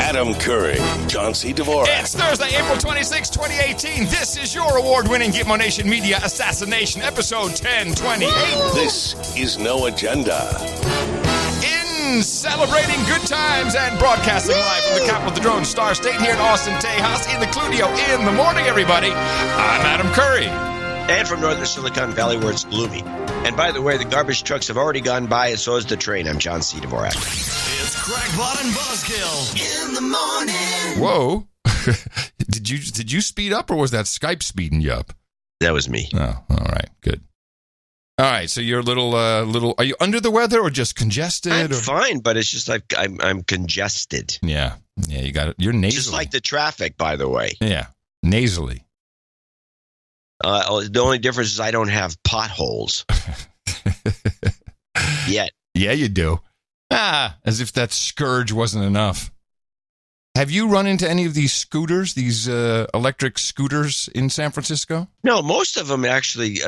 Adam Curry, John C. Dvorak. It's Thursday, April 26, 2018. This is your award-winning Gitmo Nation Media Assassination, episode 1028. This is No Agenda. In celebrating good times and broadcasting live from the capital of the Drone Star State here in Austin, Tejas, in the Cludio in the morning, everybody. I'm Adam Curry. And from northern Silicon Valley, where it's gloomy. And by the way, the garbage trucks have already gone by, and so has the train. I'm John C. Dvorak. It's Crackpot and Buzzkill in the morning. Whoa. Did you speed up, or was that Skype speeding you up? That was me. Oh, all right. Good. All right, so you're a little, are you under the weather or just congested? I'm fine, but it's just like I'm congested. Yeah, you got it. You're nasally. Just like the traffic, by the way. Yeah, nasally. The only difference is I don't have potholes. Yet. Yeah, you do. As if that scourge wasn't enough. Have you run into any of these scooters, these electric scooters in San Francisco? No, most of them actually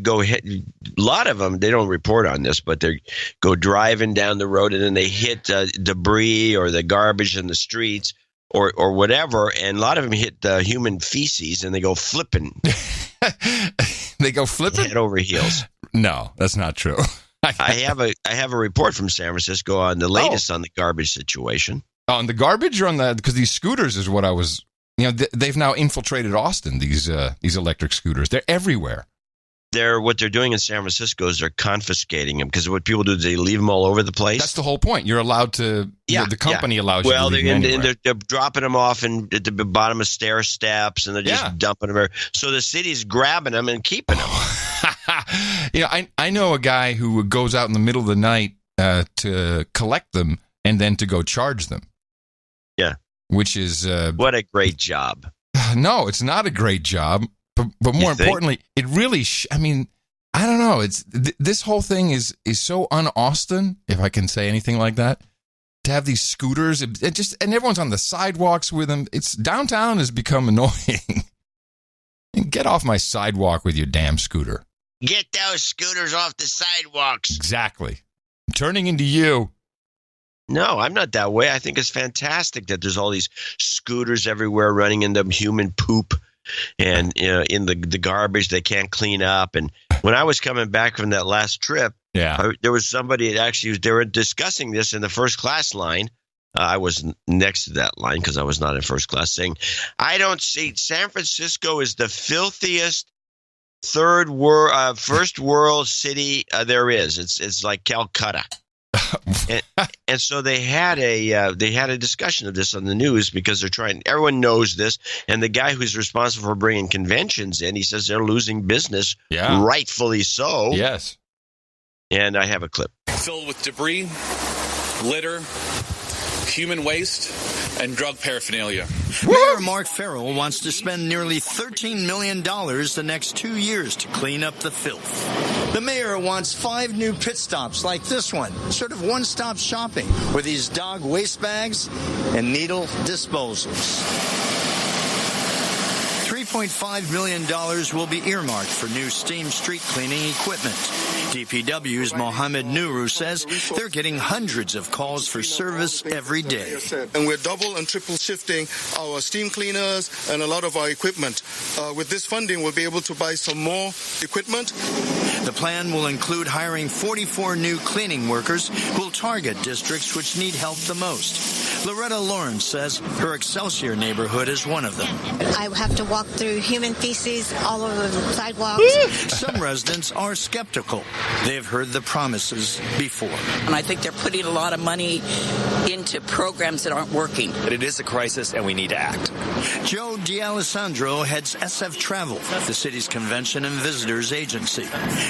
go hit. A lot of them, they don't report on this, but they go driving down the road and then they hit debris or the garbage in the streets or whatever. And a lot of them hit human feces and they go flipping. They go flipping? Head over heels. No, that's not true. I have a report from San Francisco on the latest on the garbage situation. On the garbage or on the, because these scooters is what I was, they've now infiltrated Austin, these electric scooters. They're everywhere. What they're doing in San Francisco is they're confiscating them because what people do is they leave them all over the place. That's the whole point. You're allowed to, the company allows you to leave them anywhere. They're dropping them off at the bottom of stair steps and they're just dumping them there. So the city's grabbing them and keeping them. I know a guy who goes out in the middle of the night to collect them and then to go charge them. Yeah. Which is... what a great job. No, it's not a great job. But more importantly, it really... I don't know. It's this whole thing is so un-Austin, if I can say anything like that. To have these scooters, and everyone's on the sidewalks with them. Downtown has become annoying. Get off my sidewalk with your damn scooter. Get those scooters off the sidewalks. Exactly. I'm turning into you. No, I'm not that way. I think it's fantastic that there's all these scooters everywhere running into human poop and in the garbage they can't clean up. And when I was coming back from that last trip, there was somebody they were discussing this in the first class line. I was next to that line because I was not in first class, saying, I don't see San Francisco is the filthiest first world city there is. It's like Calcutta. and so they had a discussion of this on the news because they're trying. Everyone knows this, and the guy who's responsible for bringing conventions in, he says they're losing business, rightfully so. Yes. And I have a clip filled with debris, litter, human waste, and drug paraphernalia. Mayor Mark Farrell wants to spend nearly $13 million the next 2 years to clean up the filth. The mayor wants 5 new pit stops like this one, sort of one-stop shopping with these dog waste bags and needle disposals. $3.5 million will be earmarked for new steam street cleaning equipment. DPW's Mohammed Nuru says they're getting hundreds of calls for service every day. And we're double and triple shifting our steam cleaners and a lot of our equipment. With this funding, we'll be able to buy some more equipment. The plan will include hiring 44 new cleaning workers who will target districts which need help the most. Loretta Lawrence says her Excelsior neighborhood is one of them. I have to walk through human feces all over the sidewalks. Some residents are skeptical. They've heard the promises before. And I think they're putting a lot of money into programs that aren't working. But it is a crisis and we need to act. Joe D'Alessandro heads SF Travel, the city's convention and visitors agency.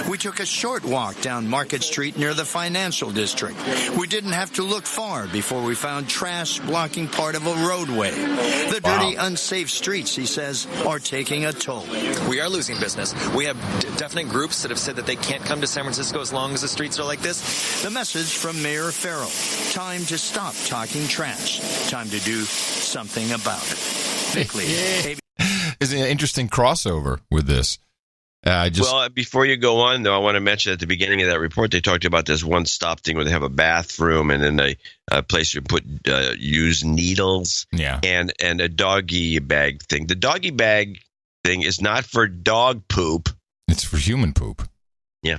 We took a short walk down Market Street near the financial district. We didn't have to look far before we found trash blocking part of a roadway. The dirty, unsafe streets, he says, are taking a toll. We are losing business. We have definite groups that have said that they can't come to San Francisco as long as the streets are like this. The message from Mayor Farrell: time to stop talking trash. Time to do something about it. Is an interesting crossover with this. Well, before you go on, though, I want to mention at the beginning of that report, they talked about this one-stop thing where they have a bathroom and then a place you put use needles, and a doggy bag thing. The doggy bag thing is not for dog poop; it's for human poop. Yeah.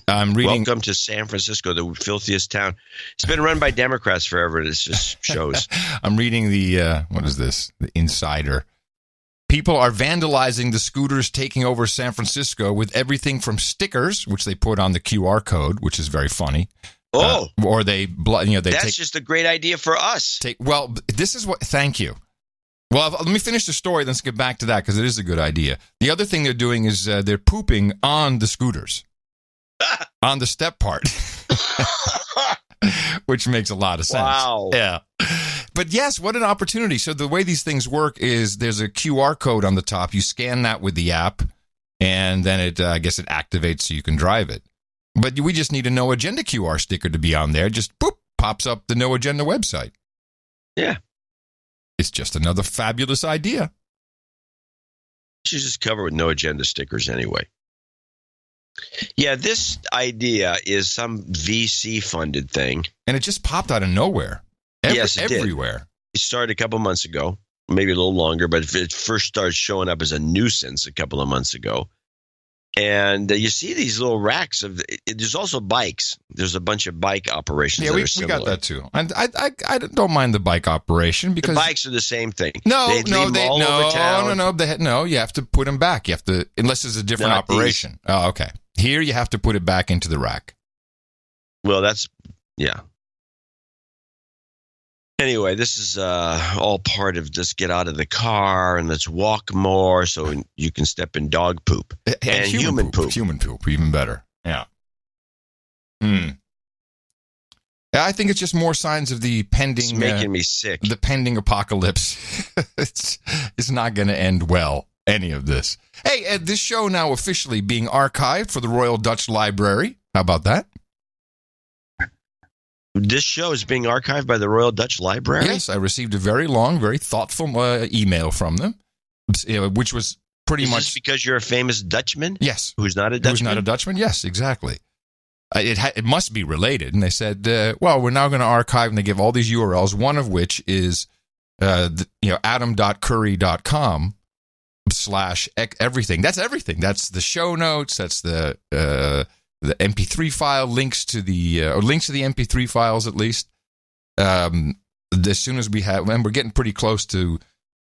I'm reading. Welcome to San Francisco, the filthiest town. It's been run by Democrats forever. This just shows. I'm reading the what is this? The Insider. People are vandalizing the scooters taking over San Francisco with everything from stickers, which they put on the QR code, which is very funny. Or they that's just a great idea for us. Well, this is what. Thank you. Well, let me finish the story, then let's get back to that because it is a good idea. The other thing they're doing is they're pooping on the scooters, on the step part, which makes a lot of sense. Wow. Yeah. But yes, what an opportunity. So the way these things work is there's a QR code on the top. You scan that with the app, and then I guess it activates so you can drive it. But we just need a No Agenda QR sticker to be on there. Just boop, pops up the No Agenda website. Yeah. It's just another fabulous idea. You should just cover with No Agenda stickers anyway. Yeah, this idea is some VC-funded thing. And it just popped out of nowhere. Yes, it everywhere. Did. It started a couple months ago, maybe a little longer, but it first started showing up as a nuisance a couple of months ago. And you see these little racks of. There's also bikes. There's a bunch of bike operations. Yeah, we got that too. And I don't mind the bike operation because the bikes are the same thing. No. You have to put them back. You have to, unless it's a different operation. These. Oh, okay. Here you have to put it back into the rack. Well, yeah. Anyway, this is all part of just get out of the car and let's walk more so you can step in dog poop. And human poop. Human poop, even better. Yeah. Yeah, I think it's just more signs of the pending... It's making me sick. The pending apocalypse. It's not going to end well, any of this. Hey, this show now officially being archived for the Royal Dutch Library. How about that? This show is being archived by the Royal Dutch Library? Yes, I received a very long, very thoughtful email from them, which was pretty much... Is this because you're a famous Dutchman? Yes. Who's not a Dutchman? Who's not a Dutchman? Yes, exactly. It must be related. And they said, well, we're now going to archive, and they give all these URLs, one of which is adam.curry.com/everything. That's everything. That's the show notes. That's the MP3 file, links to the MP3 files at least. As soon as we have, and we're getting pretty close to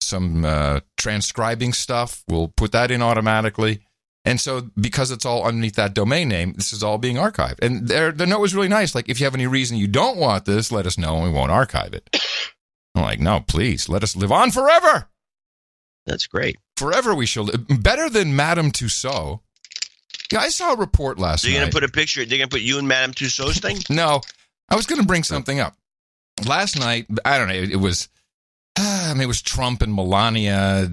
some transcribing stuff, we'll put that in automatically. And so, because it's all underneath that domain name, this is all being archived. And the note was really nice. Like, if you have any reason you don't want this, let us know and we won't archive it. I'm like, no, please, let us live on forever. That's great. Forever we shall live. Better than Madame Tussauds. Yeah, I saw a report last night. They're going to put a picture. They're going to put you and Madame Tussauds thing? No, I was going to bring something up. Last night, I don't know, it was Trump and Melania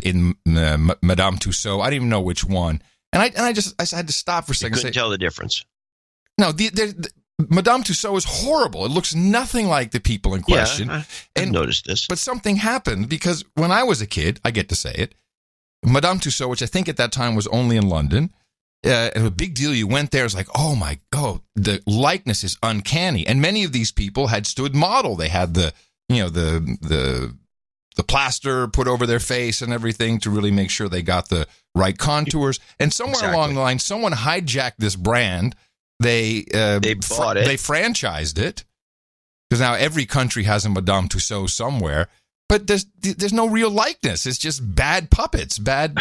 in Madame Tussauds. I didn't even know which one. And I had to stop for a second. You couldn't tell the difference. No, Madame Tussauds is horrible. It looks nothing like the people in question. Yeah, I've noticed this. But something happened because when I was a kid, I get to say it, Madame Tussauds, which I think at that time was only in London, and a big deal. You went there, it's like, the likeness is uncanny. And many of these people had stood model. They had the plaster put over their face and everything to really make sure they got the right contours. And somewhere along the line, someone hijacked this brand. They bought it. They franchised it because now every country has a Madame Tussauds somewhere. But there's no real likeness. It's just bad puppets, bad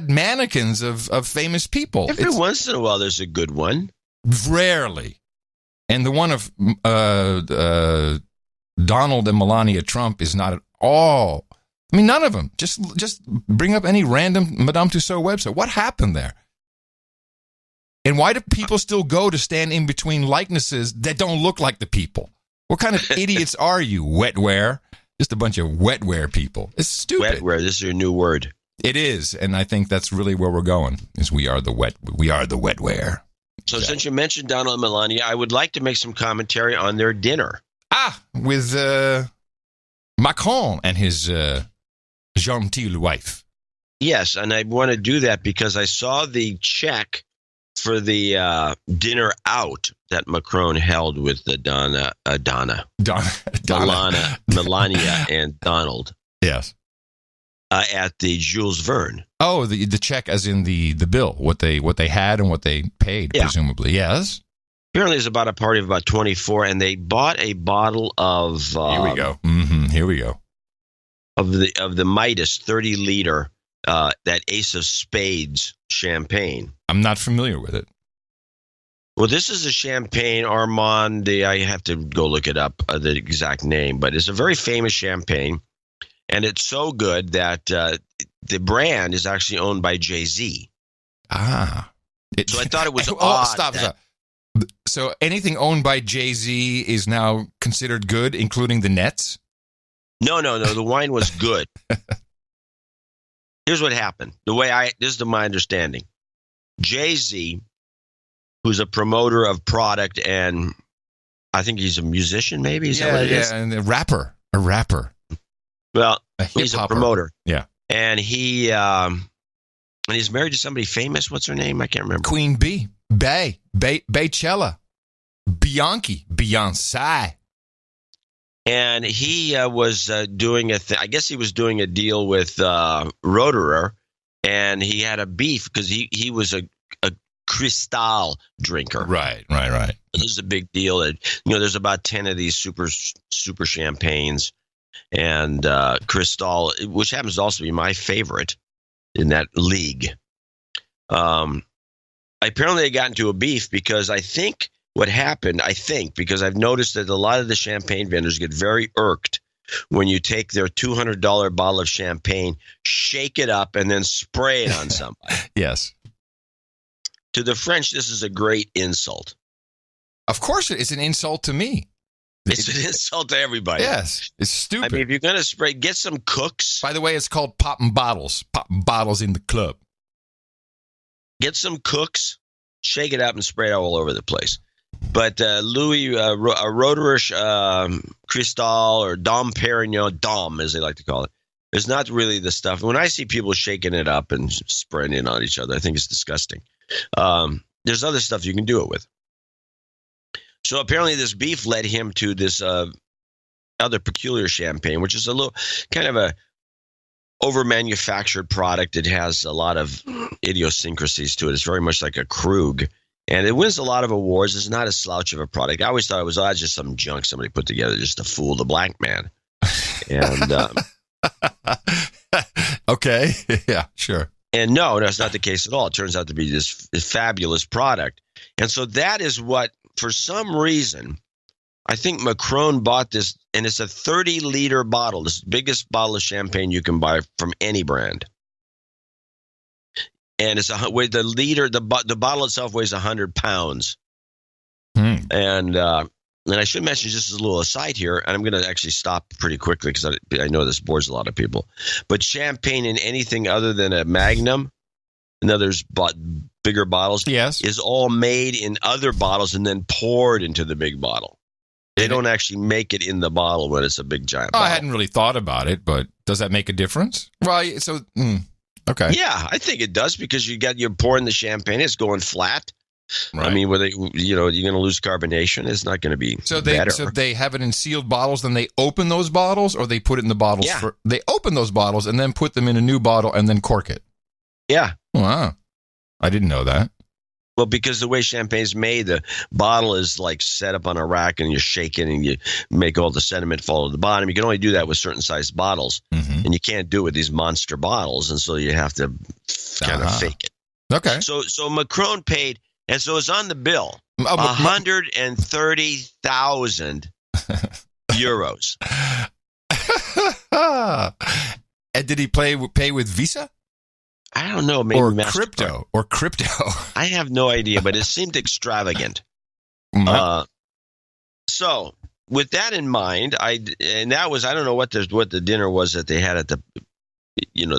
mannequins of famous people. Every once in a while, there's a good one. Rarely. And the one of Donald and Melania Trump is not at all. I mean, none of them. Just bring up any random Madame Tussauds website. What happened there? And why do people still go to stand in between likenesses that don't look like the people? What kind of idiots are you, wetware? Just a bunch of wetware people. It's stupid. Wetware. This is your new word. It is, and I think that's really where we're going. Is we are the wetware. So since you mentioned Donald and Melania, I would like to make some commentary on their dinner. With Macron and his gentile wife. Yes, and I want to do that because I saw the check for the dinner out that Macron held with the Melania, and Donald. Yes. At the Jules Verne. Oh, the check, as in the bill, what they had and what they paid, presumably. Yes. Apparently, it's about a party of about 24, and they bought a bottle of. Here we go. Mm-hmm. Here we go. Of the Midas 30-liter that Ace of Spades champagne. I'm not familiar with it. Well, this is a champagne Armand. I have to go look it up, the exact name, but it's a very famous champagne, and it's so good that the brand is actually owned by Jay-Z. Ah. So I thought it was odd. Stop. So anything owned by Jay-Z is now considered good, including the Nets? No. The wine was good. Here's what happened. This is my understanding. Jay-Z, who's a promoter of product, and I think he's a musician, maybe? Is that what it is? And a rapper. Well, he's a promoter. Yeah. And he's married to somebody famous. What's her name? I can't remember. Queen Bee. Baychella. Beyonce. And he was doing I guess he was doing a deal with Roederer, and he had a beef because he was a Cristal drinker. Right. This is a big deal. There's about 10 of these super champagnes, and Cristal, which happens to also be my favorite in that league. Apparently they got into a beef because I think what happened, because I've noticed that a lot of the champagne vendors get very irked when you take their $200 bottle of champagne, shake it up, and then spray it on somebody. Yes. To the French, this is a great insult. Of course, it's an insult to me. It's an insult to everybody. Yes, it's stupid. I mean, if you're going to spray, get some Cooks. By the way, it's called popping bottles. Popping bottles in the club. Get some Cooks, shake it up, and spray it all over the place. But Louis Roederer Cristal, or Dom Perignon, Dom as they like to call it, is not really the stuff. When I see people shaking it up and spraying it on each other, I think it's disgusting. There's other stuff you can do it with. So apparently this beef led him to this other peculiar champagne, which is a little kind of a over-manufactured product. It has a lot of idiosyncrasies to it. It's very much like a Krug. And it wins a lot of awards. It's not a slouch of a product. I always thought it was just some junk somebody put together just to fool the black man. And okay, yeah, sure. And no, that's not the case at all. It turns out to be this fabulous product. And so that is what, for some reason, I think Macron bought this, and it's a 30-liter bottle. This is the biggest bottle of champagne you can buy from any brand. And it's the bottle itself weighs 100 pounds. And I should mention, just as a little aside here, and I'm going to actually stop pretty quickly because I know this bores a lot of people, but champagne in anything other than a Magnum, and others bigger bottles, yes, is all made in other bottles and then poured into the big bottle. They don't actually make it in the bottle when it's a big giant bottle. I hadn't really thought about it, but does that make a difference? Right. So, okay. Yeah, I think it does, because you're pouring the champagne, it's going flat. Right. I mean, you're going to lose carbonation. It's not going to be better. So they have it in sealed bottles, then they open those bottles, or they put it in the bottles. Yeah. They open those bottles and then put them in a new bottle and then cork it. Yeah. Wow. I didn't know that. Well, because the way champagne's made, the bottle is like set up on a rack, and you shake it and you make all the sediment fall to the bottom. You can only do that with certain sized bottles, and you can't do it with these monster bottles, and so you have to kind of fake it. Okay. So Macron paid, and so it's on the bill, 130,000 euros. And did he pay with Visa? I don't know, maybe MasterCard. Crypto. I have no idea, but it seemed extravagant. So with that in mind, I don't know what the dinner was that they had at the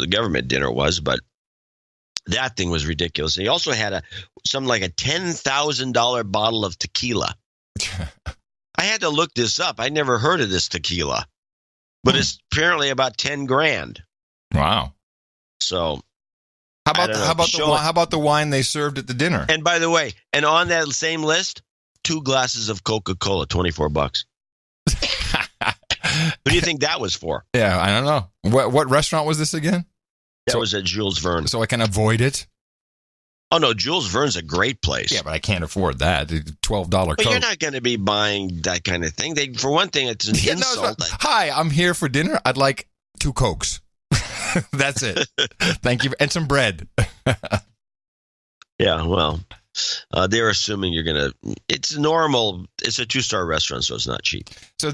government dinner was, but that thing was ridiculous. He also had something like a $10,000 bottle of tequila. I had to look this up. I never heard of this tequila, but it's apparently about 10 grand. Wow. So how about the wine they served at the dinner? And by the way, and on that same list, 2 glasses of Coca-Cola, $24. Who do you think that was for? Yeah, I don't know. What restaurant was this again? That was at Jules Verne. So I can avoid it? Oh, no, Jules Verne's a great place. Yeah, but I can't afford that. $12 Coke. But you're not going to be buying that kind of thing. For one thing, it's an insult. Hi, I'm here for dinner. I'd like 2 Cokes. That's it. Thank you. And some bread. Yeah, well, they're assuming you're going to... It's normal. It's a 2-star restaurant, so it's not cheap. So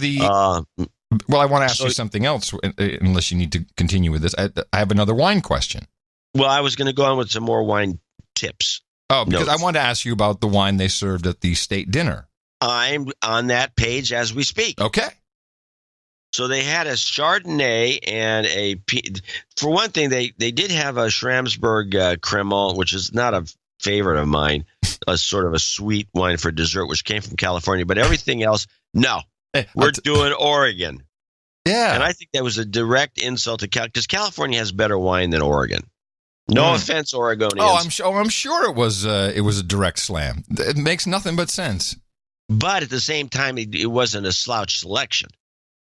well, I want to ask you something else, unless you need to continue with this. I have another wine question. Well, I was going to go on with some more wine tips. Oh, because I wanted to ask you about the wine they served at the state dinner. I'm on that page as we speak. Okay. So they had a Chardonnay and for one thing, they did have a Schramsberg Cremant, which is not a favorite of mine, a sort of a sweet wine for dessert, which came from California. But everything else, no. We're doing Oregon. Yeah. And I think that was a direct insult to because California has better wine than Oregon. No offense, Oregonians. Oh, I'm sure it was a direct slam. It makes nothing but sense. But at the same time, it wasn't a slouch selection.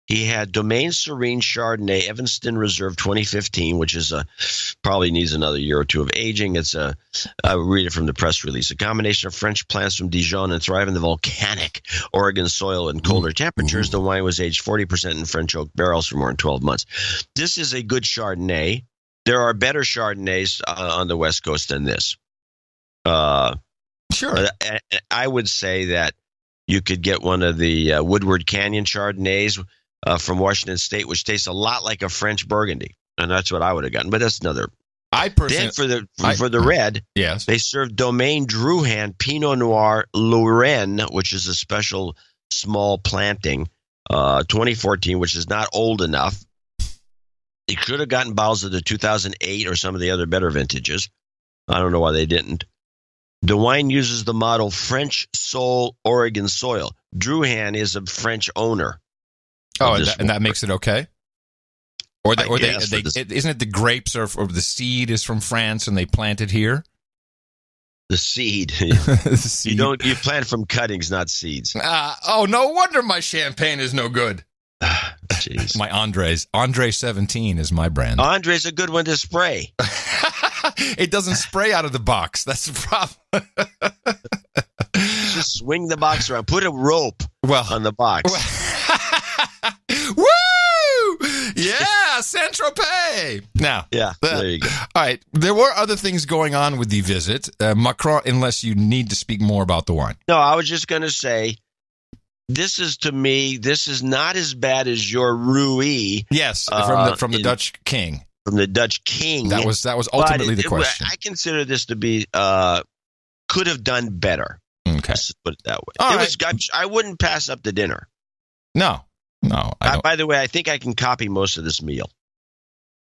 He had Domaine Serene Chardonnay, Evanston Reserve 2015, which is probably needs another year or 2 of aging. It's I'll read it from the press release. A combination of French plants from Dijon and thrive in the volcanic Oregon soil and colder temperatures. The wine was aged 40% in French oak barrels for more than 12 months. This is a good Chardonnay. There are better Chardonnays on the West Coast than this. Sure. I would say that you could get one of the Woodward Canyon Chardonnays from Washington State, which tastes a lot like a French Burgundy, and that's what I would have gotten. But that's another. Then for the red, yes, they served Domaine Drouhin Pinot Noir Lorraine, which is a special small planting, 2014, which is not old enough. They could have gotten bottles of the 2008 or some of the other better vintages. I don't know why they didn't. The wine uses the model French Soul Oregon soil. Drouhin is a French owner. Oh, and that makes it okay? Isn't it the grapes or the seed is from France and they plant it here? The seed. The seed. You plant from cuttings, not seeds. No wonder my champagne is no good. Jeez. My Andre 17 is my brand. Andre's a good one to spray. It doesn't spray out of the box. That's the problem. Just swing the box around. Put a rope on the box. Woo! Yeah, Saint-Tropez. Now, there you go. All right, there were other things going on with the visit. Macron, unless you need to speak more about the wine. No, I was just going to say, this is not as bad as your Rui. Yes, from the Dutch king. From the Dutch king. That was ultimately the question. I consider this to be could have done better. Okay, let's put it that way. I wouldn't pass up the dinner. No. By the way, I think I can copy most of this meal.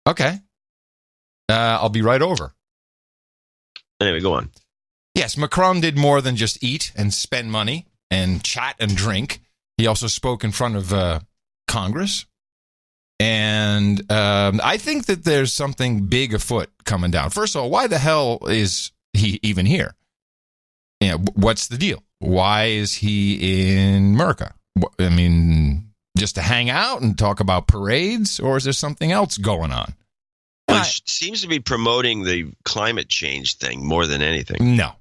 Okay, I'll be right over. Anyway, go on. Yes, Macron did more than just eat and spend money and chat and drink. He also spoke in front of Congress. And I think that there's something big afoot coming down. First of all, why the hell is he even here? What's the deal? Why is he in America? I mean, just to hang out and talk about parades, or is there something else going on? Well, he seems to be promoting the climate change thing more than anything. No.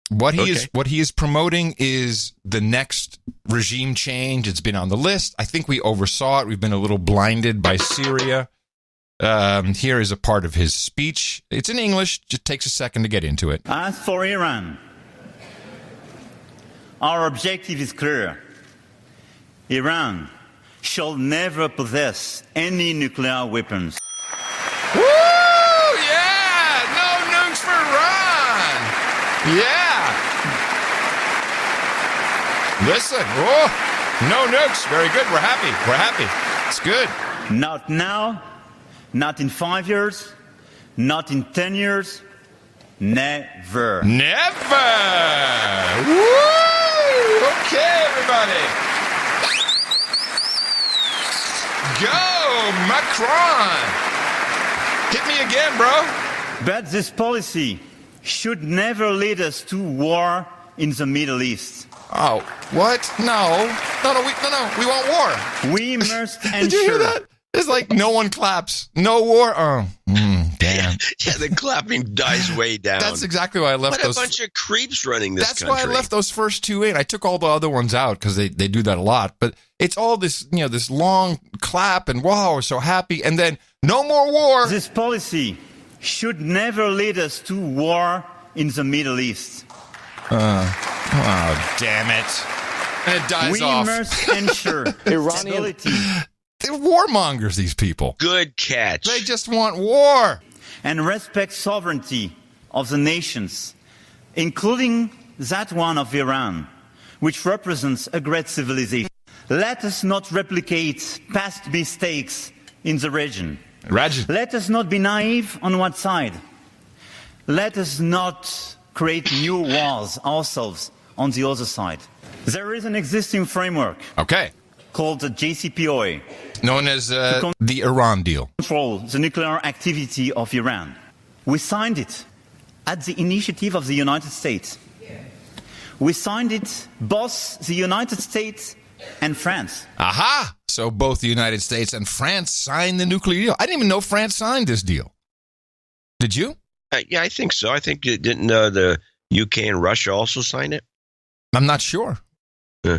What he is promoting is the next regime change. It's been on the list. I think we oversaw it. We've been a little blinded by Syria. Here is a part of his speech. It's in English. Just takes a second to get into it. As for Iran, our objective is clear. Iran shall never possess any nuclear weapons. Woo! Yeah! No nukes for Iran! Yeah! Listen. Oh, no nukes. Very good. We're happy. It's good. Not now, not in 5 years, not in 10 years. Never. Never! Woo! Okay, everybody. Go, Macron! Hit me again, bro. But this policy should never lead us to war in the Middle East. Oh, what? No, we want war. We must ensure... Did you hear that? It's like no one claps. No war. Oh, damn. Yeah, the clapping dies way down. That's exactly why I left those. What a bunch of creeps running this country. That's why I left those first two in. I took all the other ones out because they do that a lot. But it's all this, this long clap and wow, we're so happy. And then no more war. This policy should never lead us to war in the Middle East. Oh, damn it. And it dies off. We must ensure stability. They're warmongers, these people. Good catch. They just want war. And respect sovereignty of the nations, including that one of Iran, which represents a great civilization. Let us not replicate past mistakes in the region. Let us not be naive on one side. Let us not create new wars ourselves on the other side. There is an existing framework. Okay. Called the JCPOA. Known as the Iran deal. Control the nuclear activity of Iran. We signed it at the initiative of the United States. We signed it, both the United States and France. Aha! So both the United States and France signed the nuclear deal. I didn't even know France signed this deal. Did you? Yeah, I think so. I think didn't the UK and Russia also sign it? I'm not sure.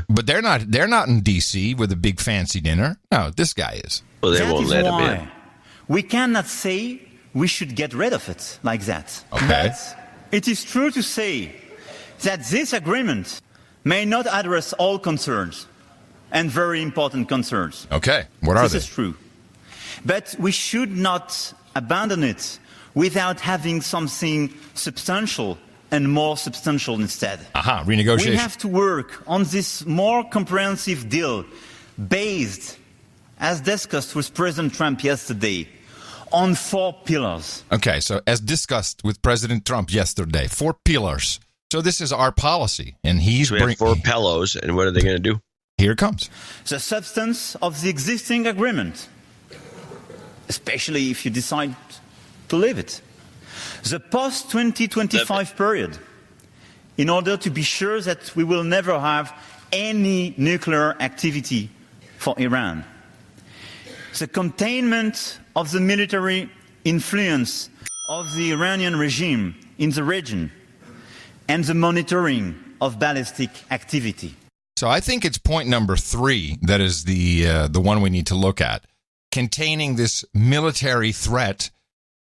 But they're not in D.C. with a big fancy dinner. No, this guy is. Well, they won't let him in. We cannot say we should get rid of it like that. Okay. But it is true to say that this agreement may not address all concerns and very important concerns. Okay. What are they? This is true. But we should not abandon it without having something substantial and more substantial instead. Aha, renegotiation. We have to work on this more comprehensive deal based, as discussed with President Trump yesterday, on 4 pillars. Okay, so as discussed with President Trump yesterday, 4 pillars. So this is our policy, and he's bringing 4 pillows, and what are they going to do? Here it comes. The substance of the existing agreement, especially if you decide to leave it. The post-2025 period, in order to be sure that we will never have any nuclear activity for Iran. The containment of the military influence of the Iranian regime in the region, and the monitoring of ballistic activity. So I think it's point number 3 that is the one we need to look at. Containing this military threat,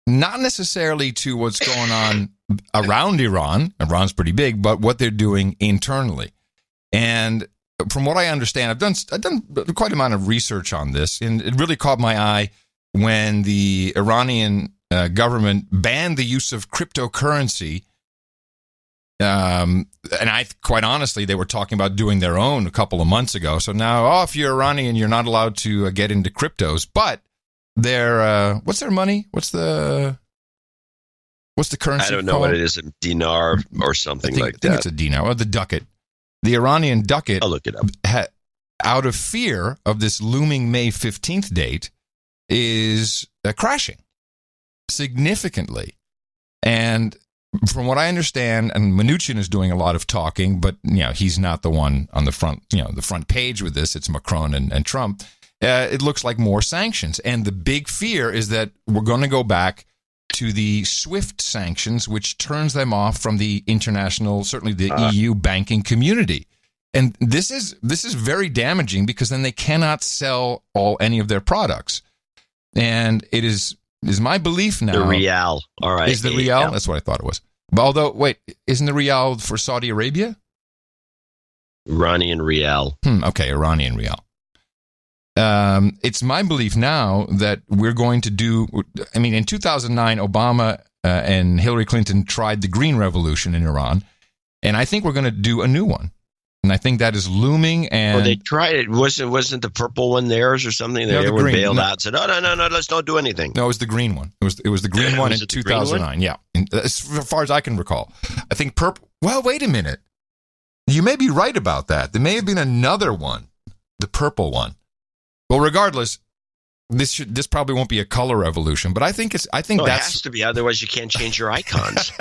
not necessarily to what's going on around Iran. Iran's pretty big, but what they're doing internally. And from what I understand, I've done quite a amount of research on this, and it really caught my eye when the Iranian government banned the use of cryptocurrency. And I, quite honestly, they were talking about doing their own a couple of months ago. So now, if you're Iranian, you're not allowed to get into cryptos. But their what's their money? What's the currency? I don't know called? what it is, a dinar or something like that. I think it's a dinar, or the ducat. The Iranian ducat. I'll look it up. Out of fear of this looming May 15th date, is crashing significantly. And from what I understand, and Mnuchin is doing a lot of talking, but he's not the one on the front, the front page with this. It's Macron and Trump. It looks like more sanctions. And the big fear is that we're going to go back to the SWIFT sanctions, which turns them off from the international, certainly the EU banking community. And this is very damaging because then they cannot sell any of their products. And it is my belief now. The Rial. All right. Is the Rial? That's what I thought it was. But although, wait, isn't the Rial for Saudi Arabia? Iranian Rial. Okay, Iranian Rial. It's my belief now that we're going to do, in 2009, Obama and Hillary Clinton tried the Green Revolution in Iran, and I think we're going to do a new one. And I think that is looming. And they tried it. Wasn't the purple one theirs or something? Everyone bailed out and said, no, let's don't do anything. No, it was the green one. It was the green one in 2009. Yeah, as far as I can recall. I think purple. Well, wait a minute. You may be right about that. There may have been another one, the purple one. Well, regardless, this probably won't be a color revolution, but I think it has to be. Otherwise, you can't change your icons.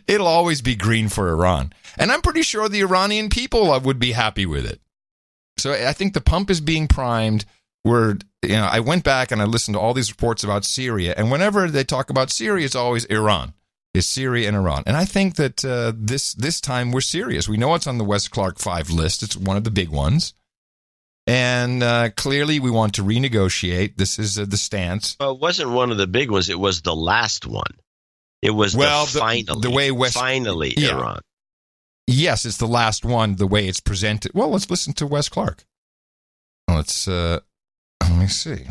It'll always be green for Iran, and I'm pretty sure the Iranian people would be happy with it. So I think the pump is being primed. I went back and I listened to all these reports about Syria, and whenever they talk about Syria, it's always Iran. It's Syria and Iran, and I think that this time we're serious. We know it's on the West Clark 5 list. It's one of the big ones. And clearly, we want to renegotiate. This is the stance. Well, it wasn't one of the big ones. It was the last one. It was finally Iran. Yes, it's the last one. The way it's presented. Well, let's listen to Wes Clark. Let me see,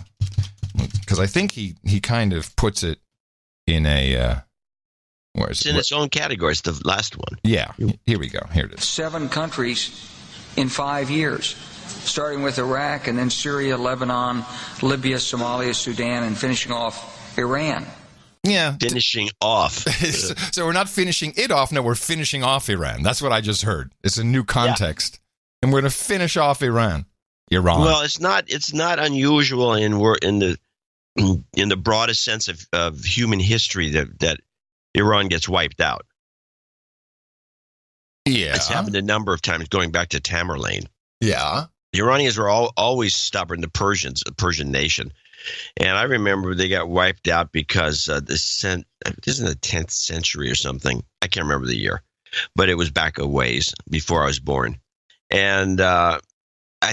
because I think he kind of puts it in a. Where is it's in its own category. It's the last one. Yeah. Here we go. Here it is. 7 countries in 5 years. Starting with Iraq and then Syria, Lebanon, Libya, Somalia, Sudan, and finishing off Iran. Yeah. Finishing off. So we're not finishing it off. No, we're finishing off Iran. That's what I just heard. It's a new context. Yeah. And we're going to finish off Iran. Well, it's not unusual in the broadest sense of human history that Iran gets wiped out. Yeah. It's happened a number of times going back to Tamerlane. Yeah. The Iranians were always stubborn, the Persian nation. And I remember they got wiped out because this is in the 10th century or something. I can't remember the year, but it was back a ways before I was born. And I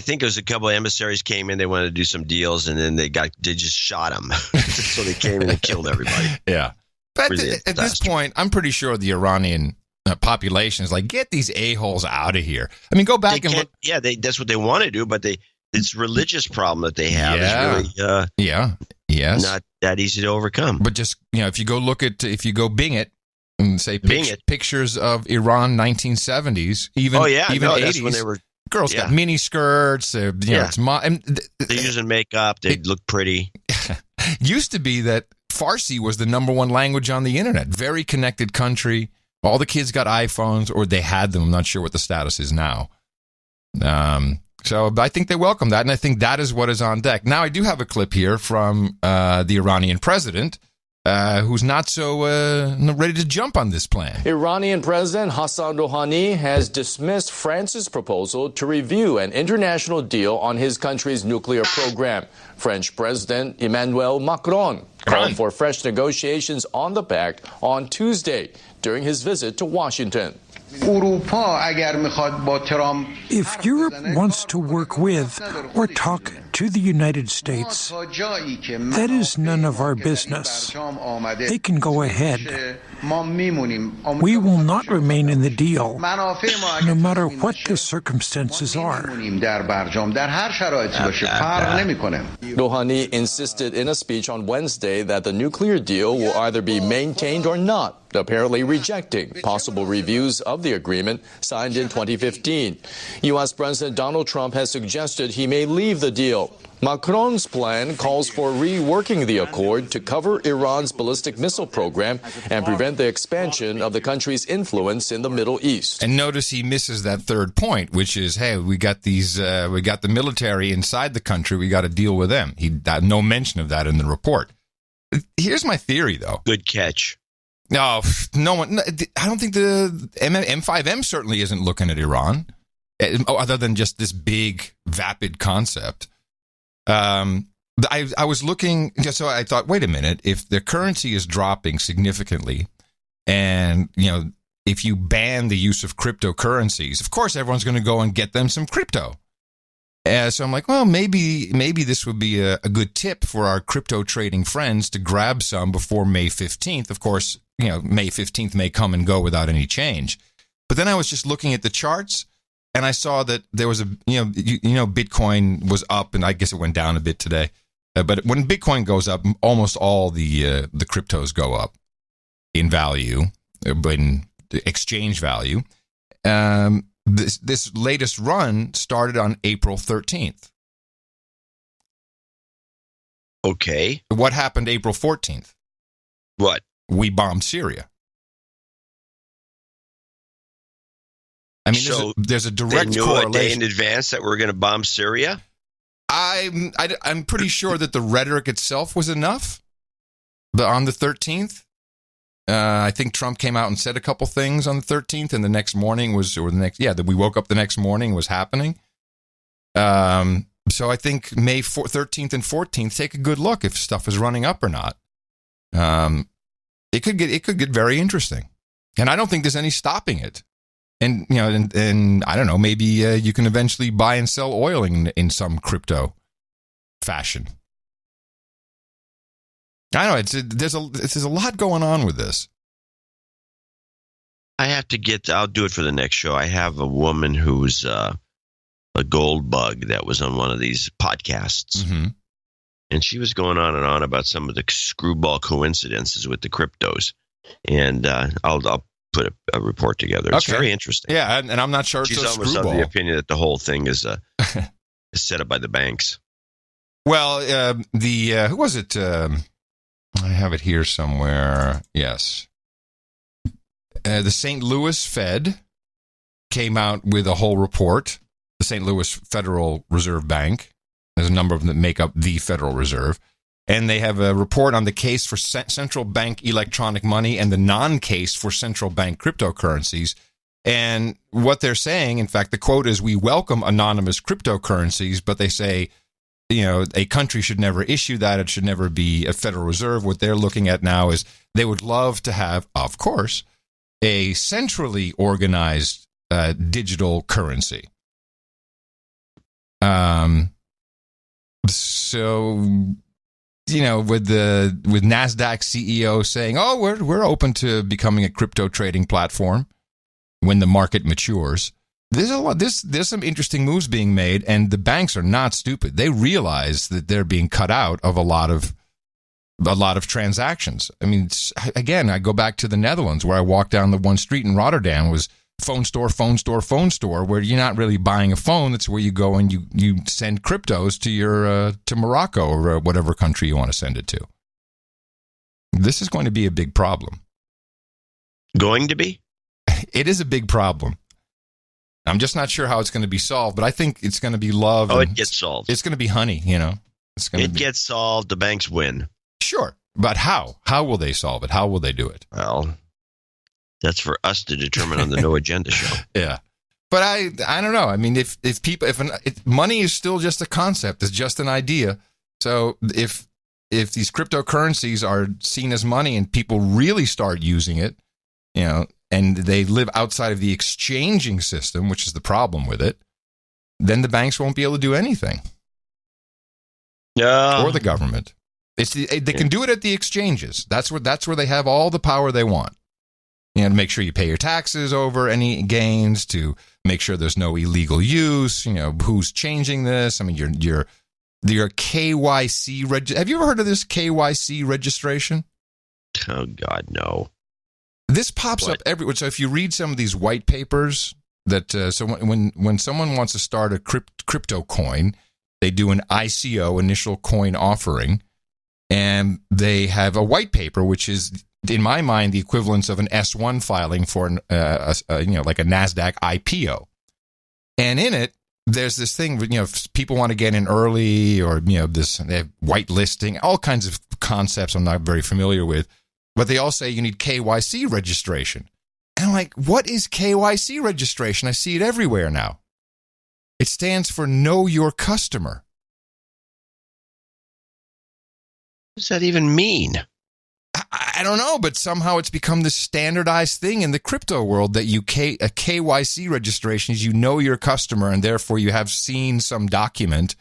think it was a couple of emissaries came in. They wanted to do some deals, and then they just shot them. So they came in and killed everybody. Yeah. But at this point, I'm pretty sure the Iranian population is like, get these a-holes out of here. I mean, go back and look. Yeah, that's what they want to do, but it's religious problem that they have is really not that easy to overcome. But just, if you go Bing it and say pictures of Iran 1970s, even 80s, that's when they were girls got mini skirts. It's they're using makeup. They look pretty. Used to be that Farsi was the number one language on the internet. Very connected country. All the kids got iPhones, or they had them. I'm not sure what the status is now. So I think they welcome that, and I think that is what is on deck. Now, I do have a clip here from the Iranian president, who's not so ready to jump on this plan. Iranian President Hassan Rouhani has dismissed France's proposal to review an international deal on his country's nuclear program. French President Emmanuel Macron called for fresh negotiations on the pact on Tuesday during his visit to Washington. If Europe wants to work with or talk to the United States, that is none of our business. They can go ahead. We will not remain in the deal, no matter what the circumstances are. Rouhani insisted in a speech on Wednesday that the nuclear deal will either be maintained or not, apparently rejecting possible reviews of the agreement signed in 2015. U.S. President Donald Trump has suggested he may leave the deal. Macron's plan calls for reworking the accord to cover Iran's ballistic missile program and prevent the expansion of the country's influence in the Middle East. And notice he misses that third point, which is, hey, we got the military inside the country. We got to deal with them. No mention of that in the report. Here's my theory, though. Good catch. No one. I don't think the M5M certainly isn't looking at Iran, other than just this big, vapid concept. I was looking, so I thought, wait a minute, if the currency is dropping significantly, and if you ban the use of cryptocurrencies, of course everyone's going to go and get them some crypto. So I'm like, well, maybe this would be a good tip for our crypto trading friends to grab some before May 15th. Of course, May 15th may come and go without any change. But then I was just looking at the charts, and I saw that there was Bitcoin was up, and I guess it went down a bit today. But when Bitcoin goes up, almost all the cryptos go up in value, in exchange value. This latest run started on April 13th. Okay. What happened April 14th? What? We bombed Syria. I mean, so there's a direct they knew correlation. a day in advance that we're going to bomb Syria? I'm pretty sure that the rhetoric itself was enough. But on the 13th, I think Trump came out and said a couple things on the 13th, and the next morning that we woke up the next morning was happening. So I think May 13th and 14th, take a good look if stuff is running up or not. It could get very interesting, and I don't think there's any stopping it. And and I don't know, maybe you can eventually buy and sell oil in some crypto fashion. I don't know. There's a lot going on with this. I'll do it for the next show. I have a woman who's a gold bug that was on one of these podcasts. Mm-hmm. And she was going on and on about some of the screwball coincidences with the cryptos. And I'll put a report together. It's very interesting. Yeah, and I'm not sure it's She's a almost screwball. of the opinion that the whole thing is set up by the banks. Well, who was it? I have it here somewhere. Yes. The St. Louis Fed came out with a whole report. The St. Louis Federal Reserve Bank. There's a number of them that make up the Federal Reserve. And they have a report on the case for central bank electronic money and the non-case for central bank cryptocurrencies. And what they're saying, in fact, the quote is, "We welcome anonymous cryptocurrencies," but they say, a country should never issue that. It should never be a Federal Reserve. What they're looking at now is they would love to have, of course, a centrally organized digital currency. So, with NASDAQ CEO saying, "Oh, we're open to becoming a crypto trading platform when the market matures." There's some interesting moves being made, and the banks are not stupid. They realize that they're being cut out of a lot of transactions. I mean, again, I go back to the Netherlands where I walked down the one street in Rotterdam was phone store, where you're not really buying a phone. That's where you go and you send cryptos to Morocco or whatever country you want to send it to. This is going to be a big problem. Going to be? It is a big problem. I'm just not sure how it's going to be solved, but I think it's going to be love. Oh, it gets solved. It's going to be honey, It gets solved. The banks win. Sure. But how? How will they solve it? How will they do it? Well, that's for us to determine on the No Agenda show. Yeah. But I don't know. I mean, if money is still just a concept, it's just an idea. So if these cryptocurrencies are seen as money and people really start using it, and they live outside of the exchanging system, which is the problem with it, then the banks won't be able to do anything. Or the government. They can do it at the exchanges. That's where they have all the power they want. To make sure you pay your taxes over any gains, to make sure there's no illegal use, who's changing this. I mean, your KYC have you ever heard of this KYC registration? Oh God, no. This pops up everywhere. So if you read some of these white papers that so when someone wants to start a crypto coin, they do an ICO, initial coin offering, and they have a white paper, which is, in my mind, the equivalence of an S1 filing for like a NASDAQ IPO. And in it, there's this thing, if people want to get in early, or they have white listing, all kinds of concepts I'm not very familiar with. But they all say you need KYC registration. And I'm like, what is KYC registration? I see it everywhere now. It stands for Know Your Customer. What does that even mean? I don't know, but somehow it's become the standardized thing in the crypto world that a KYC registration is you know your customer, and therefore you have seen some document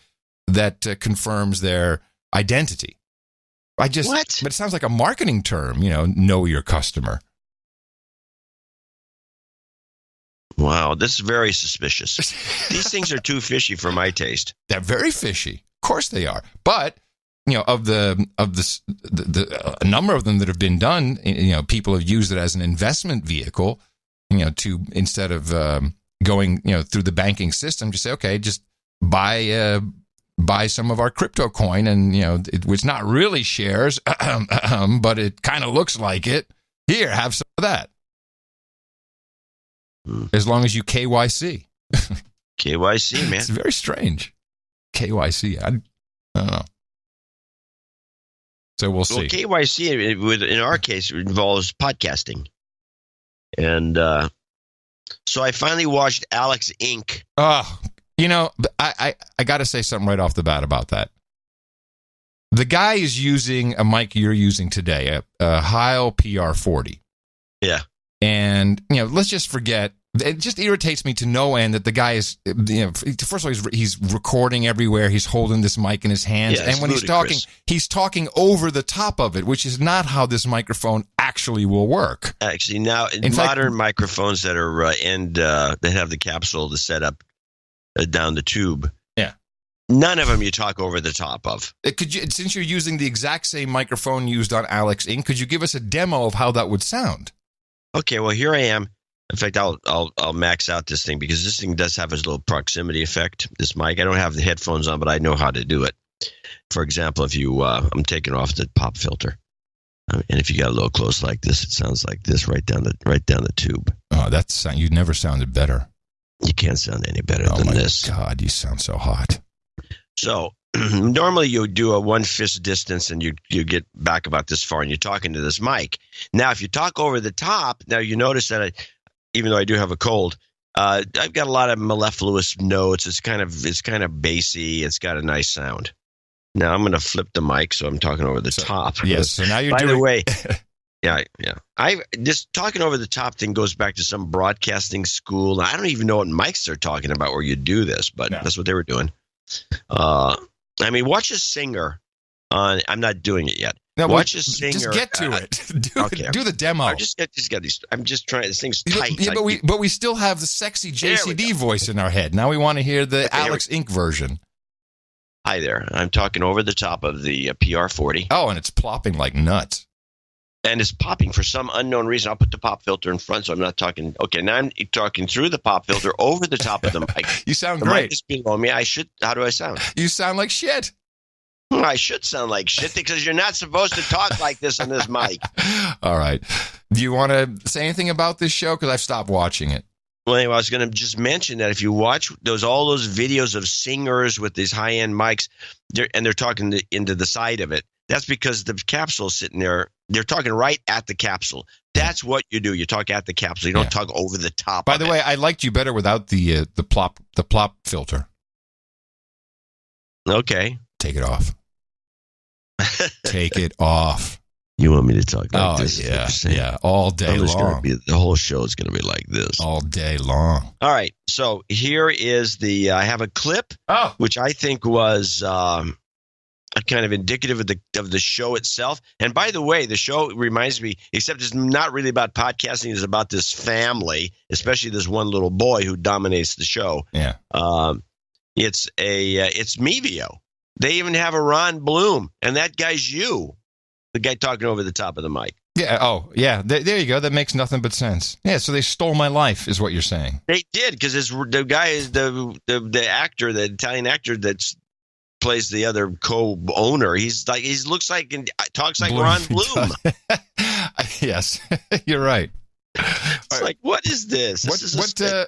that confirms their identity. What? But it sounds like a marketing term, know your customer. Wow, this is very suspicious. These things are too fishy for my taste. They're very fishy. Of course they are. But, of the a number of them that have been done, people have used it as an investment vehicle, to, instead of going, through the banking system, just say, okay, just buy some of our crypto coin, and it's not really shares, but it kind of looks like it. Here, have some of that. As long as you KYC. KYC, man. It's very strange. KYC. I don't know. So we'll see. Well, KYC, in our case, involves podcasting. And so I finally watched Alex Inc. Oh, I got to say something right off the bat about that. The guy is using a mic you're using today, a Heil PR40. Yeah. And, let's just forget. It just irritates me to no end that the guy is, first of all, he's recording everywhere. He's holding this mic in his hands. Yeah, and when he's talking over the top of it, which is not how this microphone actually will work. Actually, now, modern microphones that are that have the capsule to set up down the tube. Yeah. None of them you talk over the top of. Since you're using the exact same microphone used on Alex Inc., could you give us a demo of how that would sound? Okay, well, here I am. In fact, I'll max out this thing because this thing does have a little proximity effect. This mic, I don't have the headphones on, but I know how to do it. For example, if you, I'm taking off the pop filter, and if you got a little close like this, it sounds like this right down the tube. Oh, you never sounded better. You can't sound any better than this. Oh my God, you sound so hot. So normally you do a 1 fist distance and you get back about this far and you're talking to this mic. Now, if you talk over the top, now you notice that even though I do have a cold, I've got a lot of mellifluous notes. It's kind of bassy. It's got a nice sound. Now I'm going to flip the mic so I'm talking over the top. Yes. So now By the way, yeah. This talking over the top thing goes back to some broadcasting school. I don't even know what mics they're talking about where you do this, but that's what they were doing. Watch a singer on. I'm not doing it yet. No, watch a singer. Just get to it. Do the demo. I just got these. I'm just trying. This thing's tight. Yeah, but we still have the sexy JCD voice in our head. Now we want to hear the Alex Inc. version. Hi there. I'm talking over the top of the PR40. Oh, and it's plopping like nuts. And it's popping for some unknown reason. I'll put the pop filter in front, so I'm not talking. Okay, now I'm talking through the pop filter over the top of the mic. You sound great. The mic is below me. How do I sound? You sound like shit. I should sound like shit because you're not supposed to talk like this on this mic. All right. Do you want to say anything about this show? Because I've stopped watching it. Well, anyway, I was going to just mention that if you watch all those videos of singers with these high-end mics, they're talking into the side of it, that's because the capsule is sitting there. They're talking right at the capsule. That's what you do. You talk at the capsule. You don't talk over the top. By the way, I liked you better without the plop filter. Okay. Take it off. Take it off. You want me to talk like this? Yeah, all day long. The whole show is going to be like this. All day long. All right, so here is I have a clip, which I think was kind of indicative of the show itself. And by the way, the show reminds me, except it's not really about podcasting, it's about this family, especially this one little boy who dominates the show. Yeah. It's Mevio. They even have a Ron Bloom, and that guy's you, the guy talking over the top of the mic. Yeah. Oh, yeah. There you go. That makes nothing but sense. Yeah. So they stole my life, is what you're saying. They did, because the guy is the actor, the Italian actor that plays the other co-owner. He looks like and talks like Ron Bloom. Yes, you're right. It's like, what is this?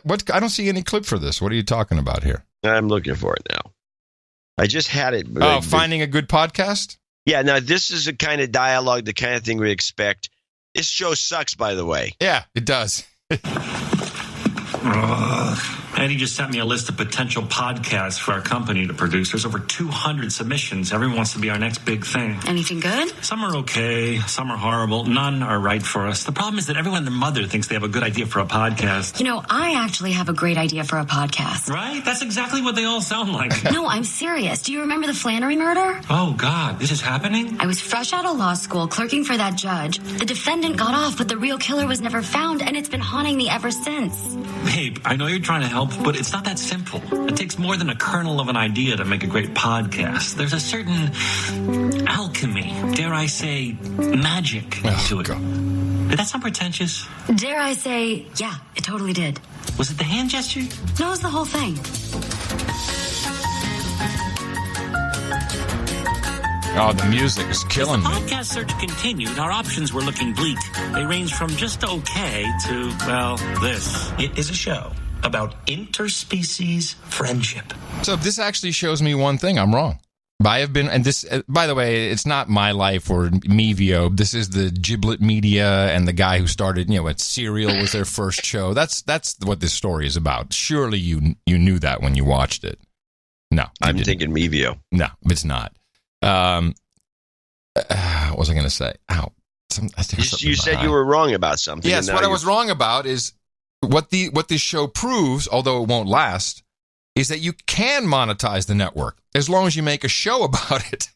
What? I don't see any clip for this. What are you talking about here? I'm looking for it now. I just had it. Finding a good podcast? Yeah, now this is the kind of dialogue, the kind of thing we expect. This show sucks, by the way. Yeah, it does. Eddie just sent me a list of potential podcasts for our company to produce. There's over 200 submissions. Everyone wants to be our next big thing. Anything good? Some are okay. Some are horrible. None are right for us. The problem is that everyone and their mother thinks they have a good idea for a podcast. You know, I actually have a great idea for a podcast. Right? That's exactly what they all sound like. No, I'm serious. Do you remember the Flannery murder? Oh, God. This is happening? I was fresh out of law school, clerking for that judge. The defendant got off, but the real killer was never found, and it's been haunting me ever since. Babe, I know you're trying to help, but it's not that simple. It takes more than a kernel of an idea to make a great podcast. There's a certain alchemy, dare I say, magic to it. Did that sound pretentious? Dare I say, yeah, it totally did. Was it the hand gesture? No, it was the whole thing. Oh, the music is killing me. As the podcast search continued, our options were looking bleak. They ranged from just okay to, well, this. It is a show about interspecies friendship. So this actually shows me one thing. I'm wrong. I have been, and this, by the way, it's not My Life or Mevio. This is the Giblet Media and the guy who started, what Serial was their first show. That's what this story is about. Surely you knew that when you watched it. No. I'm thinking Mevio. No, it's not. What was I going to say? Ow. You said you were wrong about something. Yes, what I was wrong about is what this show proves, although it won't last, is that you can monetize the network as long as you make a show about it.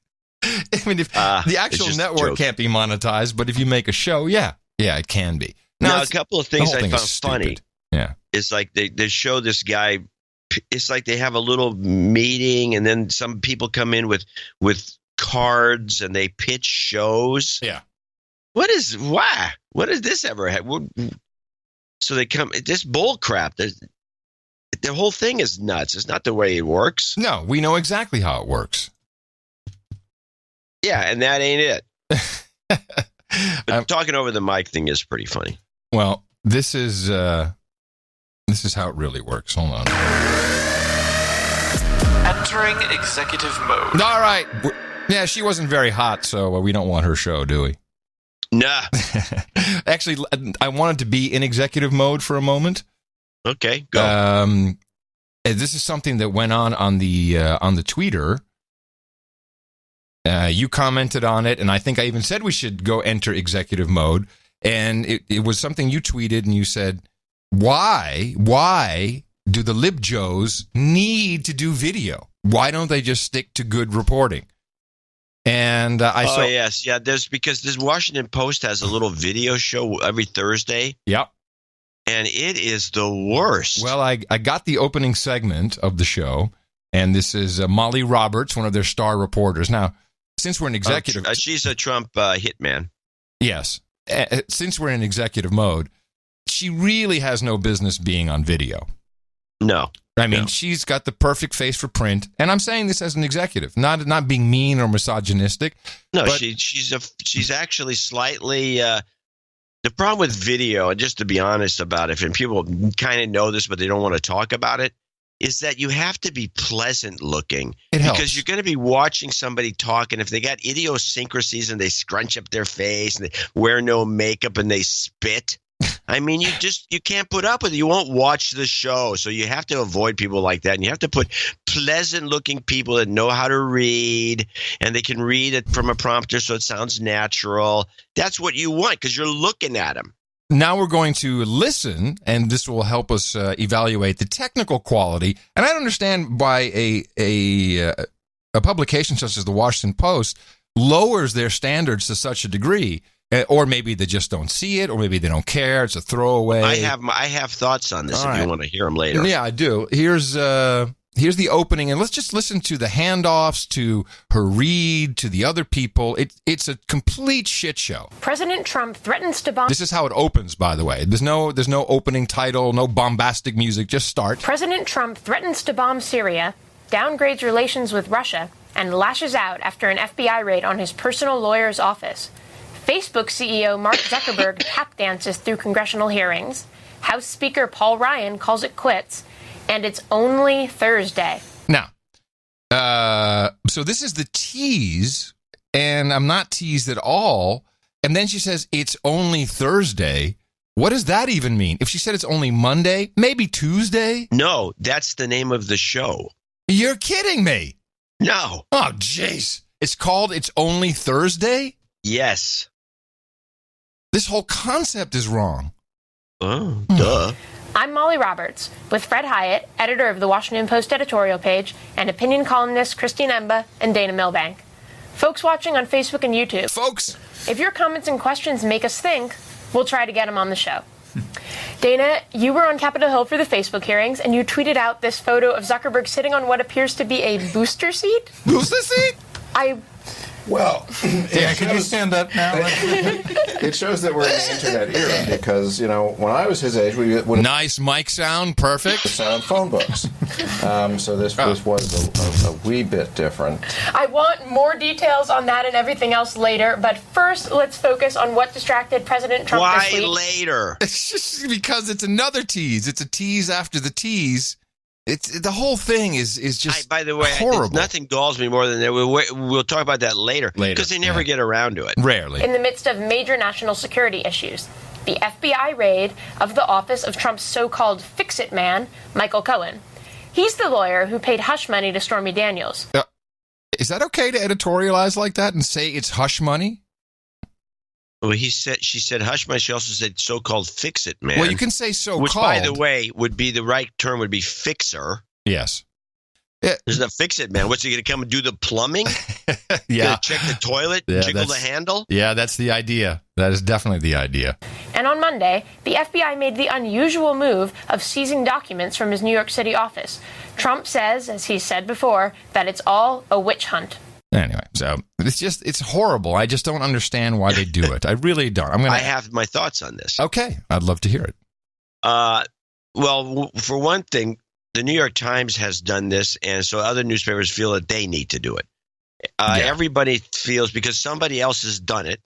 I mean, if the actual network can't be monetized, but if you make a show, yeah, it can be. Now a couple of things I found funny. Yeah. It's like they show this guy. It's like they have a little meeting, and then some people come in with cards, and they pitch shows. Yeah. Why? What does this ever have? So they come. This bull crap. The whole thing is nuts. It's not the way it works. No, we know exactly how it works. Yeah, and that ain't it. But talking over the mic thing is pretty funny. Well, this is how it really works. Hold on. Entering executive mode. All right. Yeah, she wasn't very hot, so we don't want her show, do we? Nah. Actually, I wanted to be in executive mode for a moment. Okay, go. This is something that went on the tweeter. You commented on it, and I think I even said we should go enter executive mode. And it was something you tweeted, and you said, why do the libjos need to do video? Why don't they just stick to good reporting? And there's because this Washington Post has a little video show every Thursday. Yep. And it is the worst. Well, I got the opening segment of the show, and this is Molly Roberts, one of their star reporters. Now, since we're in executive... she's a Trump hitman. Yes. Since we're in executive mode, she really has no business being on video. No. I mean, she's got the perfect face for print, and I'm saying this as an executive, not being mean or misogynistic. No, but she's actually slightly... The problem with video, and just to be honest about it, and people kind of know this, but they don't want to talk about it, is that you have to be pleasant looking. It helps. Because you're going to be watching somebody talk, and if they got idiosyncrasies and they scrunch up their face and they wear no makeup and they spit, I mean, you can't put up with it. You won't watch the show. So you have to avoid people like that. And you have to put pleasant looking people that know how to read, and they can read it from a prompter so it sounds natural. That's what you want because you're looking at them. Now we're going to listen, and this will help us evaluate the technical quality. And I don't understand why a publication such as the Washington Post lowers their standards to such a degree. Or maybe they just don't see it, or maybe they don't care. It's a throwaway. I have thoughts on this. If you want to hear them later. Yeah, I do. Here's the opening, and let's just listen to the handoffs, to her read, to the other people. It's a complete shit show. President Trump threatens to bomb. This is how it opens, by the way. There's no opening title, no bombastic music. Just start. President Trump threatens to bomb Syria, downgrades relations with Russia, and lashes out after an FBI raid on his personal lawyer's office. Facebook CEO Mark Zuckerberg tap dances through congressional hearings. House Speaker Paul Ryan calls it quits. And it's only Thursday. Now, so this is the tease, and I'm not teased at all. And then she says, it's only Thursday. What does that even mean? If she said it's only Monday, maybe Tuesday? No, that's the name of the show. You're kidding me. No. Oh, jeez. It's called It's Only Thursday? Yes. This whole concept is wrong. Oh, duh. I'm Molly Roberts, with Fred Hyatt, editor of the Washington Post editorial page, and opinion columnists Christine Emba and Dana Milbank. Folks watching on Facebook and YouTube. Folks! If your comments and questions make us think, we'll try to get them on the show. Dana, you were on Capitol Hill for the Facebook hearings, and you tweeted out this photo of Zuckerberg sitting on what appears to be a booster seat? Booster seat? Well, yeah, can you stand up now? It shows that we're in the internet era because, when I was his age, we would have nice mic sound, perfect. Sound phone books. So this was a wee bit different. I want more details on that and everything else later, but first let's focus on what distracted President Trump this week. Why later? It's just because it's another tease. It's a tease after the tease. It's the whole thing is just by the way, horrible. Nothing galls me more than that. We'll talk about that later because they never get around to it. Rarely. In the midst of major national security issues, the FBI raid of the office of Trump's so-called fix-it man, Michael Cohen. He's the lawyer who paid hush money to Stormy Daniels. Is that okay to editorialize like that and say it's hush money? Well, she said hush money. She also said so-called fix-it man. Well, you can say so-called. Which, by the way, would be the right term would be fixer. Yes. There's a fix-it man. What's he going to come and do the plumbing? Yeah. Check the toilet, jiggle the handle? Yeah, that's the idea. That is definitely the idea. And on Monday, the FBI made the unusual move of seizing documents from his New York City office. Trump says, as he said before, that it's all a witch hunt. Anyway, so it's horrible. I just don't understand why they do it. I really don't. I have my thoughts on this. Okay, I'd love to hear it. Well, for one thing, the New York Times has done this, and so other newspapers feel that they need to do it. Everybody feels because somebody else has done it,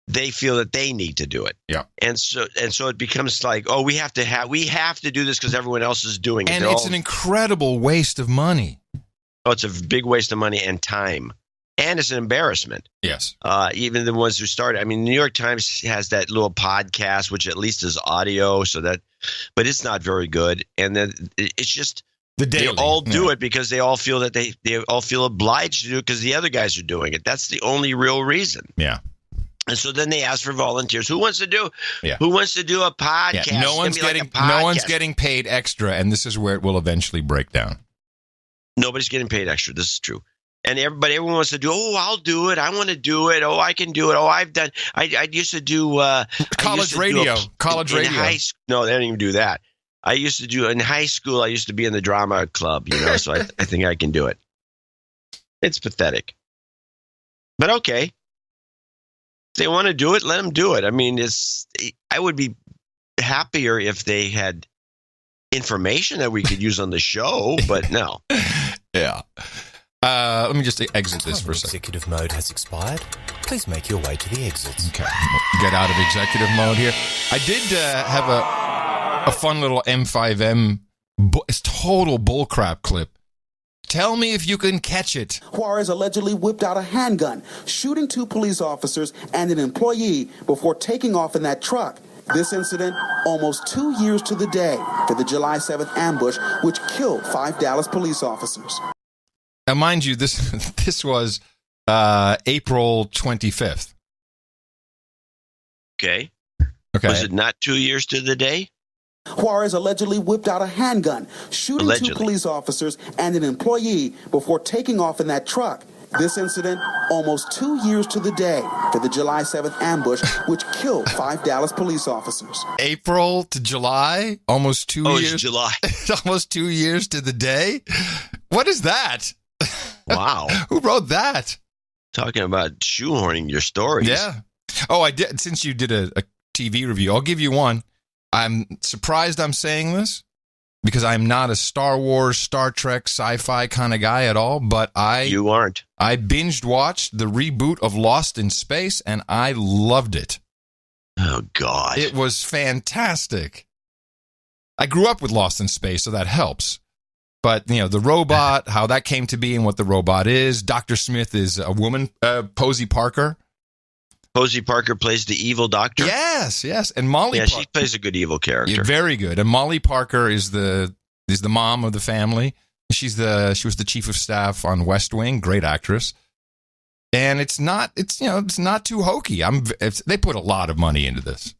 they feel that they need to do it. Yeah, and so it becomes like, oh, we have to do this because everyone else is doing it. And it's an incredible waste of money. Oh, it's a big waste of money and time. And it's an embarrassment. Yes. Even the ones who started. I mean, New York Times has that little podcast, which at least is audio, but it's not very good. And then it's just they all do it because they all feel that they all feel obliged to do it because the other guys are doing it. That's the only real reason. Yeah. And so then they ask for volunteers. Who wants to do a podcast? Yeah. No one's getting paid extra, and this is where it will eventually break down. Nobody's getting paid extra. This is true. And everyone wants to do, I'll do it. I want to do it. I can do it. I've done. I used to do college radio. No, they don't even do that. I used to do in high school. I used to be in the drama club, so I think I can do it. It's pathetic, but okay. If they want to do it, let them do it. I mean, I would be happier if they had information that we could use on the show, but no. Yeah. Let me just exit this for a second. Executive mode has expired. Please make your way to the exits. Okay. Get out of executive mode here. I did have a fun little M5M total bullcrap clip. Tell me if you can catch it. Juarez allegedly whipped out a handgun, shooting 2 police officers and an employee before taking off in that truck. This incident almost 2 years to the day for the July 7th ambush, which killed 5 Dallas police officers. Now, mind you, this was April 25th. Okay. Was it not 2 years to the day? Juarez allegedly whipped out a handgun, shooting 2 police officers and an employee before taking off in that truck. This incident almost 2 years to the day for the July 7th ambush, which killed 5 Dallas police officers. April to July? Almost 2 years? It's July. Almost 2 years to the day? What is that? Wow. Who wrote that? Talking about shoehorning your stories. Yeah. Oh, I did. Since you did a TV review, I'll give you one. I'm surprised I'm saying this because I'm not a Star Wars, Star Trek, sci-fi kind of guy at all, but You aren't. I binged watched the reboot of Lost in Space, and I loved it. Oh, God. It was fantastic. I grew up with Lost in Space, so that helps. But, the robot, how that came to be and what the robot is. Dr. Smith is a woman, Posey Parker. Posey Parker plays the evil doctor? Yes. And Molly Parker. She plays a good evil character. Yeah, very good. And Molly Parker is the mom of the family. She was the chief of staff on West Wing. Great actress. And it's not too hokey. They put a lot of money into this.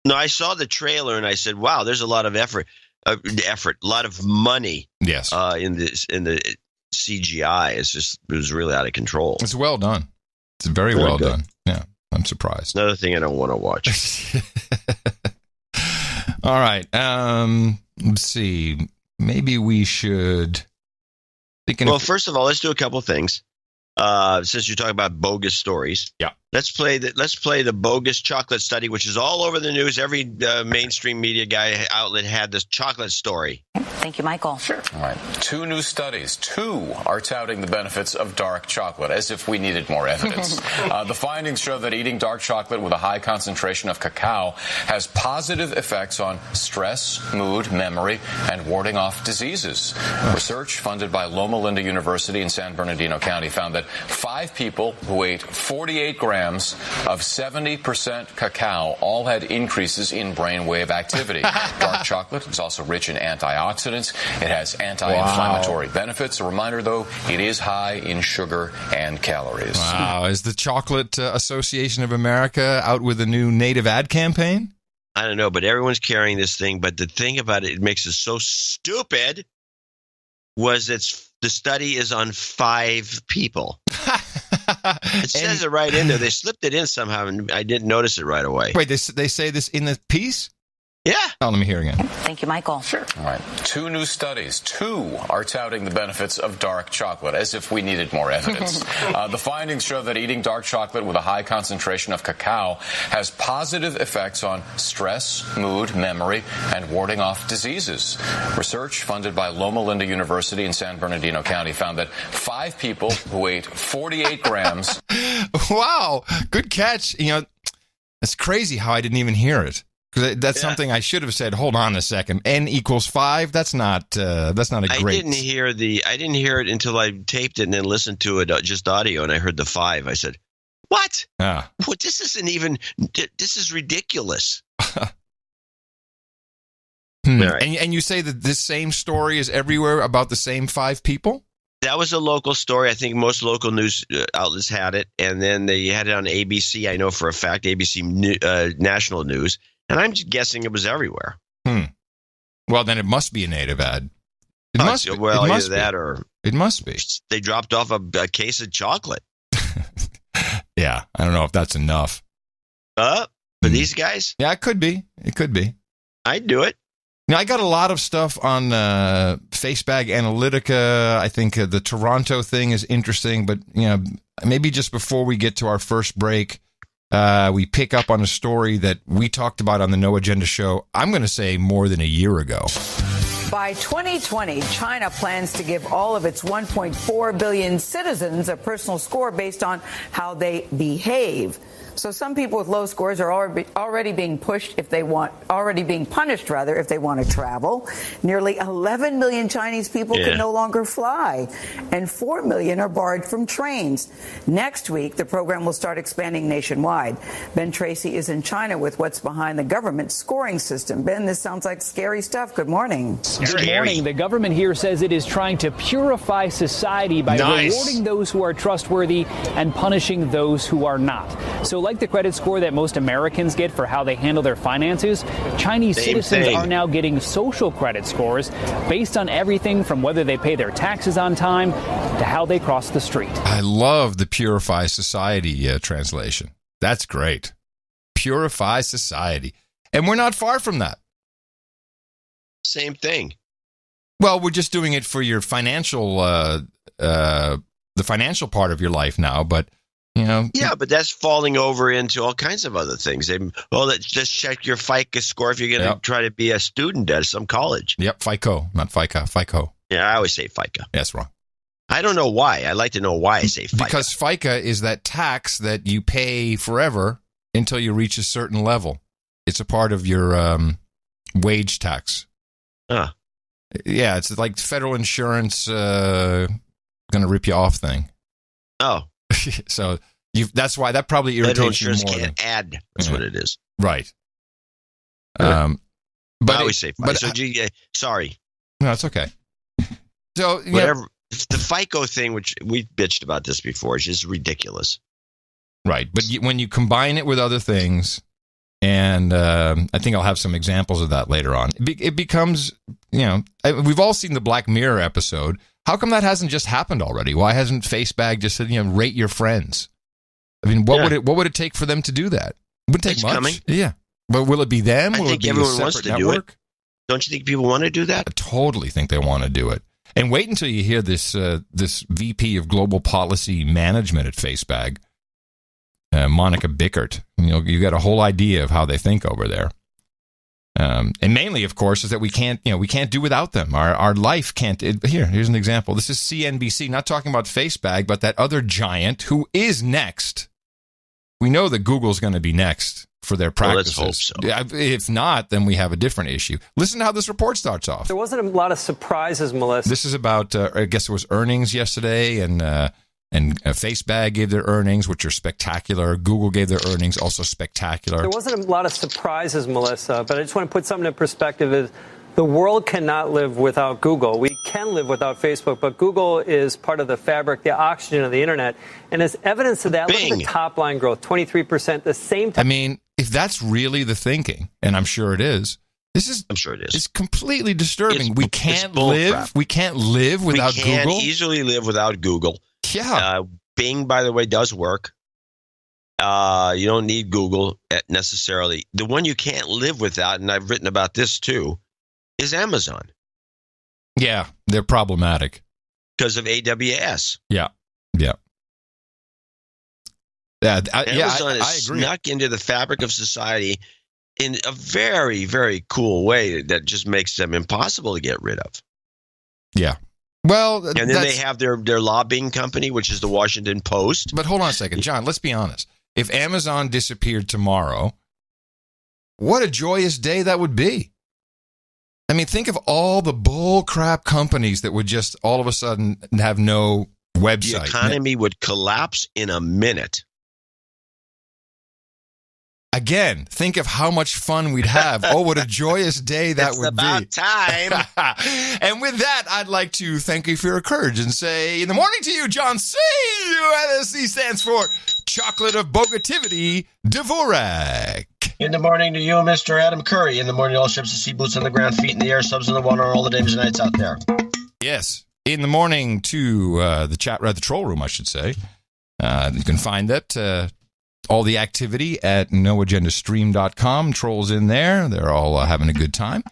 No, I saw the trailer and I said, wow, there's a lot of effort, a lot of money. Yes. In the CGI. It was really out of control. It's well done. It's very well done. Yeah, I'm surprised. Another thing I don't want to watch. All right. Let's see. Maybe we should. First of all, let's do a couple things. Since you're talking about bogus stories. Yeah. Let's play the bogus chocolate study, which is all over the news. Every mainstream media outlet had this chocolate story. Thank you, Michael. Sure. All right. 2 new studies. 2 are touting the benefits of dark chocolate, as if we needed more evidence. The findings show that eating dark chocolate with a high concentration of cacao has positive effects on stress, mood, memory, and warding off diseases. Research funded by Loma Linda University in San Bernardino County found that 5 people who ate 48 grams of 70% cacao all had increases in brainwave activity. Dark chocolate is also rich in antioxidants. It has anti-inflammatory benefits. A reminder, though, it is high in sugar and calories. Wow. Is the Chocolate Association of America out with a new native ad campaign? I don't know, but everyone's carrying this thing. But the thing about it makes it so stupid was the study is on 5 people. It says it right in there. They slipped it in somehow, and I didn't notice it right away. Wait, they say this in the piece? Yeah. Oh, let me hear again. Thank you, Michael. Sure. All right. 2 new studies. 2 are touting the benefits of dark chocolate, as if we needed more evidence. The findings show that eating dark chocolate with a high concentration of cacao has positive effects on stress, mood, memory, and warding off diseases. Research funded by Loma Linda University in San Bernardino County found that 5 people who ate 48 grams. Wow. Good catch. It's crazy how I didn't even hear it. Because that's something I should have said. Hold on a second. N equals 5. That's not a great. I didn't hear it until I taped it and then listened to it just audio, and I heard the 5. I said, "What? Well, this isn't even. This is ridiculous." Right. And you say that this same story is everywhere about the same 5 people? That was a local story. I think most local news outlets had it, and then they had it on ABC. I know for a fact, ABC National News. And I'm just guessing it was everywhere. Well, then it must be a native ad. It must be. Well, it must either that or it must be. They dropped off a case of chocolate. Yeah, I don't know if that's enough. For these guys? Yeah, it could be. It could be. I'd do it. Now, I got a lot of stuff on Facebag Analytica. I think the Toronto thing is interesting, but maybe just before we get to our first break, we pick up on a story that we talked about on the No Agenda show, I'm going to say more than a year ago. By 2020, China plans to give all of its 1.4 billion citizens a personal score based on how they behave. So some people with low scores are already being punished if they want to travel. Nearly 11 million Chinese people can no longer fly, and 4 million are barred from trains. Next week, the program will start expanding nationwide. Ben Tracy is in China with what's behind the government scoring system. Ben, this sounds like scary stuff. Good morning. Good morning. The government here says it is trying to purify society by rewarding those who are trustworthy and punishing those who are not. So like the credit score that most Americans get for how they handle their finances, Chinese citizens are now getting social credit scores based on everything from whether they pay their taxes on time to how they cross the street. I love the Purify Society translation. That's great. Purify Society. And we're not far from that. Same thing. Well, we're just doing it for your financial, the financial part of your life now, but yeah, but that's falling over into all kinds of other things. Just check your FICO score if you're going to try to be a student at some college. Yep, FICO, not FICA, FICO. Yeah, I always say FICA. That's wrong. I don't know why. I'd like to know why I say FICA. Because FICA is that tax that you pay forever until you reach a certain level. It's a part of your wage tax. Yeah, it's like federal insurance going to rip you off thing. Oh. So that's why that probably irritates you more. Can't add. That's what it is. Right. But I always say FICO. Sorry. No, it's okay. So whatever. The FICO thing, which we bitched about this before, is just ridiculous. Right, but when you combine it with other things, and I think I'll have some examples of that later on, it becomes, we've all seen the Black Mirror episode. How come that hasn't just happened already? Why hasn't Facebag just said, rate your friends? I mean, what would it take for them to do that? It wouldn't take much. Coming. Yeah. But will it be them? I think everyone wants to do it. Don't you think people want to do that? I totally think they want to do it. And wait until you hear this VP of Global Policy Management at Facebag. Monica Bickert. You got a whole idea of how they think over there. And mainly, of course, is that we can't do without them. Our life can't. Here's an example. This is CNBC, not talking about FaceBag, but that other giant who is next. We know that Google's going to be next for their practices. Well, let's hope so. If not, then we have a different issue. Listen to how this report starts off. There wasn't a lot of surprises, Melissa. This is about, I guess it was earnings yesterday, and FaceBag gave their earnings, which are spectacular. Google gave their earnings, also spectacular. There wasn't a lot of surprises, Melissa, but I just want to put something in perspective. Is the world cannot live without Google. We can live without Facebook, but Google is part of the fabric, the oxygen of the internet. And as evidence of that, look at the top line growth, 23%, the same time. I mean, if that's really the thinking, and I'm sure it is, I'm sure it is. It's completely disturbing. We can't live without Google. We can easily live without Google. Yeah. Bing, by the way, does work. You don't need Google necessarily. The one you can't live without, and I've written about this too, is Amazon. Yeah, they're problematic. Because of AWS. Yeah. Amazon I is agree. snuck into the fabric of society in a very, very cool way that just makes them impossible to get rid of. Yeah. Well, and then they have their lobbying company, which is the Washington Post. But hold on a second, John, let's be honest. If Amazon disappeared tomorrow, what a joyous day that would be. I mean, think of all the bull crap companies that would just all of a sudden have no website. The economy would collapse in a minute. Again, think of how much fun we'd have. Oh, what a joyous day that would be. It's about time. And with that, I'd like to thank you for your courage and say, in the morning to you, John C. C stands for Chocolate of Bogativity, Dvorak. In the morning to you, Mr. Adam Curry. In the morning, all ships at sea, boots on the ground, feet in the air, subs in the water, all the days and nights out there. Yes. In the morning to the troll room, I should say. You can find that all the activity at noagendastream.com. Trolls in there. They're all having a good time.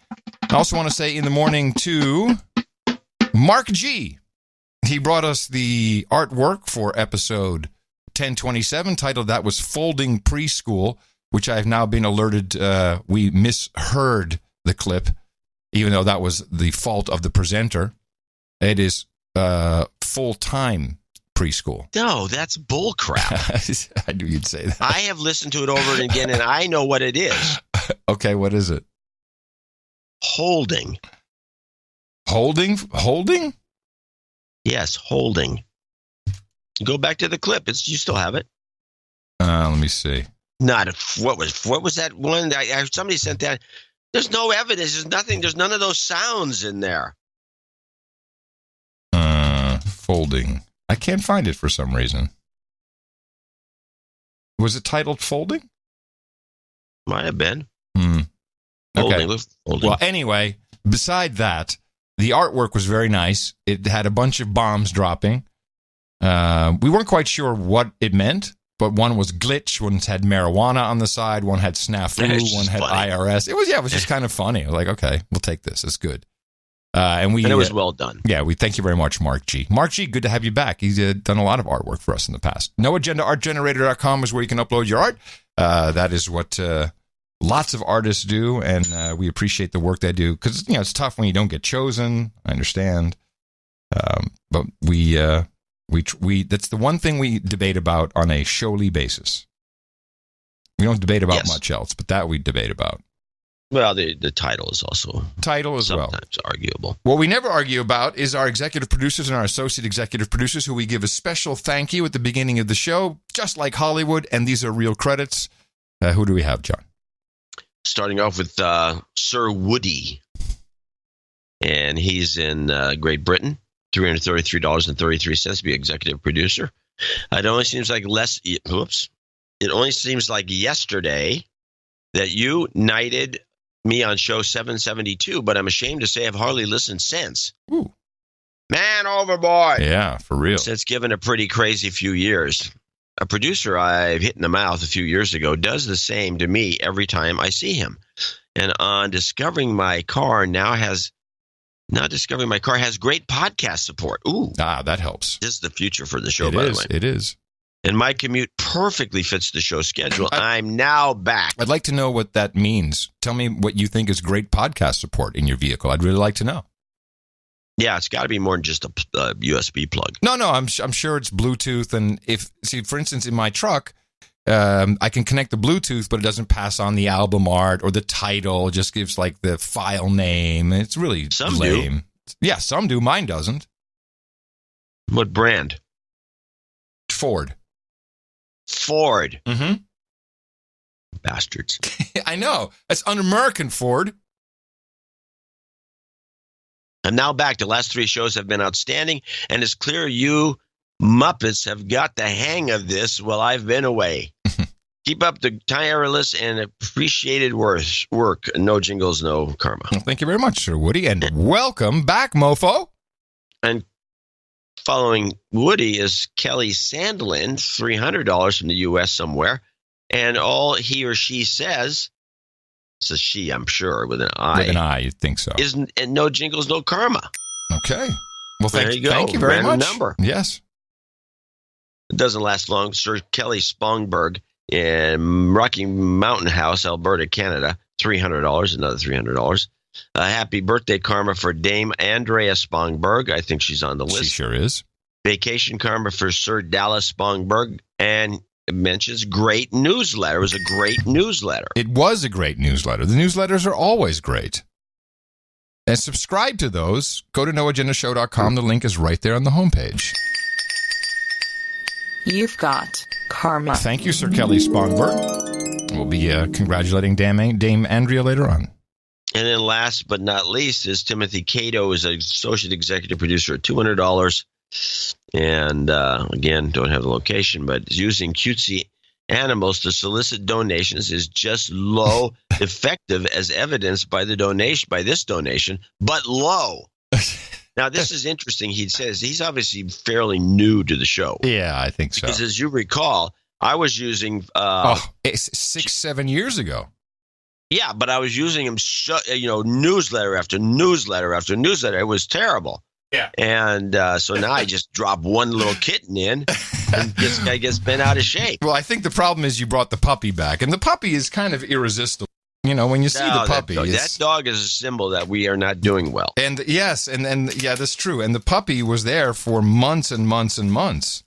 I also want to say in the morning to Mark G. He brought us the artwork for episode 1027, titled That Was Folding Preschool, which I've now been alerted we misheard the clip, even though that was the fault of the presenter. It is full-time preschool. No, that's bull crap. I knew you'd say that. I have listened to it over and again, and I know what it is. Okay, what is it? Holding? Yes, holding. Go back to the clip. You still have it. Let me see. What was that one? Somebody sent that. There's no evidence. There's nothing. There's none of those sounds in there. Folding. I can't find it for some reason. Was it titled Folding? Might have been. Okay. Folding. Well, anyway, beside that, the artwork was very nice. It had a bunch of bombs dropping. We weren't quite sure what it meant, but one was glitch, one had marijuana on the side, one had snafu, one had funny. IRS. It was just kind of funny. Like, okay, we'll take this. It's good. And it was well done. Yeah, we thank you very much, Mark G. Mark G, good to have you back. He's done a lot of artwork for us in the past. NoAgendaArtGenerator.com is where you can upload your art. That is what lots of artists do, and we appreciate the work they do, because it's tough when you don't get chosen. I understand, but we that's the one thing we debate about on a showly basis. We don't debate about much else, but that we debate about. Well, the title is also sometimes arguable. What we never argue about is our executive producers and our associate executive producers, who we give a special thank you at the beginning of the show, just like Hollywood, and these are real credits. Who do we have, John? Starting off with Sir Woody, and he's in Great Britain, $333.33 to be executive producer. It only seems like It only seems like yesterday that you knighted me on show 772, but I'm ashamed to say I've hardly listened since. Ooh. Man overboard. Yeah, for real. Since given a pretty crazy few years. A producer I've hit in the mouth a few years ago does the same to me every time I see him. And on Discovering My Car has great podcast support. Ooh. Ah, that helps. This is the future for the show, by the way. It is. And my commute perfectly fits the show schedule. I'm now back. I'd like to know what that means. Tell me what you think is great podcast support in your vehicle. I'd really like to know. Yeah, it's got to be more than just a USB plug. No, I'm sure it's Bluetooth. And for instance, in my truck, I can connect the Bluetooth, but it doesn't pass on the album art or the title. It just gives like the file name. It's really lame. Do. Yeah, some do. Mine doesn't. What brand? Ford. Mm-hmm. Bastards. I know. That's un-American, Ford. I'm now back. The last 3 shows have been outstanding, and it's clear you Muppets have got the hang of this while I've been away. Keep up the tireless and appreciated work. No jingles, no karma. Well, thank you very much, Sir Woody, and welcome back, mofo. And following Woody is Kelly Sandlin, $300 from the U.S. somewhere, and all he or she says, it's a she, I'm sure, with an I. With an I, you'd think so. Isn't and no jingles, no karma. Okay. Well, there you go. Thank you very Random much. Number. Yes. It doesn't last long. Sir Kelly Spongberg in Rocky Mountain House, Alberta, Canada, $300, another $300. Happy birthday, karma, for Dame Andrea Spongberg. I think she's on the list. She sure is. Vacation karma for Sir Dallas Spongberg, and it mentions great newsletter. It was a great newsletter. It was a great newsletter. The newsletters are always great. And subscribe to those. Go to noagendashow.com. The link is right there on the homepage. You've got karma. Thank you, Sir Kelly Spongberg. We'll be congratulating Dame Andrea later on. And then last but not least is Timothy Cato, is an associate executive producer at $200. And again, don't have the location, but using cutesy animals to solicit donations is just low effective, as evidenced by this donation, but low. Now, this is interesting. He says he's obviously fairly new to the show. Yeah, I think so. Because as you recall, I was using 6-7 years ago. Yeah, but I was using him, newsletter after newsletter after newsletter. It was terrible. Yeah. And so now I just drop one little kitten in, and this guy gets bent out of shape. Well, I think the problem is you brought the puppy back, and the puppy is kind of irresistible. You know, when you see the puppy. That dog is a symbol that we are not doing well. And yes, and yeah, that's true. And the puppy was there for months and months and months.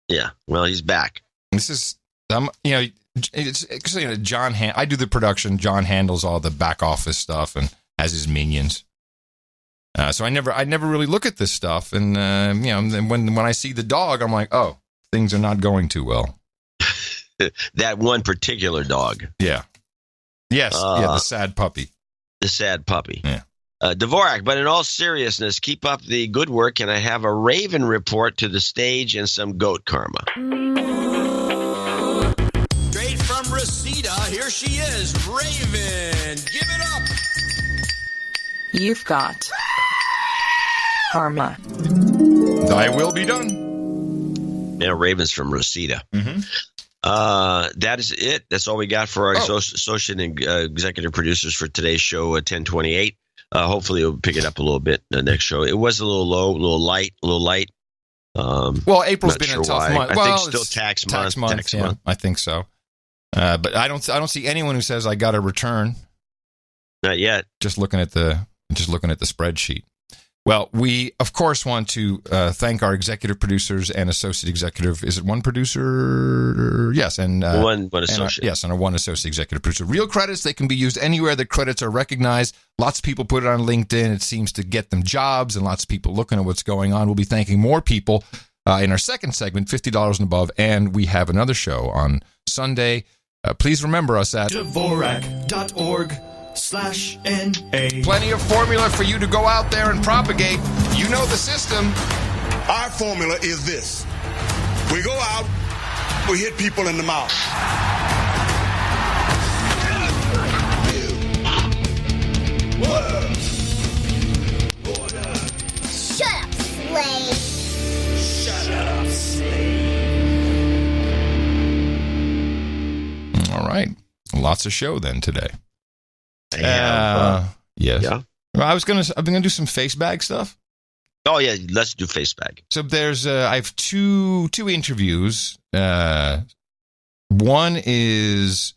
Yeah, well, he's back. This is, it's John. I do the production. John handles all the back office stuff and has his minions. So I never really look at this stuff. And when I see the dog, I'm like, oh, things are not going too well. That one particular dog. Yeah. Yes, the sad puppy. The sad puppy. Yeah. Dvorak, but in all seriousness, keep up the good work, and I have a Raven report to the stage and some goat karma. Straight from Reseda, here she is, Raven. Give it up. You've got karma. Thy will be done. Yeah, Raven's from Reseda. Mm-hmm. That is it. That's all we got for our associate and executive producers for today's show, 1028. Hopefully, we'll pick it up a little bit the next show. It was a little low, a little light. Well, April's been a tough month. I think still tax month. Month. I think so. But I don't see anyone who says I got a return. Not yet. Just looking at the spreadsheet. Well, we, of course, want to thank our executive producers and associate executive. Is it one producer? Yes. And one associate. And our one associate executive producer. Real credits, they can be used anywhere that credits are recognized. Lots of people put it on LinkedIn. It seems to get them jobs, and lots of people looking at what's going on. We'll be thanking more people in our second segment, $50 and above, and we have another show on Sunday. Please remember us at Dvorak.org/NA. Plenty of formula for you to go out there and propagate. You know the system. Our formula is this. We go out, we hit people in the mouth. Shut up, slave. Shut up, slave. All right. Lots of show then today. Yes. Yeah. Well, I'm gonna do some face bag stuff. Oh yeah, let's do face bag. So there's I have two interviews One is,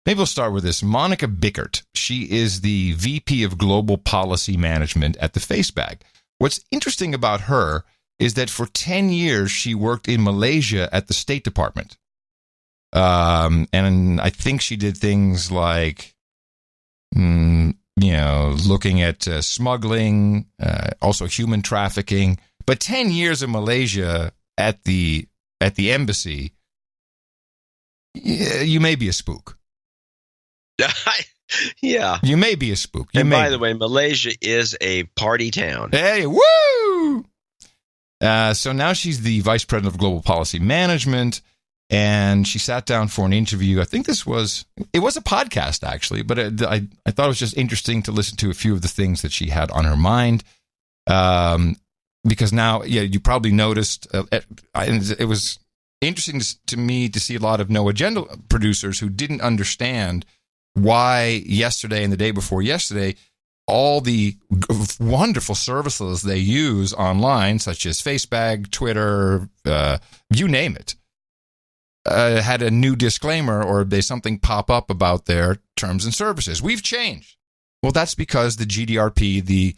maybe we'll start with this. Monica Bickert. She is the VP of Global Policy Management at the Facebag. What's interesting about her is that for 10 years, she worked in Malaysia at the State Department. And I think she did things like, looking at smuggling, also human trafficking. But 10 years in Malaysia at the embassy, you may be a spook. Yeah. You may be a spook. By the way, Malaysia is a party town. Hey, woo! So now she's the Vice President of Global Policy Management, and she sat down for an interview. I think it was a podcast, actually, but I thought it was just interesting to listen to a few of the things that she had on her mind. Because now, you probably noticed, it was interesting to me to see a lot of No Agenda producers who didn't understand why yesterday and the day before yesterday, all the wonderful services they use online, such as Facebag, Twitter, you name it, had a new disclaimer or they something pop up about their terms and services. We've changed. Well, that's because the GDPR, the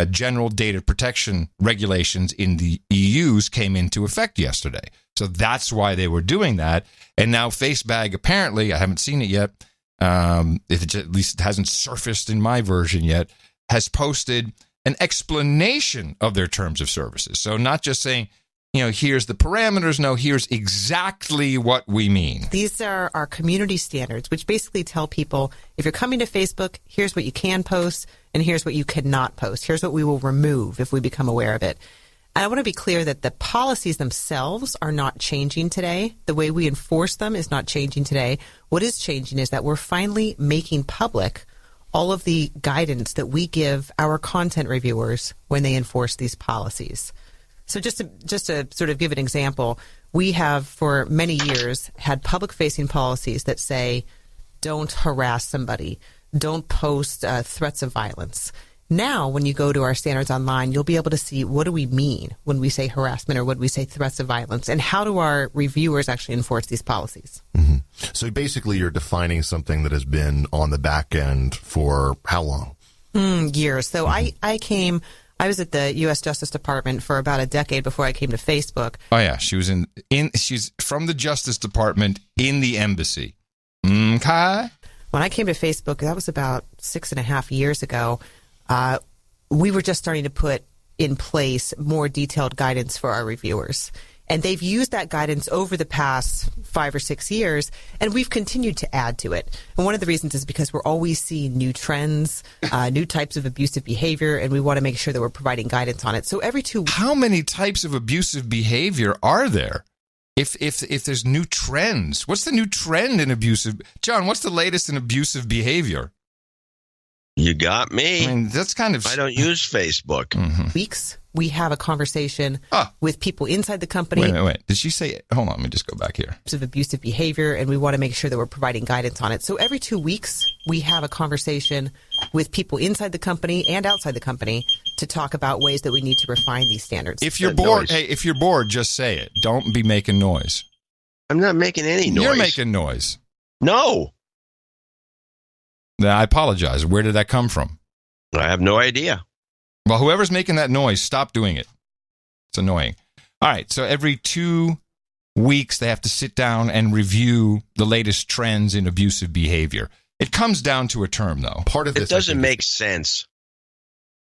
General Data Protection Regulations in the EU's came into effect yesterday. So that's why they were doing that. And now Facebag, apparently, I haven't seen it yet, if it at least hasn't surfaced in my version yet, has posted an explanation of their terms of services. So not just saying, here's the parameters. No, here's exactly what we mean. These are our community standards, which basically tell people, if you're coming to Facebook, here's what you can post, and here's what you cannot post. Here's what we will remove if we become aware of it. And I want to be clear that the policies themselves are not changing today. The way we enforce them is not changing today. What is changing is that we're finally making public all of the guidance that we give our content reviewers when they enforce these policies. So just to sort of give an example, we have for many years had public-facing policies that say, don't harass somebody, don't post threats of violence. Now, when you go to our standards online, you'll be able to see what do we mean when we say harassment or when we say threats of violence, and how do our reviewers actually enforce these policies. Mm-hmm. So basically you're defining something that has been on the back end for how long? Years. So I was at the U.S. Justice Department for about a decade before I came to Facebook. Oh, yeah. She was she's from the Justice Department in the embassy. Okay. When I came to Facebook, that was about 6.5 years ago. We were just starting to put in place more detailed guidance for our reviewers. And they've used that guidance over the past 5 or 6 years, and we've continued to add to it. And one of the reasons is because we're always seeing new trends, new types of abusive behavior, and we want to make sure that we're providing guidance on it. So every 2 weeks. How many types of abusive behavior are there? If there's new trends, what's the new trend in abusive? John, what's the latest in abusive behavior? You got me. I mean, that's kind of... I don't use Facebook. Mm-hmm. Weeks, we have a conversation with people inside the company. Wait. Did she say... Hold on, let me just go back here. Of abusive behavior, and we want to make sure that we're providing guidance on it. So every 2 weeks, we have a conversation with people inside the company and outside the company to talk about ways that we need to refine these standards. If you're bored, if you're bored, just say it. Don't be making noise. I'm not making any noise. You're making noise. No. I apologize. Where did that come from? I have no idea. Well, whoever's making that noise, stop doing it. It's annoying. All right. So every 2 weeks, they have to sit down and review the latest trends in abusive behavior. It comes down to a term, though. Part of this doesn't make sense.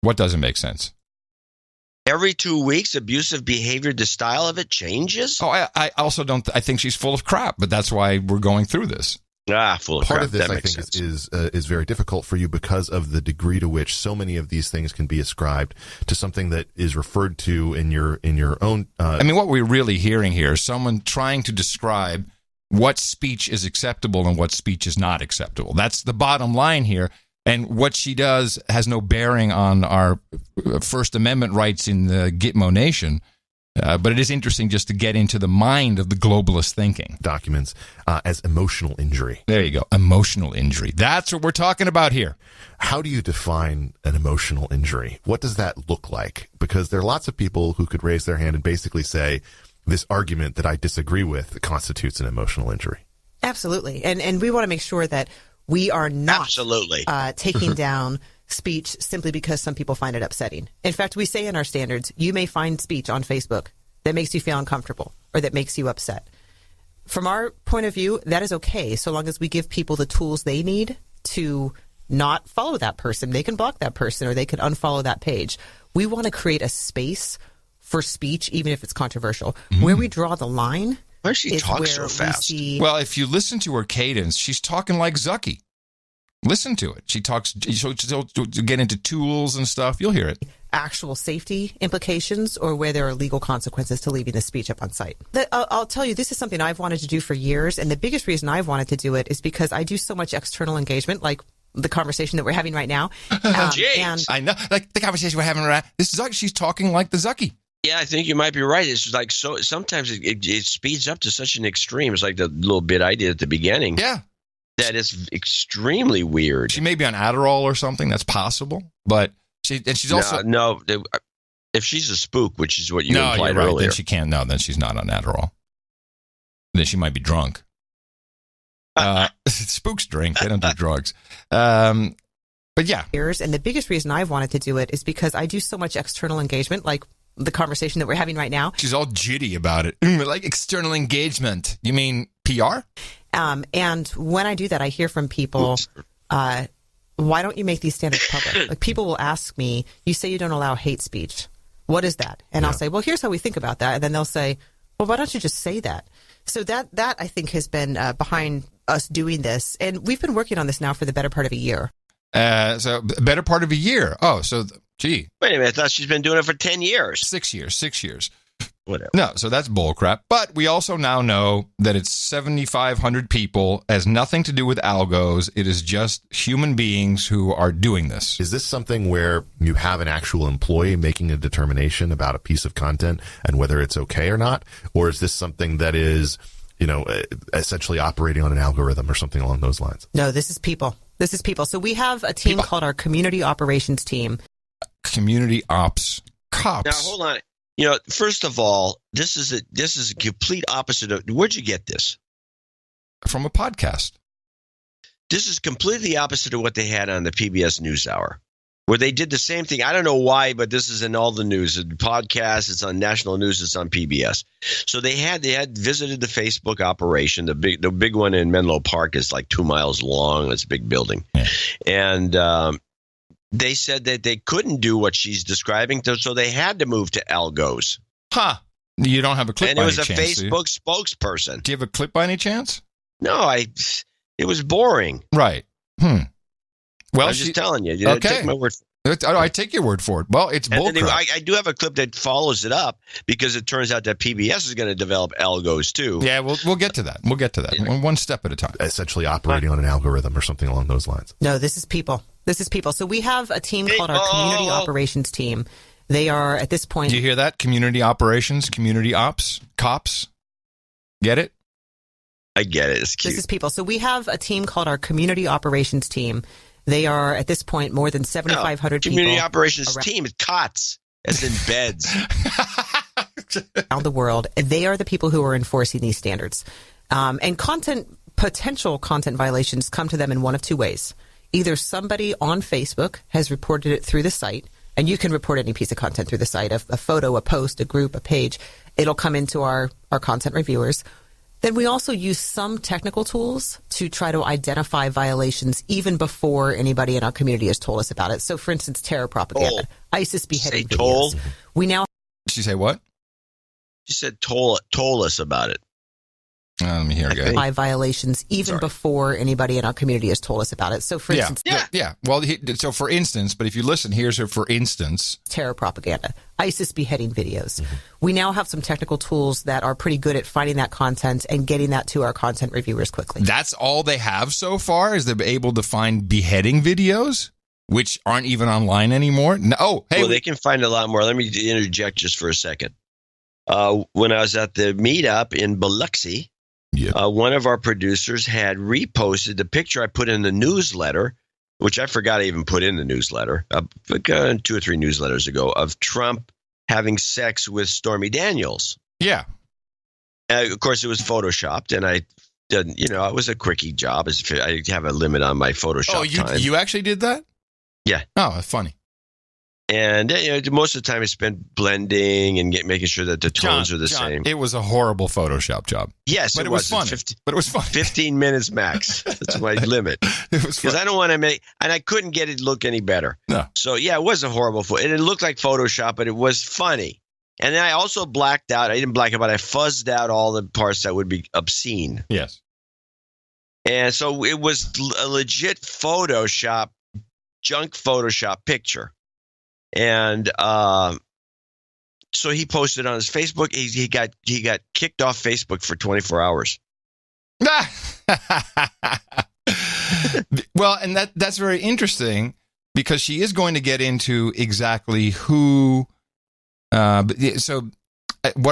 What doesn't make sense? Every 2 weeks, abusive behavior, the style of it changes? Oh, I also don't. I think she's full of crap, but that's why we're going through this. Full of crap. Part of this, I think, is very difficult for you because of the degree to which so many of these things can be ascribed to something that is referred to in your own. I mean, what we're really hearing here is someone trying to describe what speech is acceptable and what speech is not acceptable. That's the bottom line here. And what she does has no bearing on our First Amendment rights in the Gitmo Nation. But it is interesting just to get into the mind of the globalist thinking. Documents as emotional injury. There you go. Emotional injury. That's what we're talking about here. How do you define an emotional injury? What does that look like? Because there are lots of people who could raise their hand and basically say, this argument that I disagree with constitutes an emotional injury. Absolutely. And we want to make sure that we are not taking down speech simply because some people find it upsetting. In fact, we say in our standards, you may find speech on Facebook that makes you feel uncomfortable or that makes you upset. From our point of view, that is okay, so long as we give people the tools they need to not follow that person. They can block that person or they can unfollow that page. We want to create a space for speech, even if it's controversial. Where we draw the line Why does she talk so fast? Well, if you listen to her cadence, she's talking like Zucky. Listen to it. She talks, she'll get into tools and stuff. You'll hear it. Actual safety implications or where there are legal consequences to leaving the speech up on site. I'll tell you, this is something I've wanted to do for years. And the biggest reason I've wanted to do it is because I do so much external engagement, like the conversation that we're having right now. And I know, like the conversation we're having right now. This is Zucky. She's talking like the Zucky. Yeah, I think you might be right. It's like so. Sometimes it speeds up to such an extreme. It's like the little bit I did at the beginning. Yeah. That is extremely weird. She may be on Adderall or something. That's possible. But she's also no. If she's a spook, which is what you implied right. earlier, Then she can't. No, then she's not on Adderall. Then she might be drunk. Spooks drink. They don't do drugs. But yeah. And the biggest reason I've wanted to do it is because I do so much external engagement, like the conversation that we're having right now. She's all jitty about it. Like external engagement. You mean PR? And when I do that, I hear from people, why don't you make these standards public? Like people will ask me, you say you don't allow hate speech. What is that? And I'll say, well, here's how we think about that. And then they'll say, well, why don't you just say that? So that I think has been behind us doing this. And we've been working on this now for the better part of a year. So better part of a year. Oh, so gee. Wait a minute. I thought she's been doing it for 10 years. 6 years. Whatever. No, so that's bullcrap. But we also now know that it's 7,500 people, has nothing to do with algos. It is just human beings who are doing this. Is this something where you have an actual employee making a determination about a piece of content and whether it's okay or not? Or is this something that is, essentially operating on an algorithm or something along those lines? No, this is people. So we have a team called our community operations team. Community ops cops. Now, hold on. First of all, this is a complete opposite of. Where'd you get this? From a podcast. This is completely opposite of what they had on the PBS NewsHour, where they did the same thing. I don't know why, but this is in all the news. The podcast, it's on national news, it's on PBS. So they had visited the Facebook operation. The big one in Menlo Park is like 2 miles long. It's a big building, and they said that they couldn't do what she's describing, so they had to move to algos. Huh. You don't have a clip and by any chance. And it was a Facebook spokesperson. Do you have a clip by any chance? No, it was boring. Right. Well, I'm just telling you. Okay. Take my word for it. I take your word for it. Well, it's bullcrap. I do have a clip that follows it up because it turns out that PBS is going to develop algos too. Yeah, we'll get to that. One step at a time. Essentially operating on an algorithm or something along those lines. No, this is people. So we have a team called our community operations team. They are at this point. Do you hear that? Community operations, community ops, cops. Get it? I get it. It's cute. This is people. So we have a team called our community operations team. They are at this point more than 7,500 people. Community operations team is cots, as in beds. Around the world. They are the people who are enforcing these standards. And potential content violations come to them in one of two ways. Either somebody on Facebook has reported it through the site, and you can report any piece of content through the site, a photo, a post, a group, a page. It'll come into our content reviewers. Then we also use some technical tools to try to identify violations even before anybody in our community has told us about it. So, for instance, terror propaganda, ISIS beheading videos. We now. Did she say what? She said told us about it. Let me hear again. By violations even before anybody in our community has told us about it. So, for instance, Well, so for instance, but if you listen, here's her for instance. Terror propaganda, ISIS beheading videos. Mm-hmm. We now have some technical tools that are pretty good at finding that content and getting that to our content reviewers quickly. That's all they have so far, is they're able to find beheading videos, which aren't even online anymore. No, well, they can find a lot more. Let me interject just for a second. When I was at the meetup in Biloxi, one of our producers had reposted the picture I put in the newsletter, which I forgot to even put in the newsletter, 2 or 3 newsletters ago, of Trump having sex with Stormy Daniels. Yeah. Of course, it was photoshopped, and I didn't. It was a quickie job. I have a limit on my Photoshop time. You actually did that? Yeah. Oh, that's funny. And most of the time I spent blending and making sure that the tones are the same. It was a horrible Photoshop job. Yes, but it was funny. But it was funny. 15 minutes max. That's my limit. It was because I don't want to make, and I couldn't get it to look any better. No. So yeah, it was a horrible photo. It looked like Photoshop, but it was funny. And then I also blacked out. I didn't black out, but I fuzzed out all the parts that would be obscene. Yes. And so it was a legit Photoshop, junk Photoshop picture. And so he posted on his Facebook. He got kicked off Facebook for 24 hours. Well, and that's very interesting because she is going to get into exactly who. So,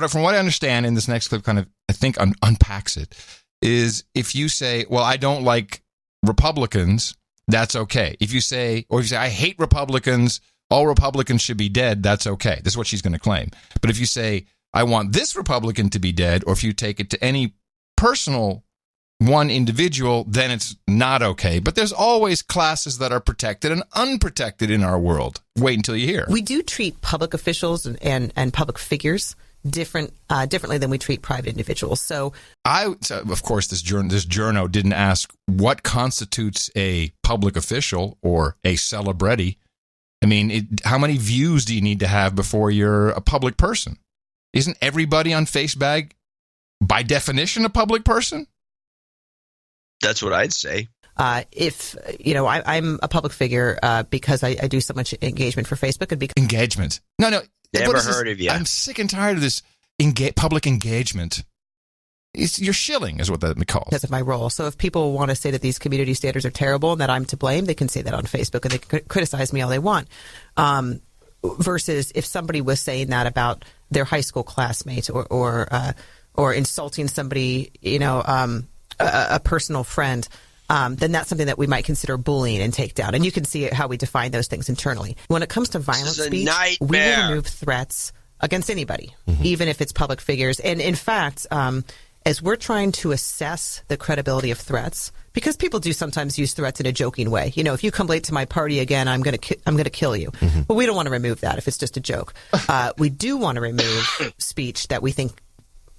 from what I understand in this next clip, kind of I think unpacks it. Is if you say, "Well, I don't like Republicans," that's okay. If you say I hate Republicans. All Republicans should be dead, that's okay. That's what she's going to claim. But if you say, I want this Republican to be dead, or if you take it to any personal one individual, then it's not okay. But there's always classes that are protected and unprotected in our world. Wait until you hear. We do treat public officials and public figures differently than we treat private individuals. So of course, this journo didn't ask what constitutes a public official or a celebrity. I mean, how many views do you need to have before you're a public person? Isn't everybody on Facebook, by definition, a public person? That's what I'd say. If, I'm a public figure because I do so much engagement for Facebook. And engagement. No. Never heard of you. I'm sick and tired of this public engagement. You're shilling is what that calls. Because of my role. So if people want to say that these community standards are terrible and that I'm to blame, they can say that on Facebook and they can criticize me all they want. Versus if somebody was saying that about their high school classmate or insulting somebody, a personal friend, then that's something that we might consider bullying and take down. And you can see how we define those things internally. When it comes to violent speech, we will remove threats against anybody, even if it's public figures. And in fact, as we're trying to assess the credibility of threats, because people do sometimes use threats in a joking way. If you come late to my party again, I'm going to kill you. But we don't want to remove that if it's just a joke. We do want to remove speech that we think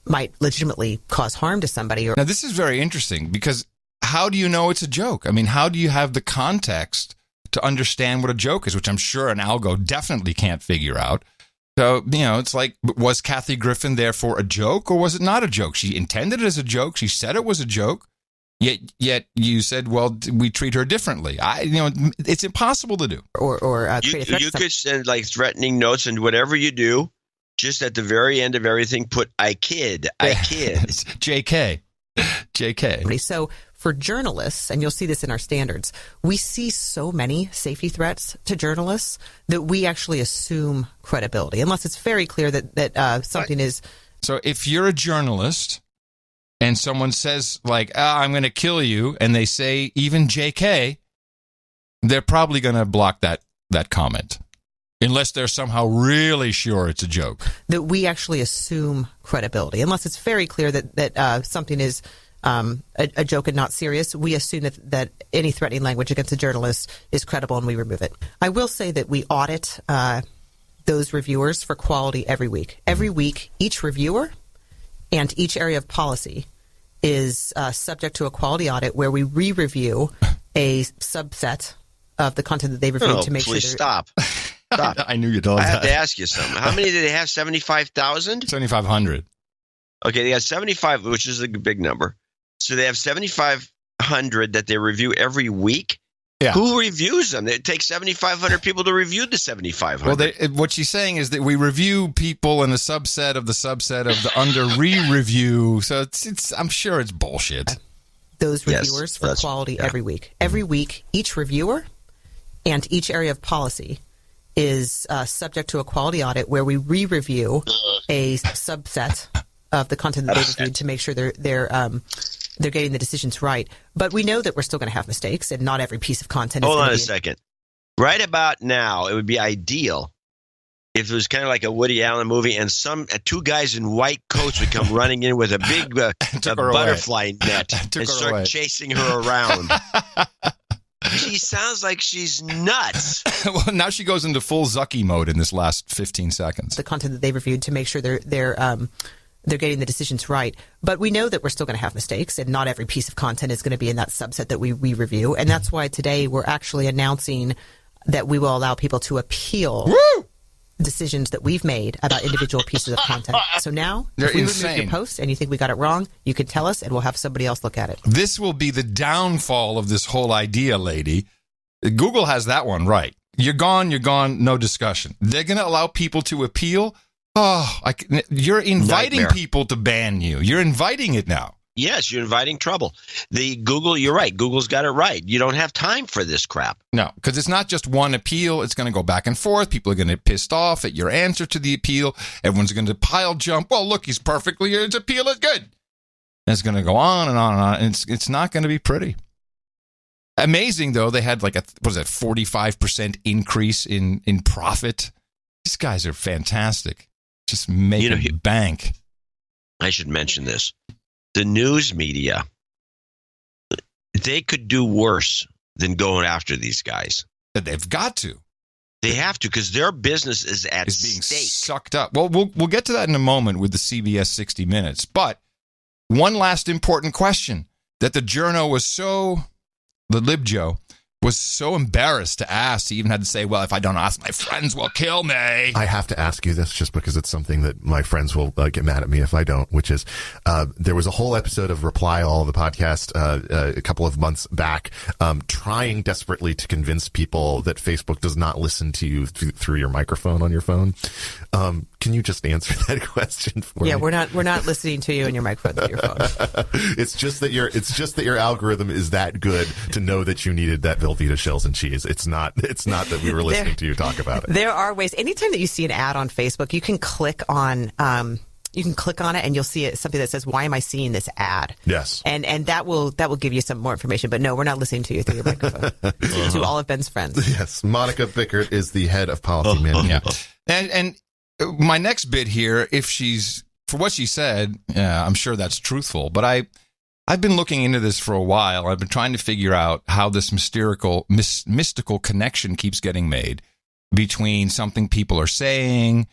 might legitimately cause harm to somebody. Now, this is very interesting because how do you know it's a joke? I mean, how do you have the context to understand what a joke is, which I'm sure an algo definitely can't figure out. So, it's like, was Kathy Griffin there for a joke or was it not a joke? She intended it as a joke. She said it was a joke. Yet you said, well, we treat her differently. It's impossable to do. You could send like threatening notes and whatever you do, just at the very end of everything, put I kid. JK. So for journalists, and you'll see this in our standards, we see so many safety threats to journalists that we actually assume credibility, unless it's very clear that something is. So if you're a journalist and someone says, like, I'm going to kill you, and they say even JK, they're probably going to block that comment. Unless they're somehow really sure it's a joke. That we actually assume credibility. Unless it's very clear that something is a joke and not serious, we assume that any threatening language against a journalist is credible and we remove it. I will say that we audit those reviewers for quality every week. Every week, each reviewer and each area of policy is subject to a quality audit where we re-review a subset of the content that they reviewed to make sure. Stop. I knew you'd know that. I have to ask you something. How many did they have? 75,000? 7,500. Okay, they got 75, which is a big number. So they have 7,500 that they review every week. Yeah. Who reviews them? It takes 7,500 people to review the 7,500. Well, what she's saying is that we review people in a subset of the under re-review. So it's I'm sure it's bullshit. Those reviewers for quality every week. Every week, each reviewer and each area of policy is subject to a quality audit where we re-review a subset of the content that they reviewed to make sure they're getting the decisions right. But we know that we're still going to have mistakes, and not every piece of content. Hold on a second. Right about now, it would be ideal if it was kind of like a Woody Allen movie, and two guys in white coats would come running in with a big butterfly net and start chasing her around. She sounds like she's nuts. Well, now she goes into full Zucky mode in this last 15 seconds. The content that they reviewed to make sure they're getting the decisions right. But we know that we're still going to have mistakes, and not every piece of content is going to be in that subset that we review. And that's why today we're actually announcing that we will allow people to appeal decisions that we've made about individual pieces of content. So now, if we remove your post and you think we got it wrong, you can tell us and we'll have somebody else look at it. This will be the downfall of this whole idea, lady. Google has that one right. You're gone, no discussion. They're going to allow people to appeal? You're inviting people to ban you. You're inviting it now. Yes, you're inviting trouble. You're right. Google's got it right. You don't have time for this crap. No, because it's not just one appeal. It's going to go back and forth. People are going to get pissed off at your answer to the appeal. Everyone's going to pile jump. Well, look, his appeal is good. And it's going to go on and on and on. And it's not going to be pretty. Amazing, though. They had 45% increase in profit. These guys are fantastic. Just making bank. I should mention this. The news media, they could do worse than going after these guys. But they've got to. They have to, because their business is at being stake. Sucked up. Well, we'll get to that in a moment with the CBS 60 Minutes. But one last important question that the LibJo was so embarrassed to ask. He even had to say, well, if I don't ask, my friends will kill me. I have to ask you this just because it's something that my friends will get mad at me if I don't, which is there was a whole episode of Reply All, the podcast, a couple of months back, trying desperately to convince people that Facebook does not listen to you through your microphone on your phone. Can you just answer that question for me? Yeah, we're not listening to you and your microphone through your phone. It's just that your algorithm is that good to know that you needed that Velveeta shells and cheese. It's not that we were listening to you talk about it. There are ways. Anytime that you see an ad on Facebook, you can click on it and you'll see something that says, "Why am I seeing this ad?" Yes. And that will give you some more information. But no, we're not listening to you through your microphone. To all of Ben's friends. Yes. Monica Bickert is the head of policy management. Yeah. And my next bit here, for what she said, I'm sure that's truthful, but I've been looking into this for a while. I've been trying to figure out how this mystical connection keeps getting made between something people are saying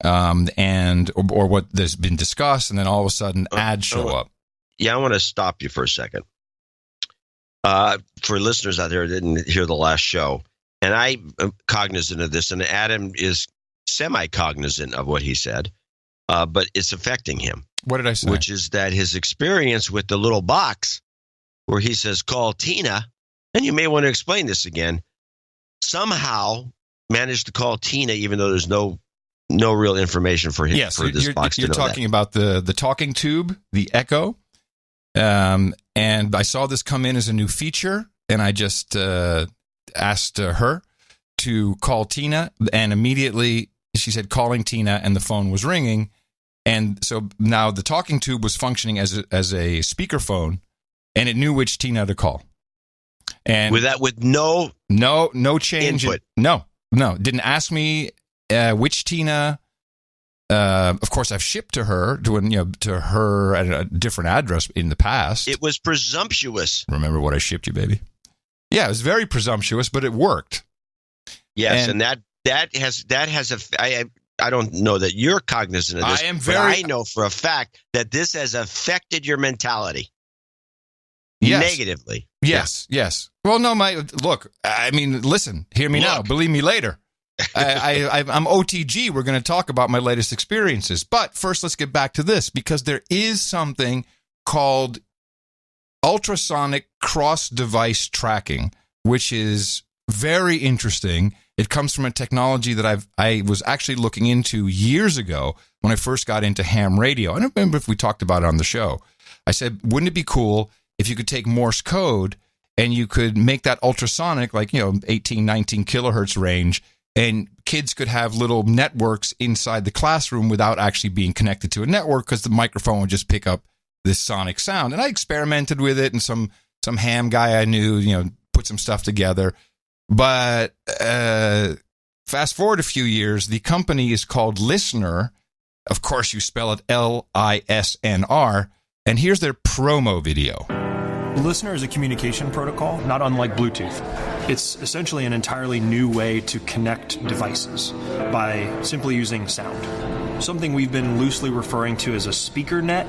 or what has been discussed, and then all of a sudden ads show up. Yeah, I want to stop you for a second. For listeners out there who didn't hear the last show, and I'm cognizant of this, and Adam is semi-cognizant of what he said, but it's affecting him. What did I say? Which is that his experience with the little box where he says, call Tina, and you may want to explain this again, somehow managed to call Tina even though there's no real information for him. Yes, for this box you're talking about the talking tube, the Echo, and I saw this come in as a new feature, and I just asked her to call Tina, and immediately she said calling Tina, and the phone was ringing. And so now the talking tube was functioning as a speakerphone, and it knew which Tina to call. And with no change. Input. No, didn't ask me which Tina. Of course, I've shipped to her to her at a different address in the past. It was presumptuous. Remember what I shipped you, baby? Yeah, it was very presumptuous, but it worked. Yes, and that has I don't know that you're cognizant of this, but I know for a fact that this has affected your mentality negatively. Yes. Well, no, look, I mean, listen, hear me now. Believe me later. I'm OTG. We're going to talk about my latest experiences. But first, let's get back to this, because there is something called ultrasonic cross-device tracking, which is very interesting. It comes from a technology that I was actually looking into years ago when I first got into ham radio. I don't remember if we talked about it on the show. I said, wouldn't it be cool if you could take Morse code and you could make that ultrasonic, 18, 19 kilohertz range, and kids could have little networks inside the classroom without actually being connected to a network, because the microphone would just pick up this sonic sound. And I experimented with it, and some ham guy I knew, put some stuff together. But fast forward a few years, the company is called Listener. Of course, you spell it LISNR. And here's their promo video. Listener is a communication protocol, not unlike Bluetooth. It's essentially an entirely new way to connect devices by simply using sound. Something we've been loosely referring to as a speaker net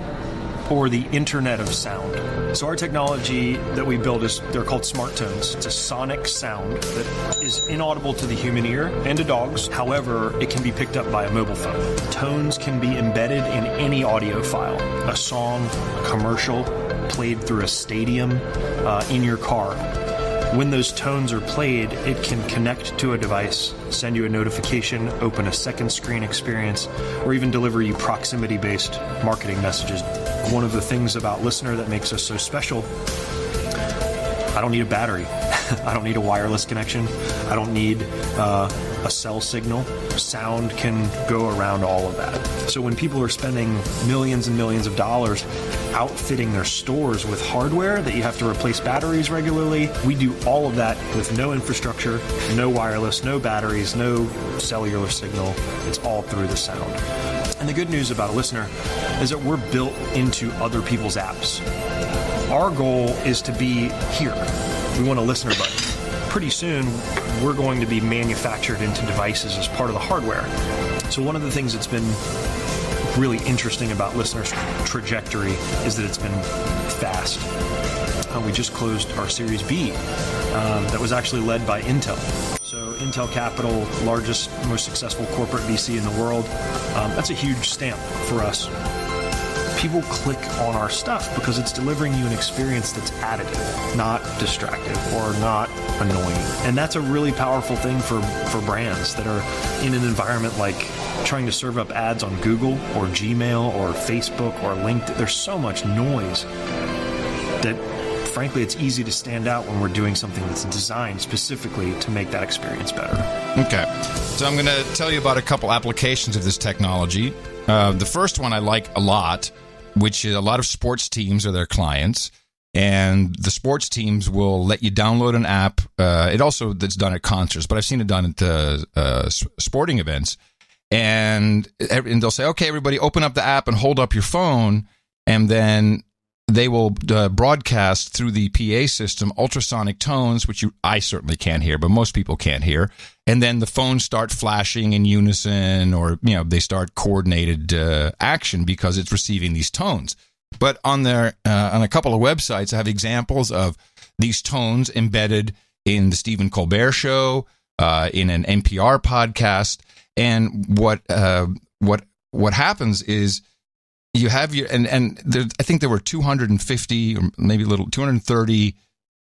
or the Internet of Sound. So our technology that we build they're called smart tones. It's a sonic sound that is inaudible to the human ear and to dogs. However, it can be picked up by a mobile phone. Tones can be embedded in any audio file, a song, a commercial, played through a stadium, in your car. When those tones are played, it can connect to a device, send you a notification, open a second screen experience, or even deliver you proximity-based marketing messages. One of the things about Listener that makes us so special, I don't need a battery. I don't need a wireless connection. I don't need a cell signal. Sound can go around all of that. So when people are spending millions and millions of dollars outfitting their stores with hardware that you have to replace batteries regularly, we do all of that with no infrastructure, no wireless, no batteries, no cellular signal. It's all through the sound. And the good news about a Listener is that we're built into other people's apps. Our goal is to be here. We want a Listener button. Pretty soon, we're going to be manufactured into devices as part of the hardware. So one of the things that's been really interesting about Listener's trajectory is that it's been fast. We just closed our Series B that was actually led by Intel. So Intel Capital, largest, most successful corporate VC in the world. That's a huge stamp for us. People click on our stuff because it's delivering you an experience that's additive, not distractive or not annoying. And that's a really powerful thing for brands that are in an environment like trying to serve up ads on Google or Gmail or Facebook or LinkedIn. There's so much noise that, frankly, it's easy to stand out when we're doing something that's designed specifically to make that experience better. Okay. So I'm going to tell you about a couple applications of this technology. The first one I like a lot, which is a lot of sports teams are their clients, and the sports teams will let you download an app. It's done at concerts, but I've seen it done at sporting events. And they'll say, okay, everybody open up the app and hold up your phone, and then they will broadcast through the PA system ultrasonic tones, which I certainly can't hear, but most people can't hear. And then the phones start flashing in unison, or they start coordinated action because it's receiving these tones. But on a couple of websites, I have examples of these tones embedded in the Stephen Colbert Show, in an NPR podcast. And what happens is you have I think there were 250 or maybe 230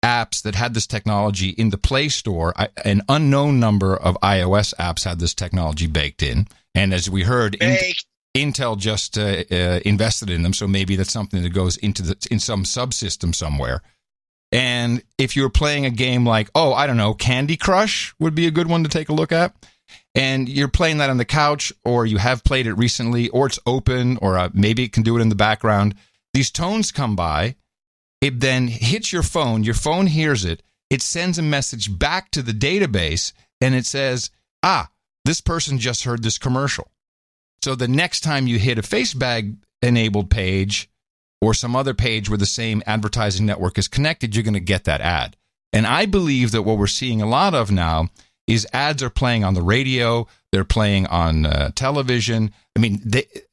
apps that had this technology in the Play Store. An unknown number of iOS apps had this technology baked in. And as we heard, Intel just invested in them, so maybe that's something that goes in some subsystem somewhere. And if you're playing a game like, Candy Crush would be a good one to take a look at. And you're playing that on the couch, or you have played it recently, or it's open, or maybe it can do it in the background. These tones come by. It then hits your phone hears it, it sends a message back to the database, and it says, this person just heard this commercial. So the next time you hit a FaceBag-enabled page or some other page where the same advertising network is connected, you're going to get that ad. And I believe that what we're seeing a lot of now is ads are playing on the radio, they're playing on television. I mean,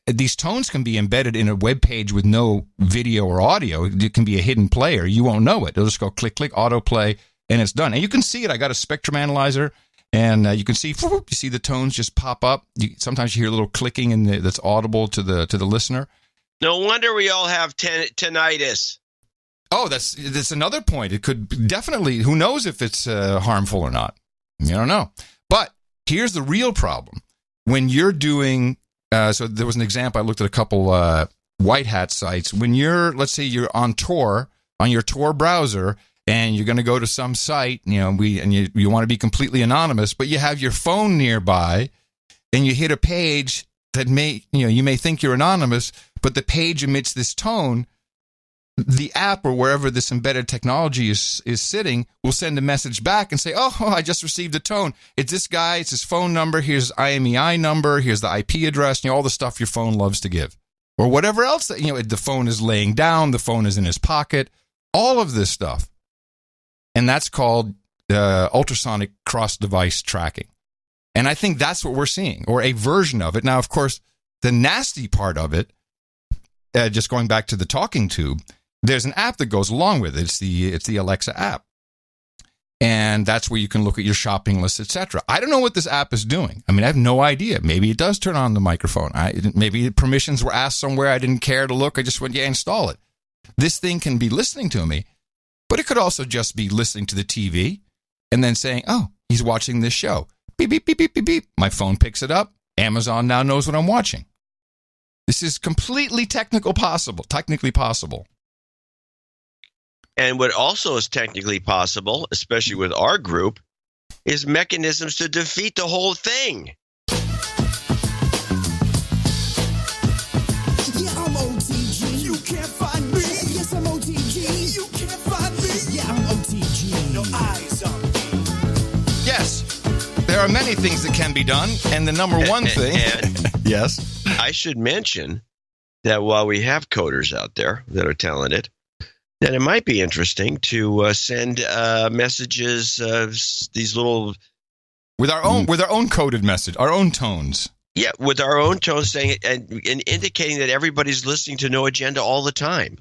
these tones can be embedded in a web page with no video or audio. It can be a hidden player. You won't know it. It'll just go click, click, autoplay, and it's done. And you can see it. I got a spectrum analyzer, and you can see you see the tones just pop up. Sometimes you hear a little clicking that's audible to the listener. No wonder we all have tinnitus. Oh, that's another point. It could definitely. Who knows if it's harmful or not? You don't know. But here's the real problem. When you're doing, so there was an example, I looked at a couple white hat sites. When let's say you're on Tor, on your Tor browser, and you're going to go to some site, you want to be completely anonymous, but you have your phone nearby, and you hit a page that you may think you're anonymous, but the page emits this tone. the app or wherever this embedded technology is sitting will send a message back and say, oh, I just received a tone. It's this guy. It's his phone number. Here's IMEI number. Here's the IP address. All the stuff your phone loves to give. Or whatever else that, the phone is laying down. The phone is in his pocket. All of this stuff. And that's called ultrasonic cross-device tracking. And I think that's what we're seeing, or a version of it. Now, of course, the nasty part of it, just going back to the talking tube, there's an app that goes along with it. It's the Alexa app. And that's where you can look at your shopping list, etc. I don't know what this app is doing. I mean, I have no idea. Maybe it does turn on the microphone. Maybe permissions were asked somewhere. I didn't care to look. I just went, install it. This thing can be listening to me, but it could also just be listening to the TV and then saying, oh, he's watching this show. Beep, beep, beep, beep, beep, beep. My phone picks it up. Amazon now knows what I'm watching. This is completely technically possible. And what also is technically possible, especially with our group, is mechanisms to defeat the whole thing. Yeah, I'm OTG. You can't find me. Yes, I'm OTG. You can't find me. Yeah, I'm OTG. No eyes on me. Yes, there are many things that can be done, and the number one thing. Yes, I should mention that while we have coders out there that are talented, that it might be interesting to send messages, these little with our own coded message, our own tones. Yeah, with our own tones, saying it and indicating that everybody's listening to No Agenda all the time.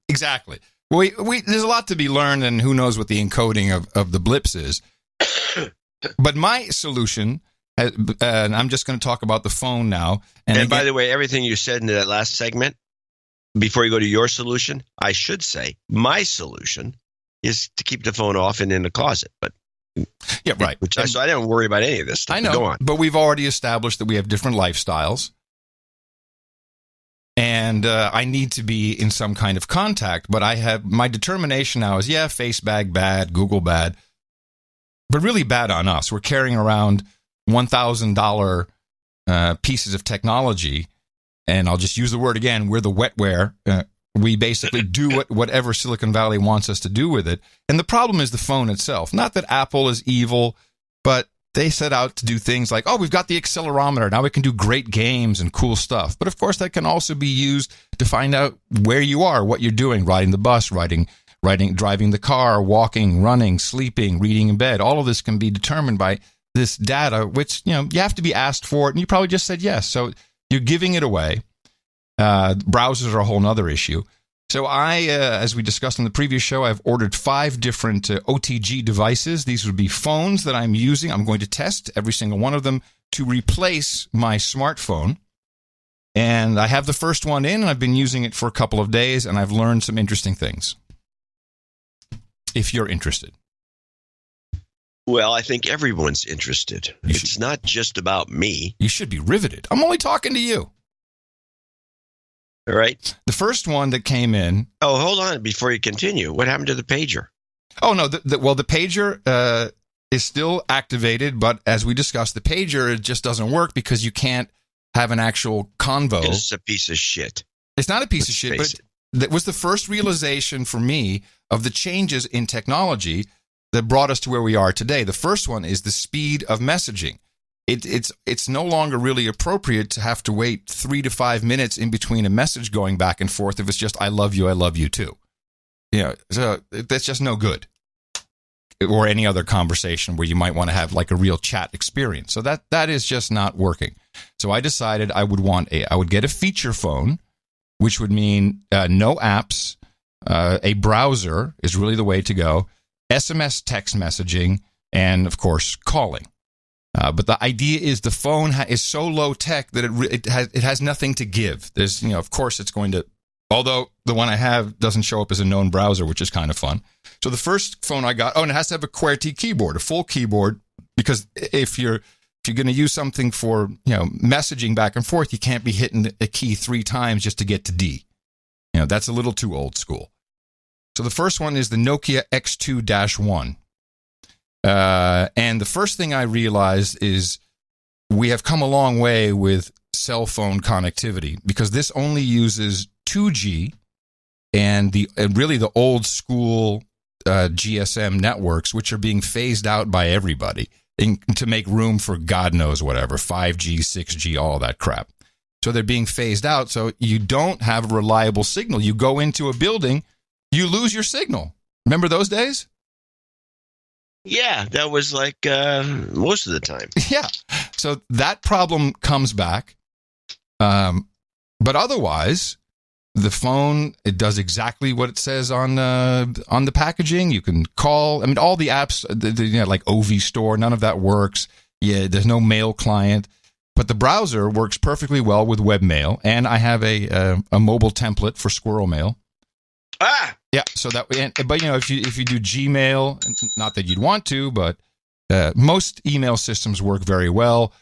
Exactly. We there's a lot to be learned, and who knows what the encoding of the blips is. But my solution, and I'm just going to talk about the phone now. And again, by the way, everything you said in that last segment, before you go to your solution, I should say my solution is to keep the phone off and in the closet. But yeah, right. So I don't worry about any of this stuff. I know, go on. But we've already established that we have different lifestyles, and I need to be in some kind of contact. But I have my determination now is Facebook bad, Google bad, but really bad on us. We're carrying around $1,000 pieces of technology. And I'll just use the word again, we're the wetware. We basically do whatever Silicon Valley wants us to do with it. And the problem is the phone itself. Not that Apple is evil, but they set out to do things like, we've got the accelerometer. Now we can do great games and cool stuff. But of course, that can also be used to find out where you are, what you're doing, riding the bus, driving the car, walking, running, sleeping, reading in bed. All of this can be determined by this data, which, you have to be asked for it. And you probably just said yes. So you're giving it away. Browsers are a whole other issue. So I, as we discussed in the previous show, I've ordered 5 different OTG devices. These would be phones that I'm using. I'm going to test every single one of them to replace my smartphone. And I have the first one in, and I've been using it for a couple of days, and I've learned some interesting things. If you're interested. Well, I think everyone's interested. It's not just about me. You should be riveted. I'm only talking to you. All right. The first one that came in. Oh, hold on before you continue. What happened to the pager? Oh, no. The pager is still activated, but as we discussed, the pager, it just doesn't work because you can't have an actual convo. It's a piece of shit. It's not a piece of shit, but that was the first realization for me of the changes in technology that brought us to where we are today. The first one is the speed of messaging. It's no longer really appropriate to have to wait 3 to 5 minutes in between a message going back and forth if it's just I love you too. So that's just no good. Or any other conversation where you might want to have like a real chat experience. So that is just not working. So I decided I would get a feature phone, which would mean no apps, a browser is really the way to go. SMS text messaging, and, of course, calling. But the idea is the phone is so low tech that it has nothing to give. There's, of course, it's going to, although the one I have doesn't show up as a known browser, which is kind of fun. So the first phone I got, and it has to have a QWERTY keyboard, a full keyboard, because if you're going to use something for, messaging back and forth, you can't be hitting a key 3 times just to get to D. That's a little too old school. So the first one is the Nokia X2-1. And the first thing I realized is we have come a long way with cell phone connectivity because this only uses 2G and really the old school GSM networks, which are being phased out by everybody to make room for God knows whatever, 5G, 6G, all that crap. So they're being phased out. So you don't have a reliable signal. You go into a building, you lose your signal. Remember those days? Yeah, that was like most of the time. Yeah. So that problem comes back. But otherwise, the phone, it does exactly what it says on the packaging. You can call. I mean, all the apps, like OV Store, none of that works. Yeah, there's no mail client. But the browser works perfectly well with webmail, and I have a mobile template for squirrel mail. Ah, yeah. So that, but if you do Gmail, not that you'd want to, but most email systems work very well.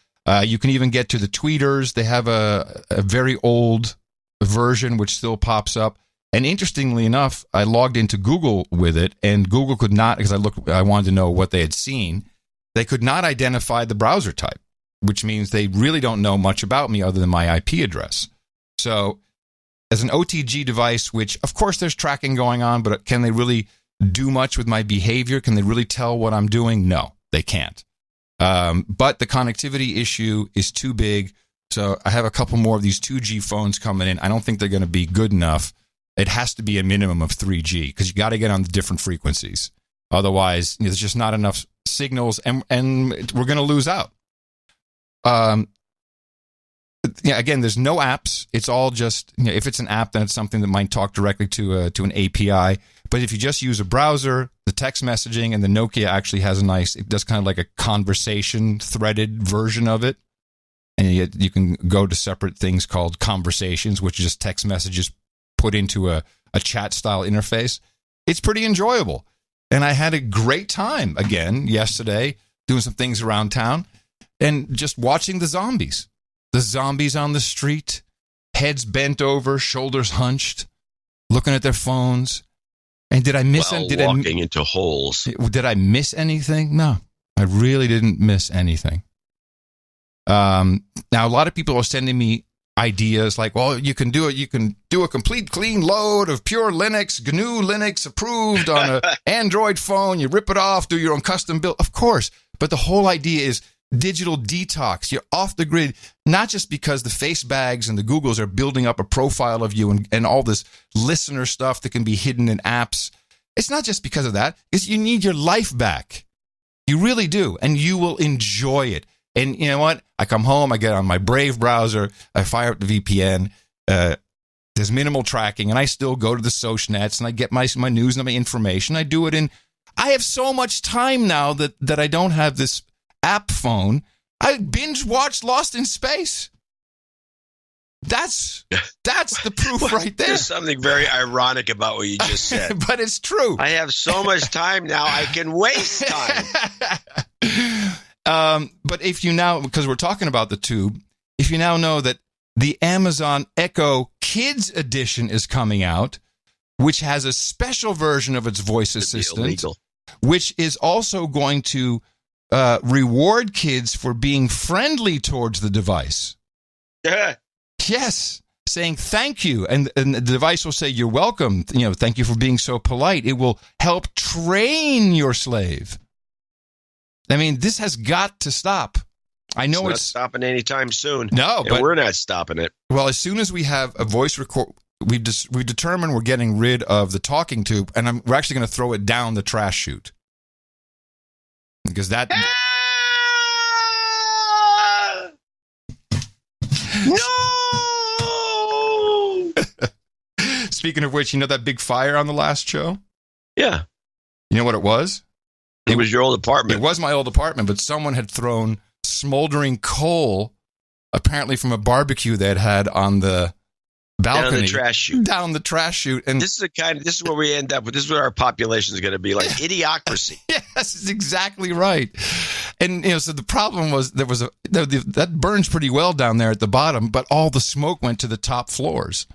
You can even get to the tweeters. They have a very old version which still pops up. And interestingly enough, I logged into Google with it, and Google could not, because I wanted to know what they had seen. They could not identify the browser type, which means they really don't know much about me other than my IP address. So as an OTG device, which of course there's tracking going on, but can they really do much with my behavior? Can they really tell what I'm doing? No, they can't. But the connectivity issue is too big. So I have a couple more of these 2G phones coming in. I don't think they're going to be good enough. It has to be a minimum of 3G because you got to get on the different frequencies. Otherwise, there's just not enough signals, and we're going to lose out. Again, there's no apps. It's all just, if it's an app, then it's something that might talk directly to an API. But if you just use a browser, the text messaging, and the Nokia actually has it does kind of like a conversation threaded version of it. And you can go to separate things called conversations, which is just text messages put into a chat style interface. It's pretty enjoyable. And I had a great time again yesterday doing some things around town and just watching the zombies. The zombies on the street, heads bent over, shoulders hunched, looking at their phones. And did I miss anything? Walking into holes. Did I miss anything? No, I really didn't miss anything. Now, a lot of people are sending me ideas like, well, you can do it. You can do a complete clean load of pure Linux, GNU Linux approved on an Android phone. You rip it off, do your own custom build. Of course. But the whole idea is digital detox. You're off the grid, not just because the face bags and the Googles are building up a profile of you and all this listener stuff that can be hidden in apps. It's not just because of that. It's you need your life back. You really do. And you will enjoy it. And you know what? I come home, I get on my Brave browser, I fire up the VPN. There's minimal tracking, and I still go to the social nets, and I get my news and my information. I do it I have so much time now that I don't have this app phone. I binge watched Lost in Space. That's the proof right there. There's something very ironic about what you just said. But it's true. I have so much time now, I can waste time. But if you now, because we're talking about the tube, if you now know that the Amazon Echo Kids Edition is coming out, which has a special version of its voice assistant, which is also going to reward kids for being friendly towards the device. Yeah. Yes. Saying thank you. And the device will say, you're welcome. Thank you for being so polite. It will help train your slave. I mean, this has got to stop. I know it's not stopping anytime soon. No, but we're not stopping it. Well, as soon as we have a voice record, we determine we're getting rid of the talking tube, and we're actually going to throw it down the trash chute because that. No. Speaking of which, that big fire on the last show? Yeah. You know what it was? It was your old apartment. It was my old apartment, but someone had thrown smoldering coal, apparently from a barbecue they had on the balcony. Down the trash chute. Down the trash chute. And this is where we end up with. This is what our population is going to be like. Idiocracy. Yes, that's exactly right. And, so the problem was that burns pretty well down there at the bottom, but all the smoke went to the top floors.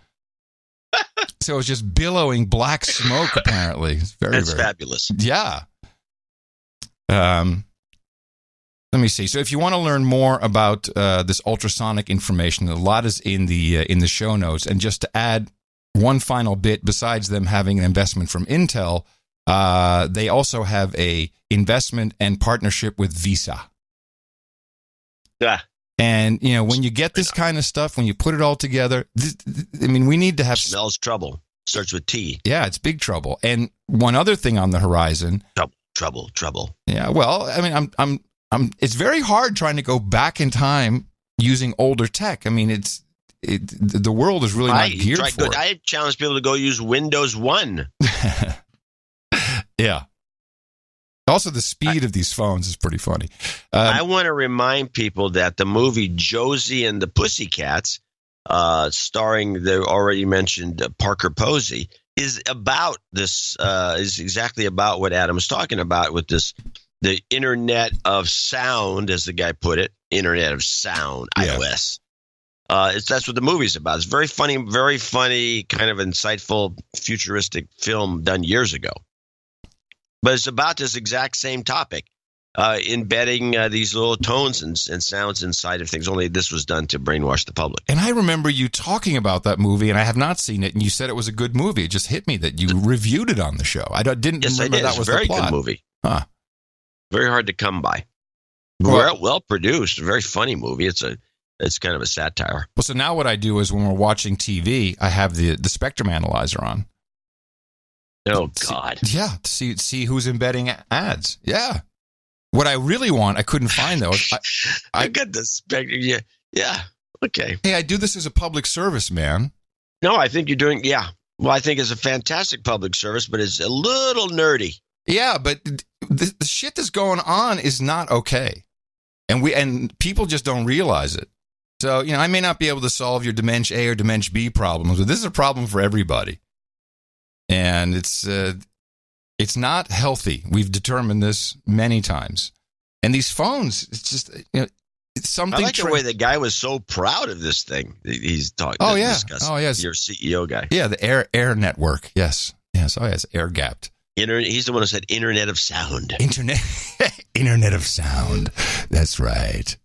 So it was just billowing black smoke, apparently. It's That's fabulous. Yeah. Let me see. So if you want to learn more about this ultrasonic information, a lot is in the show notes. And just to add one final bit, besides them having an investment from Intel, they also have a investment and partnership with Visa. Yeah. And, when you get this kind of stuff, when you put it all together, we need to have... Smells trouble. Starts with T. Yeah, it's big trouble. And one other thing on the horizon... Trouble. Yeah, well, it's very hard trying to go back in time using older tech. The world is really not geared for it. I challenge people to go use Windows 1. Yeah. Also, the speed of these phones is pretty funny. I want to remind people that the movie Josie and the Pussycats, starring the already mentioned Parker Posey, is about this. Is exactly about what Adam's talking about with this, the Internet of Sound, as the guy put it, Internet of Sound, iOS. That's what the movie's about. It's very funny, kind of insightful, futuristic film done years ago. But it's about this exact same topic, embedding these little tones and sounds inside of things, only this was done to brainwash the public. And I remember you talking about that movie, and I have not seen it, and you said it was a good movie. It just hit me that you reviewed it on the show. I didn't remember that was the plot. It's a very good movie. Huh. Very hard to come by. Well produced, a very funny movie. It's kind of a satire. Well, so now what I do is when we're watching TV, I have the spectrum analyzer on. Oh, God. Yeah, to see who's embedding ads. Yeah. What I really want, I couldn't find, though. I got the spectrum. Yeah. Okay. Hey, I do this as a public service, man. No, I think you're doing, yeah. Well, I think it's a fantastic public service, but it's a little nerdy. Yeah, but the shit that's going on is not okay. And people just don't realize it. So, I may not be able to solve your Dimension A or Dimension B problems, but this is a problem for everybody. And it's not healthy. We've determined this many times. And these phones, it's just, it's something. I like the way the guy was so proud of this thing. He's talking. Oh, yeah. Oh, yes. Your CEO guy. Yeah, the Air Network. Yes. Oh, yes. Air gapped. He's the one who said Internet of Sound. Internet of Sound. That's right.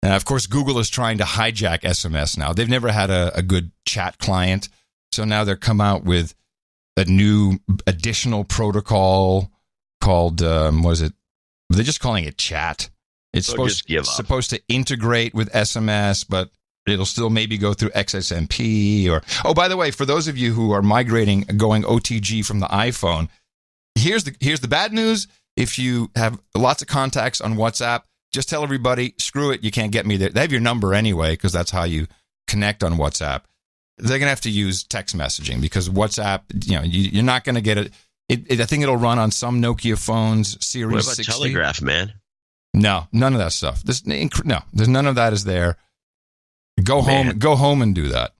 And of course, Google is trying to hijack SMS now. They've never had a good chat client. So now they're come out with a new additional protocol called, they're just calling it chat. It's supposed to integrate with SMS, but it'll still maybe go through XSMP or, oh, by the way, for those of you who are going OTG from the iPhone, here's the bad news. If you have lots of contacts on WhatsApp, just tell everybody, screw it, you can't get me there. They have your number anyway, because that's how you connect on WhatsApp. They're going to have to use text messaging because WhatsApp, you're not going to get it. I think it'll run on some Nokia phones, Series 60. What about Telegraph, man? No, none of that stuff. There's none of that is there. Go home and do that.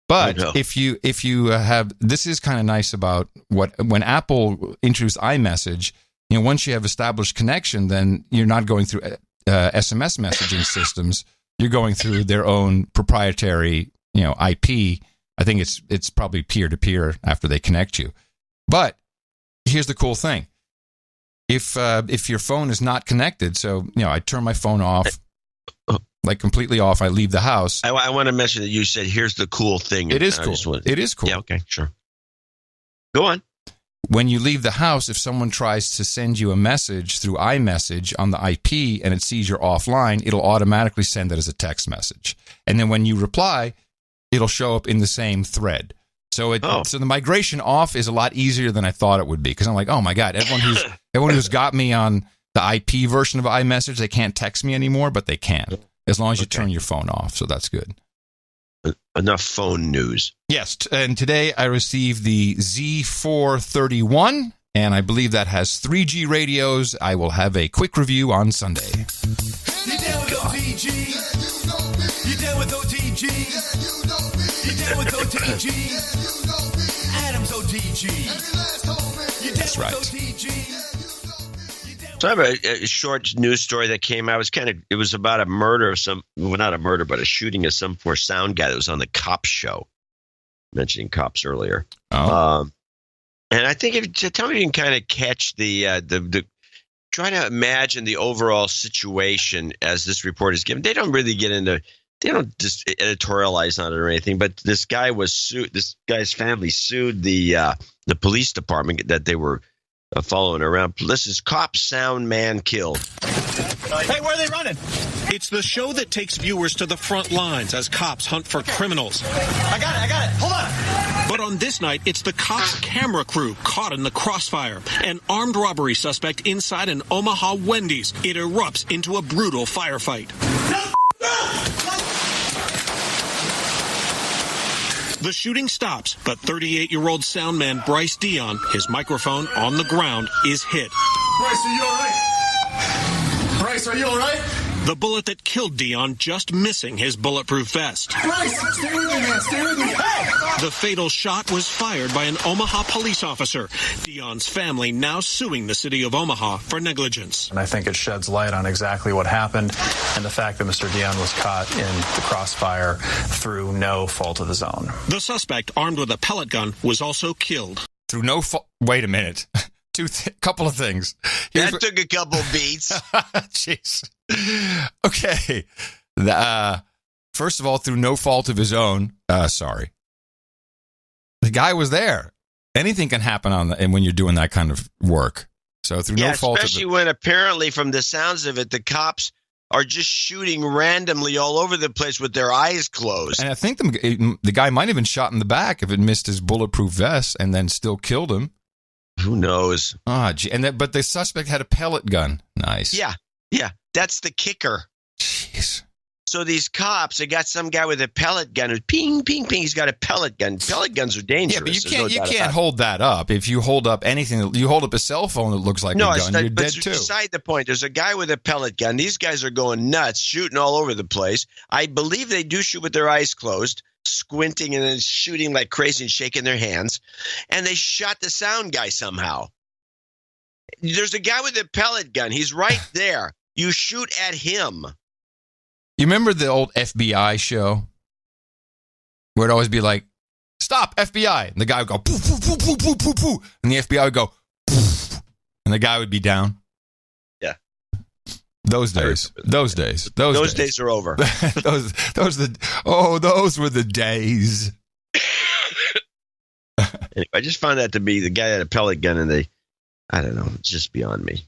But if you have, this is kind of nice about when Apple introduced iMessage, once you have established connection, then you're not going through SMS messaging systems. You're going through their own proprietary IP. I think it's probably peer-to-peer after they connect you. But here's the cool thing. If your phone is not connected, so, I turn my phone off, like completely off, I leave the house. I want to mention that you said, here's the cool thing. It is cool. It is cool. Yeah, okay, sure. Go on. When you leave the house, if someone tries to send you a message through iMessage on the IP and it sees you're offline, it'll automatically send it as a text message. And then when you reply, it'll show up in the same thread. So so the migration off is a lot easier than I thought it would be, because I'm like, oh my God, everyone who's got me on the IP version of iMessage, they can't text me anymore, but they can, as long as you turn your phone off. So that's good. Enough phone news. Yes, and today I received the Z431, and I believe that has 3G radios. I will have a quick review on Sunday. You down with OTG? You down with OTG? You down with OTG? Adam's OTG. That's right. So I have a short news story that came out. It was about a murder of not a murder, but a shooting of some poor sound guy that was on the Cops show. Mentioning Cops earlier. Oh. And I think tell me if you can kind of catch the try to imagine the overall situation as this report is given. They don't really get into they don't just editorialize on it or anything, but this guy was sued. This guy's family sued the police department that they were following around. This is cop sound man killed. Hey, where are they running? It's the show that takes viewers to the front lines as cops hunt for criminals. I got it. Hold on. But on this night, it's the cops' camera crew caught in the crossfire. An armed robbery suspect inside an Omaha Wendy's. It erupts into a brutal firefight. The shooting stops, but 38-year-old sound man Bryce Dion, his microphone on the ground, is hit. Bryce, are you all right? Bryce, are you all right? The bullet that killed Dion just missing his bulletproof vest. Bryce, stay with me, man. Stay with me. Hey! The fatal shot was fired by an Omaha police officer. Dion's family now suing the city of Omaha for negligence. And I think it sheds light on exactly what happened and the fact that Mr. Dion was caught in the crossfire through no fault of his own. The suspect, armed with a pellet gun, was also killed. Through no fault. Wait a minute. Couple of things. That took a couple beats. Jeez. Okay. First of all, through no fault of his own. Sorry. The guy was there. Anything can happen and when you're doing that kind of work. So through no fault. Especially when apparently, from the sounds of it, the cops are just shooting randomly all over the place with their eyes closed. And I think the guy might have been shot in the back if it missed his bulletproof vest and then still killed him. Who knows? But the suspect had a pellet gun. Nice. Yeah. That's the kicker. Jeez. So these cops, they got some guy with a pellet gun who's ping, ping, ping. He's got a pellet gun. Pellet guns are dangerous. Yeah, but you can't hold that up. If you hold up anything, you hold up a cell phone that looks like a gun, you're dead too. Beside the point, there's a guy with a pellet gun. These guys are going nuts, shooting all over the place. I believe they do shoot with their eyes closed, squinting and then shooting like crazy and shaking their hands. And they shot the sound guy somehow. There's a guy with a pellet gun. He's right there. You shoot at him. You remember the old FBI show? Where it'd always be like, stop, FBI. And the guy would go, poof, poof, poof, poof, poof, poof, poof. And the FBI would go, poof. And the guy would be down. Yeah. Those days are over. those were the days. Anyway, I just found that to be the guy had a pellet gun and I don't know, it's just beyond me.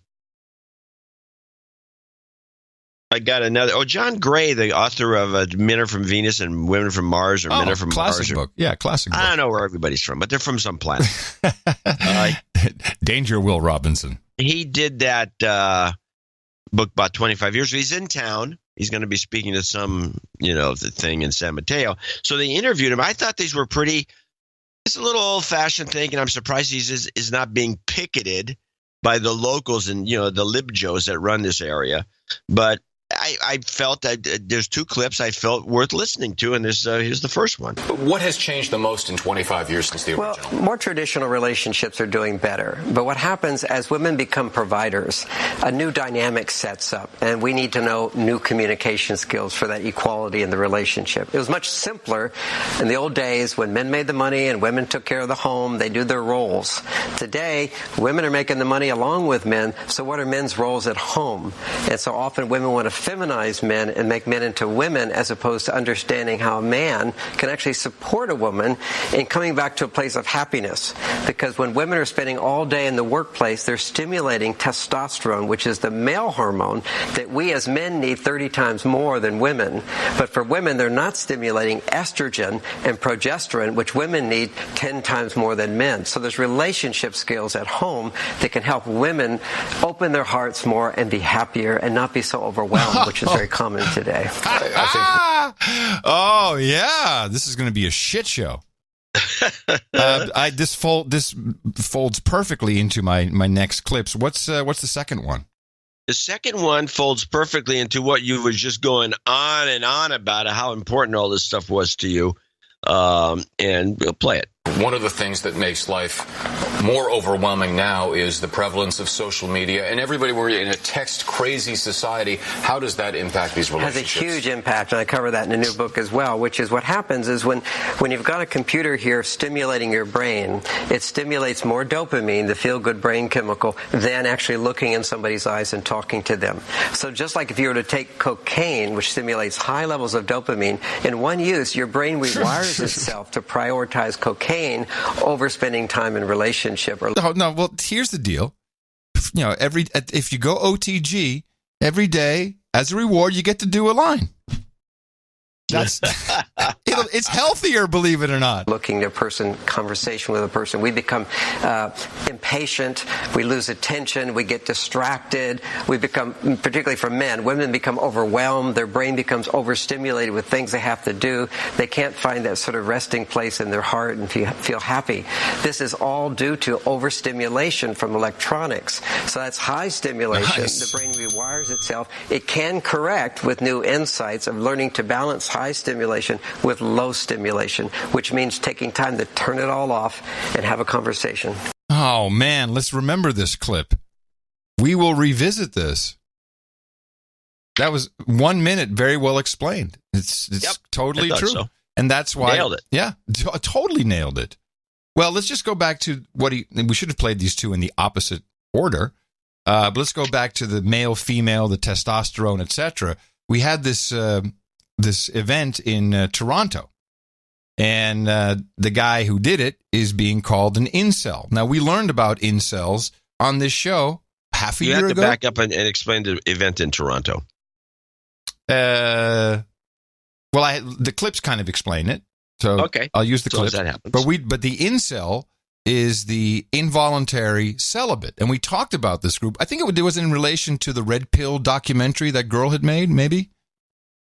I got another. John Gray, the author of Men Are From Venus and Women From Mars, or Men Are From classic Mars. Book. Yeah, classic book. I don't know where everybody's from, but they're from some planet. Danger Will Robinson. He did that book about 25 years ago. He's in town. He's going to be speaking to some, the thing in San Mateo. So they interviewed him. I thought these were pretty. It's a little old-fashioned thing, and I'm surprised he is not being picketed by the locals and the libjos that run this area. But I felt that there's two clips I felt worth listening to, and here's the first one. What has changed the most in 25 years since the original? Well, more traditional relationships are doing better. But what happens as women become providers, a new dynamic sets up, and we need to know new communication skills for that equality in the relationship. It was much simpler in the old days when men made the money and women took care of the home. They do their roles. Today, women are making the money along with men, so what are men's roles at home? And so often women want to feminize men and make men into women, as opposed to understanding how a man can actually support a woman in coming back to a place of happiness. Because when women are spending all day in the workplace, they're stimulating testosterone, which is the male hormone that we as men need 30 times more than women. But for women, they're not stimulating estrogen and progesterone, which women need 10 times more than men. So there's relationship skills at home that can help women open their hearts more and be happier and not be so overwhelmed, which is very common today. Oh, yeah. This is going to be a shit show. This folds perfectly into my next clips. What's the second one? The second one folds perfectly into what you was just going on and on about, how important all this stuff was to you. And we'll play it. One of the things that makes life more overwhelming now is the prevalence of social media, and everybody, we're in a text-crazy society. How does that impact these relationships? It has a huge impact, and I cover that in a new book as well, which is what happens is when you've got a computer here stimulating your brain, it stimulates more dopamine, the feel-good brain chemical, than actually looking in somebody's eyes and talking to them. So just like if you were to take cocaine, which stimulates high levels of dopamine, in one use, your brain rewires itself to prioritize cocaine over spending time in relationship. Well, here's the deal. If you go OTG every day, as a reward, you get to do a line. It's healthier, believe it or not. Looking at a person, conversation with a person, we become impatient, we lose attention, we get distracted, we become, particularly for men, women become overwhelmed, their brain becomes overstimulated with things they have to do. They can't find that sort of resting place in their heart and feel happy. This is all due to overstimulation from electronics. So that's high stimulation. Nice. The brain rewires itself. It can correct with new insights of learning to balance high stimulation with low stimulation, which means taking time to turn it all off and have a conversation. Oh, man, let's remember this clip. We will revisit this. That was 1 minute, very well explained. It's totally true. So. And that's why... Nailed it. Yeah, totally nailed it. Well, let's just go back to we should have played these two in the opposite order. But let's go back to the male, female, the testosterone, etc. We had this event in Toronto, and the guy who did it is being called an incel. Now, we learned about incels on this show half a year ago. You have to back up and explain the event in Toronto. The clips kind of explain it, so okay. I'll use the clips. But the incel is the involuntary celibate, and we talked about this group. I think it was in relation to the Red Pill documentary that girl had made, maybe.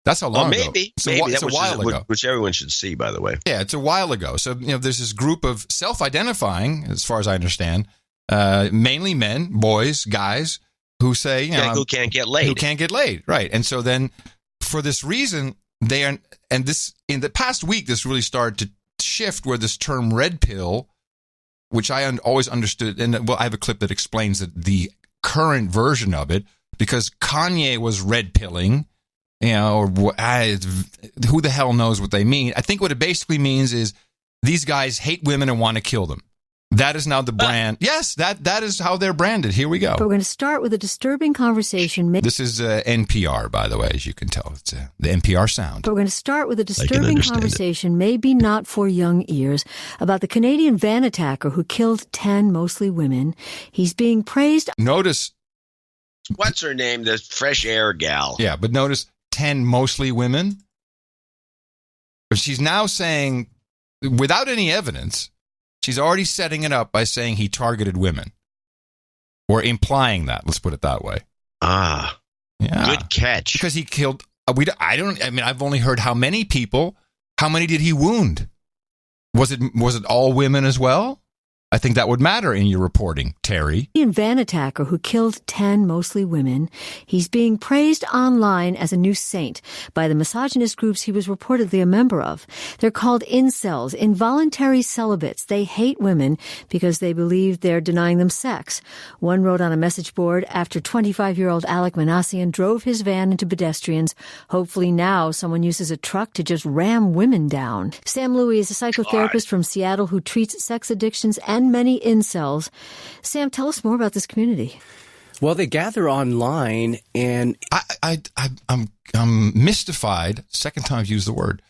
That's how long ago. Maybe. It's a while ago. Which everyone should see, by the way. Yeah, it's a while ago. So, there's this group of self-identifying, as far as I understand, mainly men, boys, guys, who say, who can't get laid. Who can't get laid, right. And so then, for this reason, they are, and this, in the past week, this really started to shift where this term red pill, which I always understood, and I have a clip that explains the current version of it, because Kanye was red pilling, or who the hell knows what they mean. I think what it basically means is these guys hate women and want to kill them. That is now the brand. Yes, that is how they're branded. Here we go. But we're going to start with a disturbing conversation. This is NPR, by the way, as you can tell. It's the NPR sound. But we're going to start with a disturbing conversation, maybe not for young ears, about the Canadian van attacker who killed 10, mostly women. He's being praised. Notice. What's her name? The fresh air gal. Yeah, but notice 10, mostly women. She's now saying, without any evidence, she's already setting it up by saying he targeted women. Or implying that, let's put it that way. Ah. Yeah. Good catch. Because he killed, I've only heard how many people. How many did he wound? Was it all women as well? I think that would matter in your reporting, Terry. The van attacker who killed 10, mostly women. He's being praised online as a new saint by the misogynist groups he was reportedly a member of. They're called incels, involuntary celibates. They hate women because they believe they're denying them sex. One wrote on a message board, after 25-year-old Alec Manassian drove his van into pedestrians, hopefully now someone uses a truck to just ram women down. Sam Louie is a psychotherapist from Seattle who treats sex addictions and many incels. Sam, tell us more about this community. Well, they gather online, and I'm mystified. Second time I've used the word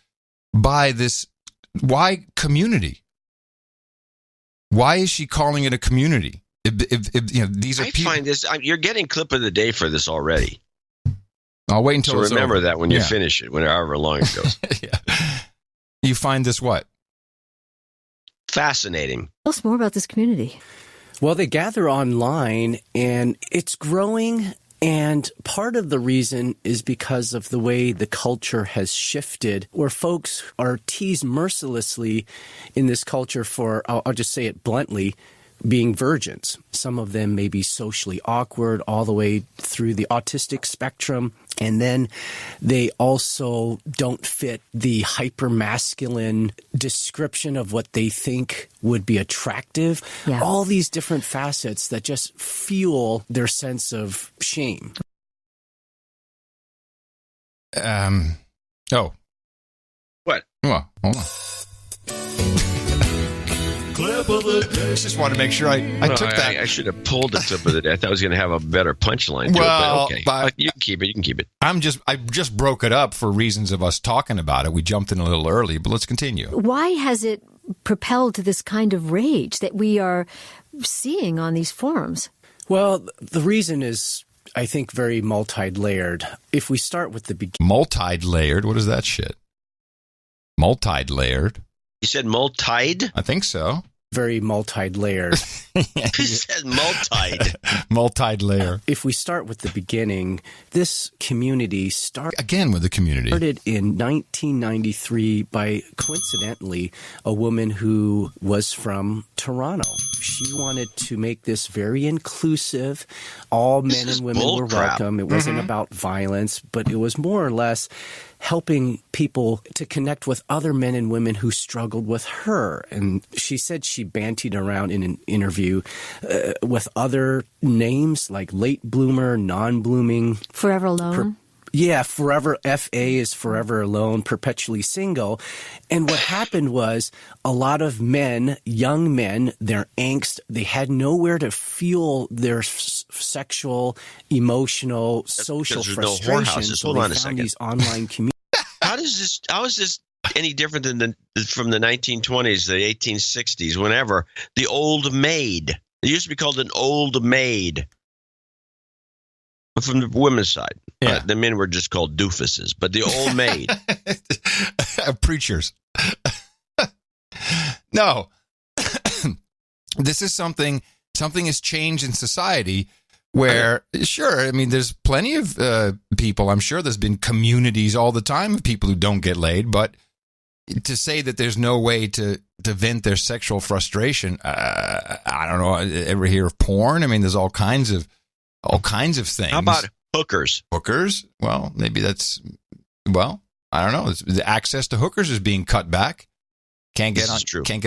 by this. Why community? Why is she calling it a community? If these are people. Find this. You're getting clip of the day for this already. I'll wait until. So remember that when you finish it, however long it goes. Yeah. You find this what? Fascinating. Tell us more about this community. Well, they gather online, and it's growing, and part of the reason is because of the way the culture has shifted, where folks are teased mercilessly in this culture for, I'll just say it bluntly, being virgins. Some of them may be socially awkward all the way through the autistic spectrum. And then they also don't fit the hyper-masculine description of what they think would be attractive. Yeah. All these different facets that just fuel their sense of shame. Oh. What? Well, hold on. Clip of the day. Just wanted to make sure I took that. I should have pulled the clip of the day. I thought I was going to have a better punchline to it, but okay. But you can keep it. You can keep it. I just broke it up for reasons of us talking about it. We jumped in a little early, but let's continue. Why has it propelled to this kind of rage that we are seeing on these forums? Well, the reason is, I think, very multi-layered. If we start with the beginning. Multi-layered? What is that shit? Multi-layered? You said multi-layered? I think so. Very multi-layered. He said multi-layered. Multi-layer. If we start with the beginning, this community started in 1993 by, coincidentally, a woman who was from Toronto. She wanted to make this very inclusive. All men and women were welcome. It wasn't about violence, but it was more or less helping people to connect with other men and women who struggled with her. And she said she bantied around in an interview with other names like late bloomer, non-blooming. Forever alone. Forever. FA is forever alone, perpetually single. And what happened was a lot of men, young men, their angst, they had nowhere to fuel their sexual, emotional, social frustration. So they found these online communities. How is this any different than from the 1920s, the 1860s, whenever the old maid? It used to be called an old maid. From the women's side. Yeah. The men were just called doofuses, but the old maid. Preachers. No. This is something has changed in society where, sure, I mean, there's plenty of people, I'm sure there's been communities all the time of people who don't get laid, but to say that there's no way to vent their sexual frustration, I don't know, ever hear of porn? I mean, there's all kinds of things. How about hookers? Hookers? Well, maybe that's, I don't know. The access to hookers is being cut back. Can't get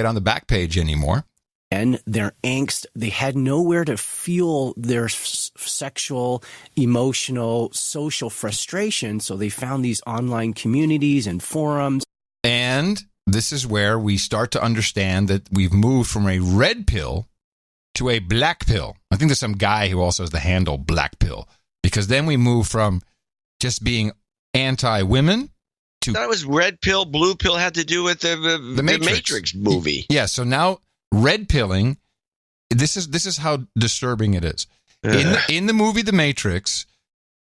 on the back page anymore. And their angst, they had nowhere to fuel their sexual, emotional, social frustration. So they found these online communities and forums. And this is where we start to understand that we've moved from a red pill to a black pill. I think there's some guy who also has the handle black pill, because then we move from just being anti-women to... That was red pill, blue pill had to do with the Matrix movie. Yeah, so now red pilling, this is how disturbing it is. In the movie The Matrix,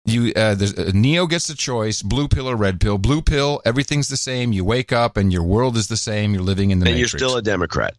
Neo gets the choice, blue pill or red pill. Blue pill, everything's the same. You wake up and your world is the same. You're living in the Matrix. And you're still a Democrat.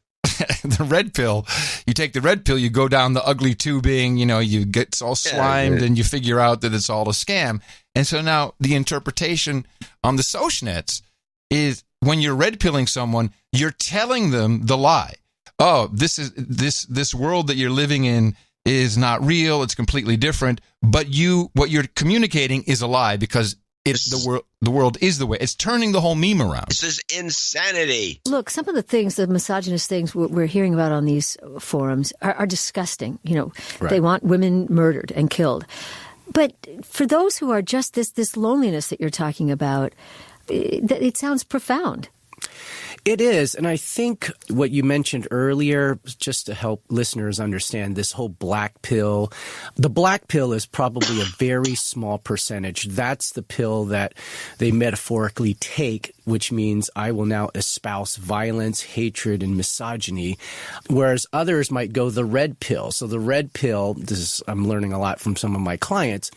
The red pill, you take the red pill, you go down the ugly tubing, you get all slimed and you figure out that it's all a scam. And so now the interpretation on the social nets is when you're red pilling someone, you're telling them the lie. Oh, this world that you're living in is not real. It's completely different. But what you're communicating is a lie because the world is the way. It's turning the whole meme around. This is insanity. Look, some of the things, the misogynist things we're hearing about on these forums are disgusting. Right. They want women murdered and killed. But for those who are just this loneliness that you're talking about, it sounds profound. It is. And I think what you mentioned earlier, just to help listeners understand this whole black pill, the black pill is probably a very small percentage. That's the pill that they metaphorically take, which means I will now espouse violence, hatred, and misogyny, whereas others might go the red pill. So the red pill, I'm learning a lot from some of my clients.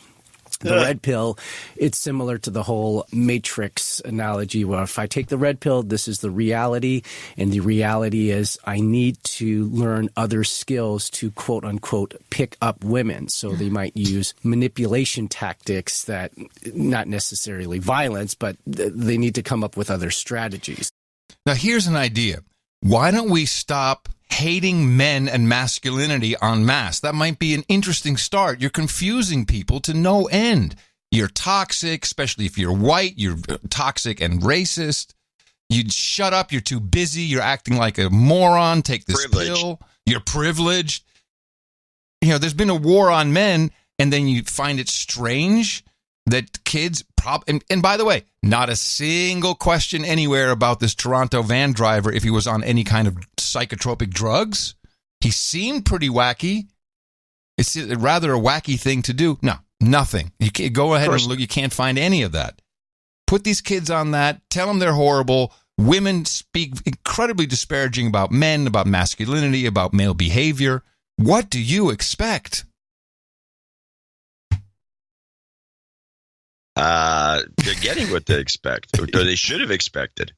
The red pill, it's similar to the whole Matrix analogy where if I take the red pill, this is the reality. And the reality is I need to learn other skills to, quote unquote, pick up women. So they might use manipulation tactics that not necessarily violence, but they need to come up with other strategies. Now, here's an idea. Why don't we stop hating men and masculinity en masse. That might be an interesting start. You're confusing people to no end. You're toxic, especially if you're white. You're toxic and racist. You shut up. You're too busy. You're acting like a moron. Take this pill. You're privileged. You know, there's been a war on men, and then you find it strange that kids and by the way, not a single question anywhere about this Toronto van driver if he was on any kind of psychotropic drugs. He seemed pretty wacky. It's rather a wacky thing to do. No, nothing. You can't, go ahead and look. You can't find any of that. Put these kids on that. Tell them they're horrible. Women speak incredibly disparaging about men, about masculinity, about male behavior. What do you expect? They're getting what they expect, or they should have expected.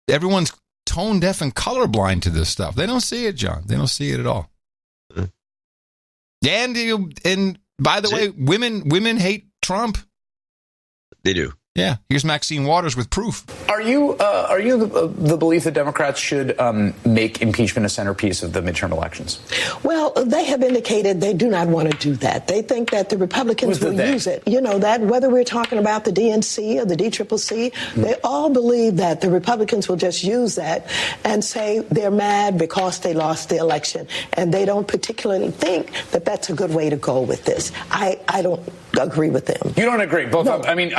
Everyone's tone deaf and colorblind to this stuff. They don't see it, John. They don't see it at all. And by the way, women hate Trump. They do. Yeah. Here's Maxine Waters with proof. Are you the belief that Democrats should make impeachment a centerpiece of the midterm elections? Well, they have indicated they do not want to do that. They think that the Republicans will use it. You know, that whether we're talking about the DNC or the DCCC, they all believe that the Republicans will just use that and say they're mad because they lost the election. And they don't particularly think that that's a good way to go with this. I don't agree with them. You don't agree? Both? No. I mean,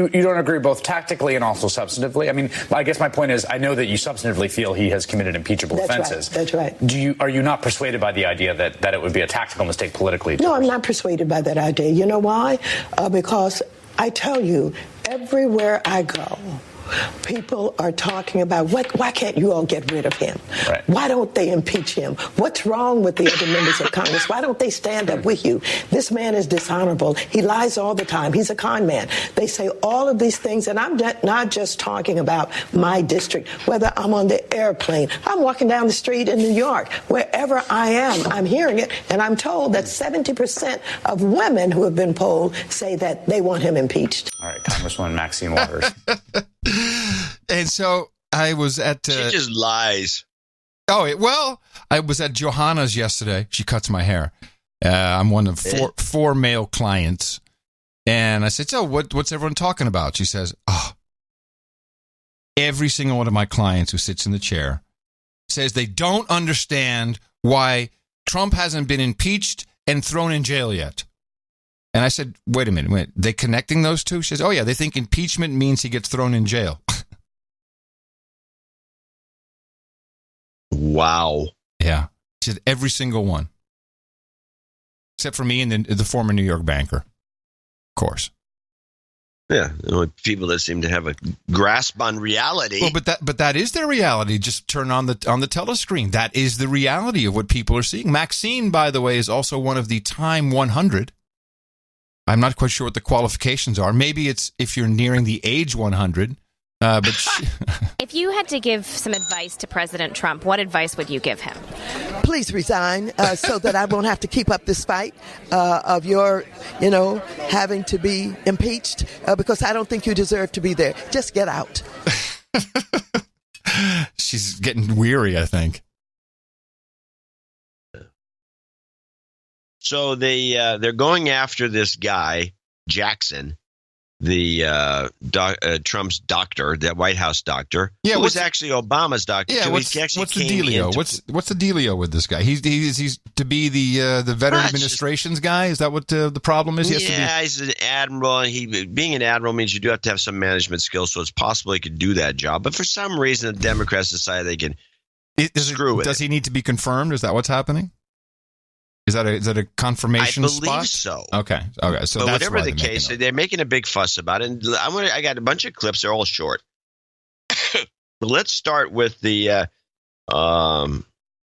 you don't agree both tactically and also substantively? I mean, I guess my point is, I know that you substantively feel he has committed impeachable offenses. That's right. Are you not persuaded by the idea that it would be a tactical mistake politically? No, I'm not persuaded by that idea. You know why? Because I tell you, everywhere I go, people are talking about why can't you all get rid of him? Right. Why don't they impeach him? What's wrong with the other members of Congress? Why don't they stand up with you? This man is dishonorable. He lies all the time. He's a con man. They say all of these things, and I'm not just talking about my district, whether I'm on the airplane, I'm walking down the street in New York, wherever I am, I'm hearing it, and I'm told that 70% of women who have been polled say that they want him impeached. All right, Congresswoman Maxine Waters. And so I was at... she just lies. Well, I was at Johanna's yesterday. She cuts my hair. I'm one of four male clients. And I said, so what's everyone talking about? She says, every single one of my clients who sits in the chair says they don't understand why Trump hasn't been impeached and thrown in jail yet. And I said, wait a minute, they connecting those two? She says, oh yeah, they think impeachment means he gets thrown in jail. Wow. Yeah. She said every single one. Except for me and the former New York banker. Of course. Yeah. People that seem to have a grasp on reality. Well, but that is their reality. Just turn on the telescreen. That is the reality of what people are seeing. Maxine, by the way, is also one of the Time 100. I'm not quite sure what the qualifications are. Maybe it's if you're nearing the age 100. But if you had to give some advice to President Trump, what advice would you give him? Please resign so that I won't have to keep up this fight of your, having to be impeached because I don't think you deserve to be there. Just get out. She's getting weary, I think. So they're going after this guy, Jackson, the Trump's doctor, that White House doctor. Yeah, who was actually Obama's doctor. Yeah, what's the dealio? What's the dealio with this guy? He's to be the Veteran Administration's guy. Is that what the problem is? He's an admiral. And being an admiral means you do have to have some management skills. So it's possible he could do that job. But for some reason, the Democrats decided they can screw with it. Does he need to be confirmed? Is that what's happening? Is that a confirmation spot? I believe so. Okay. So but that's whatever the case, they're making a big fuss about it. And I got a bunch of clips. They're all short. But let's start with the. Let's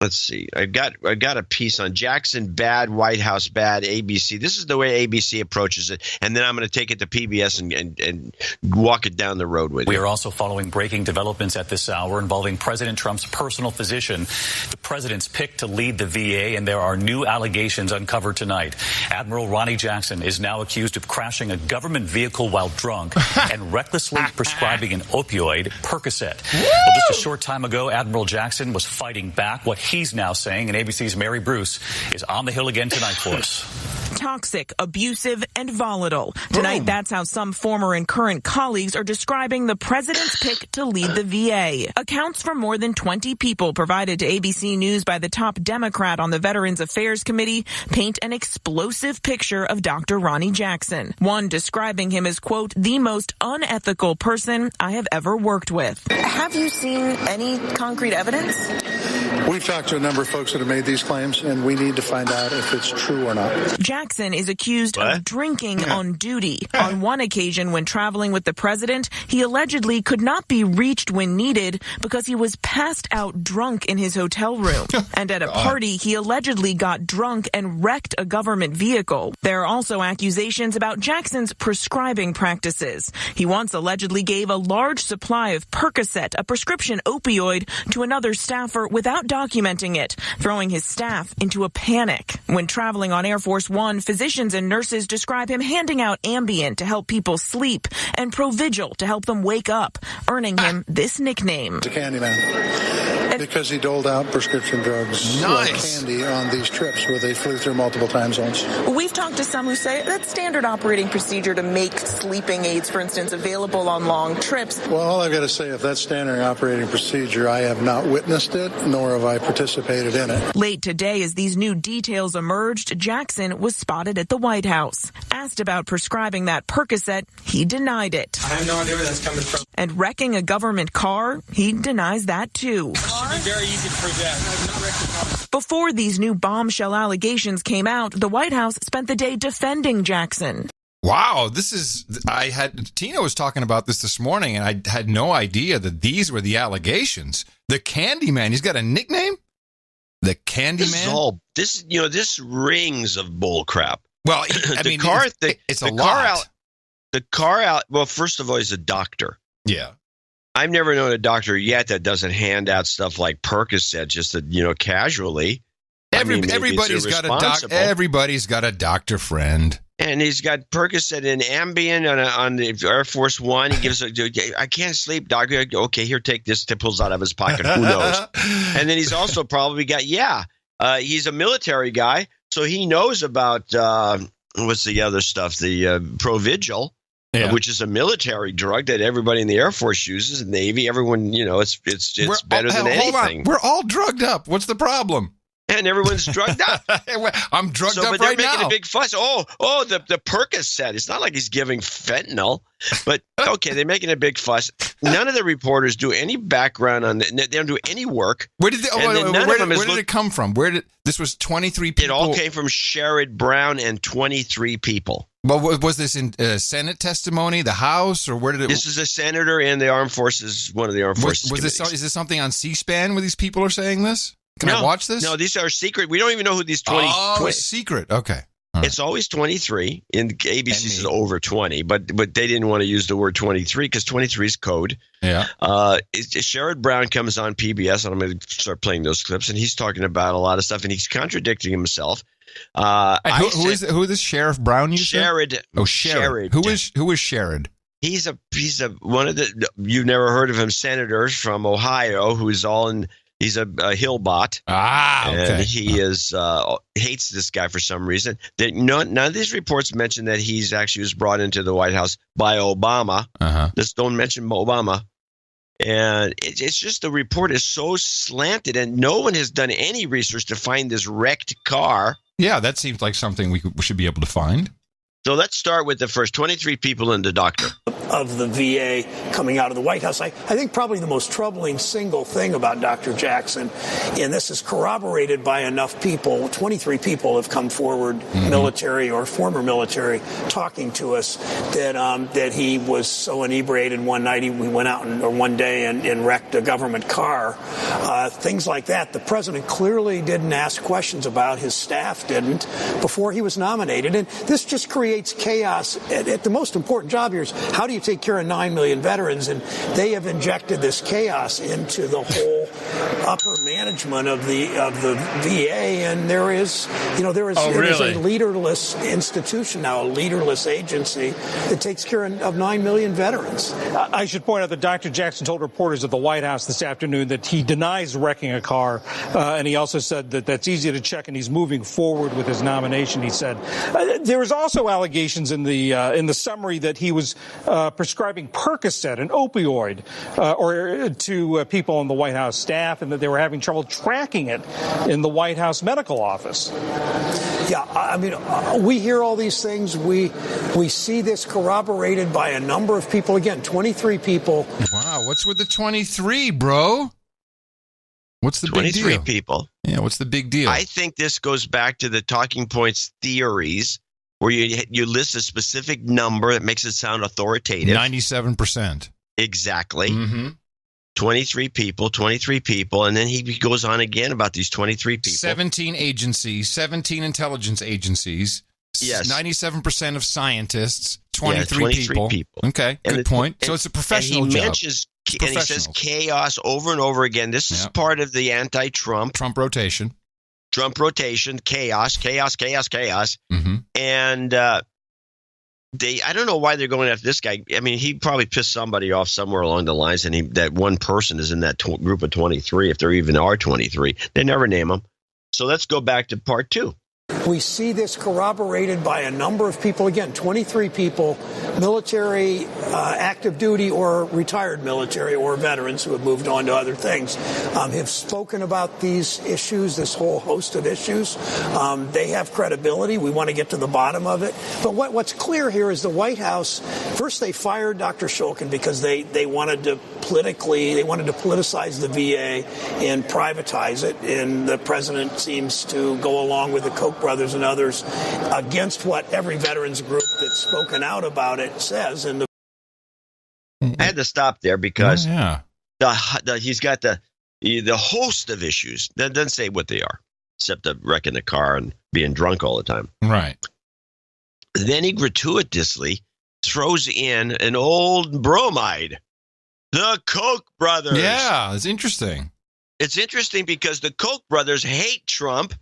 Let's see. I got a piece on Jackson bad, White House bad, ABC. This is the way ABC approaches it, and then I'm going to take it to PBS and walk it down the road with We you. are also following breaking developments at this hour involving President Trump's personal physician, the president's pick to lead the VA, and there are new allegations uncovered tonight. Admiral Ronnie Jackson is now accused of crashing a government vehicle while drunk and recklessly prescribing an opioid, Percocet. Well, just a short time ago, Admiral Jackson was fighting back. What he's now saying, and ABC's Mary Bruce is on the Hill again tonight for us. Toxic, abusive, and volatile. Tonight, that's how some former and current colleagues are describing the president's pick to lead the VA. Accounts from more than 20 people provided to ABC News by the top Democrat on the Veterans Affairs Committee paint an explosive picture of Dr. Ronnie Jackson. One describing him as, quote, the most unethical person I have ever worked with. Have you seen any concrete evidence? We've talked to a number of folks that have made these claims, and we need to find out if it's true or not. Jackson is accused of drinking on duty. On one occasion, when traveling with the president, he allegedly could not be reached when needed because he was passed out drunk in his hotel room. And at a party, he allegedly got drunk and wrecked a government vehicle. There are also accusations about Jackson's prescribing practices. He once allegedly gave a large supply of Percocet, a prescription opioid, to another staffer without documenting it, throwing his staff into a panic. When traveling on Air Force One, physicians and nurses describe him handing out Ambien to help people sleep and Provigil to help them wake up, earning him this nickname. The Candyman. Because he doled out prescription drugs like candy on these trips where they flew through multiple time zones. We've talked to some who say that's standard operating procedure to make sleeping aids, for instance, available on long trips. Well, all I've got to say, if that's standard operating procedure, I have not witnessed it, nor have I participated in it. Late today, as these new details emerged, Jackson was spotted at the White House. Asked about prescribing that Percocet, he denied it. I have no idea where that's coming from. And wrecking a government car, he denies that too. It should be very easy to forget. I've not wrecked a car. Before these new bombshell allegations came out, the White House spent the day defending Jackson. Wow, Tina was talking about this morning, and I had no idea that these were the allegations. The Candyman, he's got a nickname? The Candyman? This rings of bull crap. Well, it's a lot. Well, first of all, he's a doctor. Yeah. I've never known a doctor yet that doesn't hand out stuff like Percocet just casually. Everybody's got a doctor friend. And he's got Percocet and Ambien on the Air Force One. He gives I can't sleep, doctor. Okay, here, take this. Pulls out of his pocket. Who knows? And then he's also probably got, he's a military guy. So he knows about, what's the other stuff? The Provigil, which is a military drug that everybody in the Air Force uses, Navy. Everyone, it's better than anything. Hold on. We're all drugged up. What's the problem? And everyone's drugged up. I'm drugged up right now. But they're making a big fuss. The Percocet. It's not like he's giving fentanyl. But, okay, they're making a big fuss. None of the reporters do any background on it. They don't do any work. Where did it come from? This was 23 people? It all came from Sherrod Brown and 23 people. Well, was this in Senate testimony, the House, or where did it? This is a senator in the Armed Forces, one of the Armed Forces. Is this something on C-SPAN where these people are saying this? Can I watch this? No, these are secret. We don't even know who these 20. Oh, it's secret. Okay. Right. It's always 23. In ABC is over 20, but they didn't want to use the word 23 because 23 is code. Yeah. Sherrod Brown comes on PBS, and I'm going to start playing those clips, and he's talking about a lot of stuff, and he's contradicting himself. Who is this Sheriff Brown? You said? Sherrod. Oh, Sherrod. Who is Sherrod? He's a one of the you've never heard of him senators from Ohio who's all in. He's a Hill bot. Okay. And he hates this guy for some reason. None of these reports mention that he's actually was brought into the White House by Obama. Just don't mention Obama. And it's just the report is so slanted, and no one has done any research to find this wrecked car. Yeah, that seems like something we should be able to find. So let's start with the first 23 people and the doctor. Of the VA coming out of the White House. I think probably the most troubling single thing about Dr. Jackson, and this is corroborated by enough people, 23 people have come forward, military or former military, talking to us that he was so inebriated one night we went out or one day and wrecked a government car. Things like that. The president clearly didn't ask questions about, his staff didn't, before he was nominated. And this just creates chaos. The most important job here is how do you take care of 9 million veterans? And they have injected this chaos into the whole upper management of the VA. And there is a leaderless institution now, a leaderless agency that takes care of 9 million veterans. I should point out that Dr. Jackson told reporters at the White House this afternoon that he denies wrecking a car, and he also said that that's easy to check, and he's moving forward with his nomination. He said there was also allegations in the summary that he was prescribing Percocet, an opioid, to people on the White House staff, and that they were having trouble tracking it in the White House medical office. Yeah, I mean, we hear all these things. We see this corroborated by a number of people. Again, 23 people. Wow, what's with the 23, bro? What's the big deal? 23 people. Yeah, what's the big deal? I think this goes back to the talking points theories, where you list a specific number that makes it sound authoritative. 97%. Exactly. 23 people, and then he goes on again about these 23 people. 17 agencies, 17 intelligence agencies. Yes. 97% of scientists, 23 people. Okay, good point. So it's a professional job. And he says chaos over and over again. This is part of the anti-Trump. Trump rotation, chaos. And I don't know why they're going after this guy. I mean, he probably pissed somebody off somewhere along the lines, and that one person is in that group of 23, if there even are 23. They never name them. So let's go back to part 2. We see this corroborated by a number of people. Again, 23 people, military, active duty or retired military or veterans who have moved on to other things, have spoken about these issues, this whole host of issues. They have credibility. We want to get to the bottom of it. But what's clear here is the White House, first they fired Dr. Shulkin because they wanted to politicize the VA and privatize it. And the president seems to go along with the Koch brothers and others against what every veterans group that's spoken out about it says. And I had to stop there because he's got the host of issues. That doesn't say what they are, except the wrecking the car and being drunk all the time. Right. Then he gratuitously throws in an old bromide. The Koch brothers. Yeah, it's interesting. It's interesting because the Koch brothers hate Trump.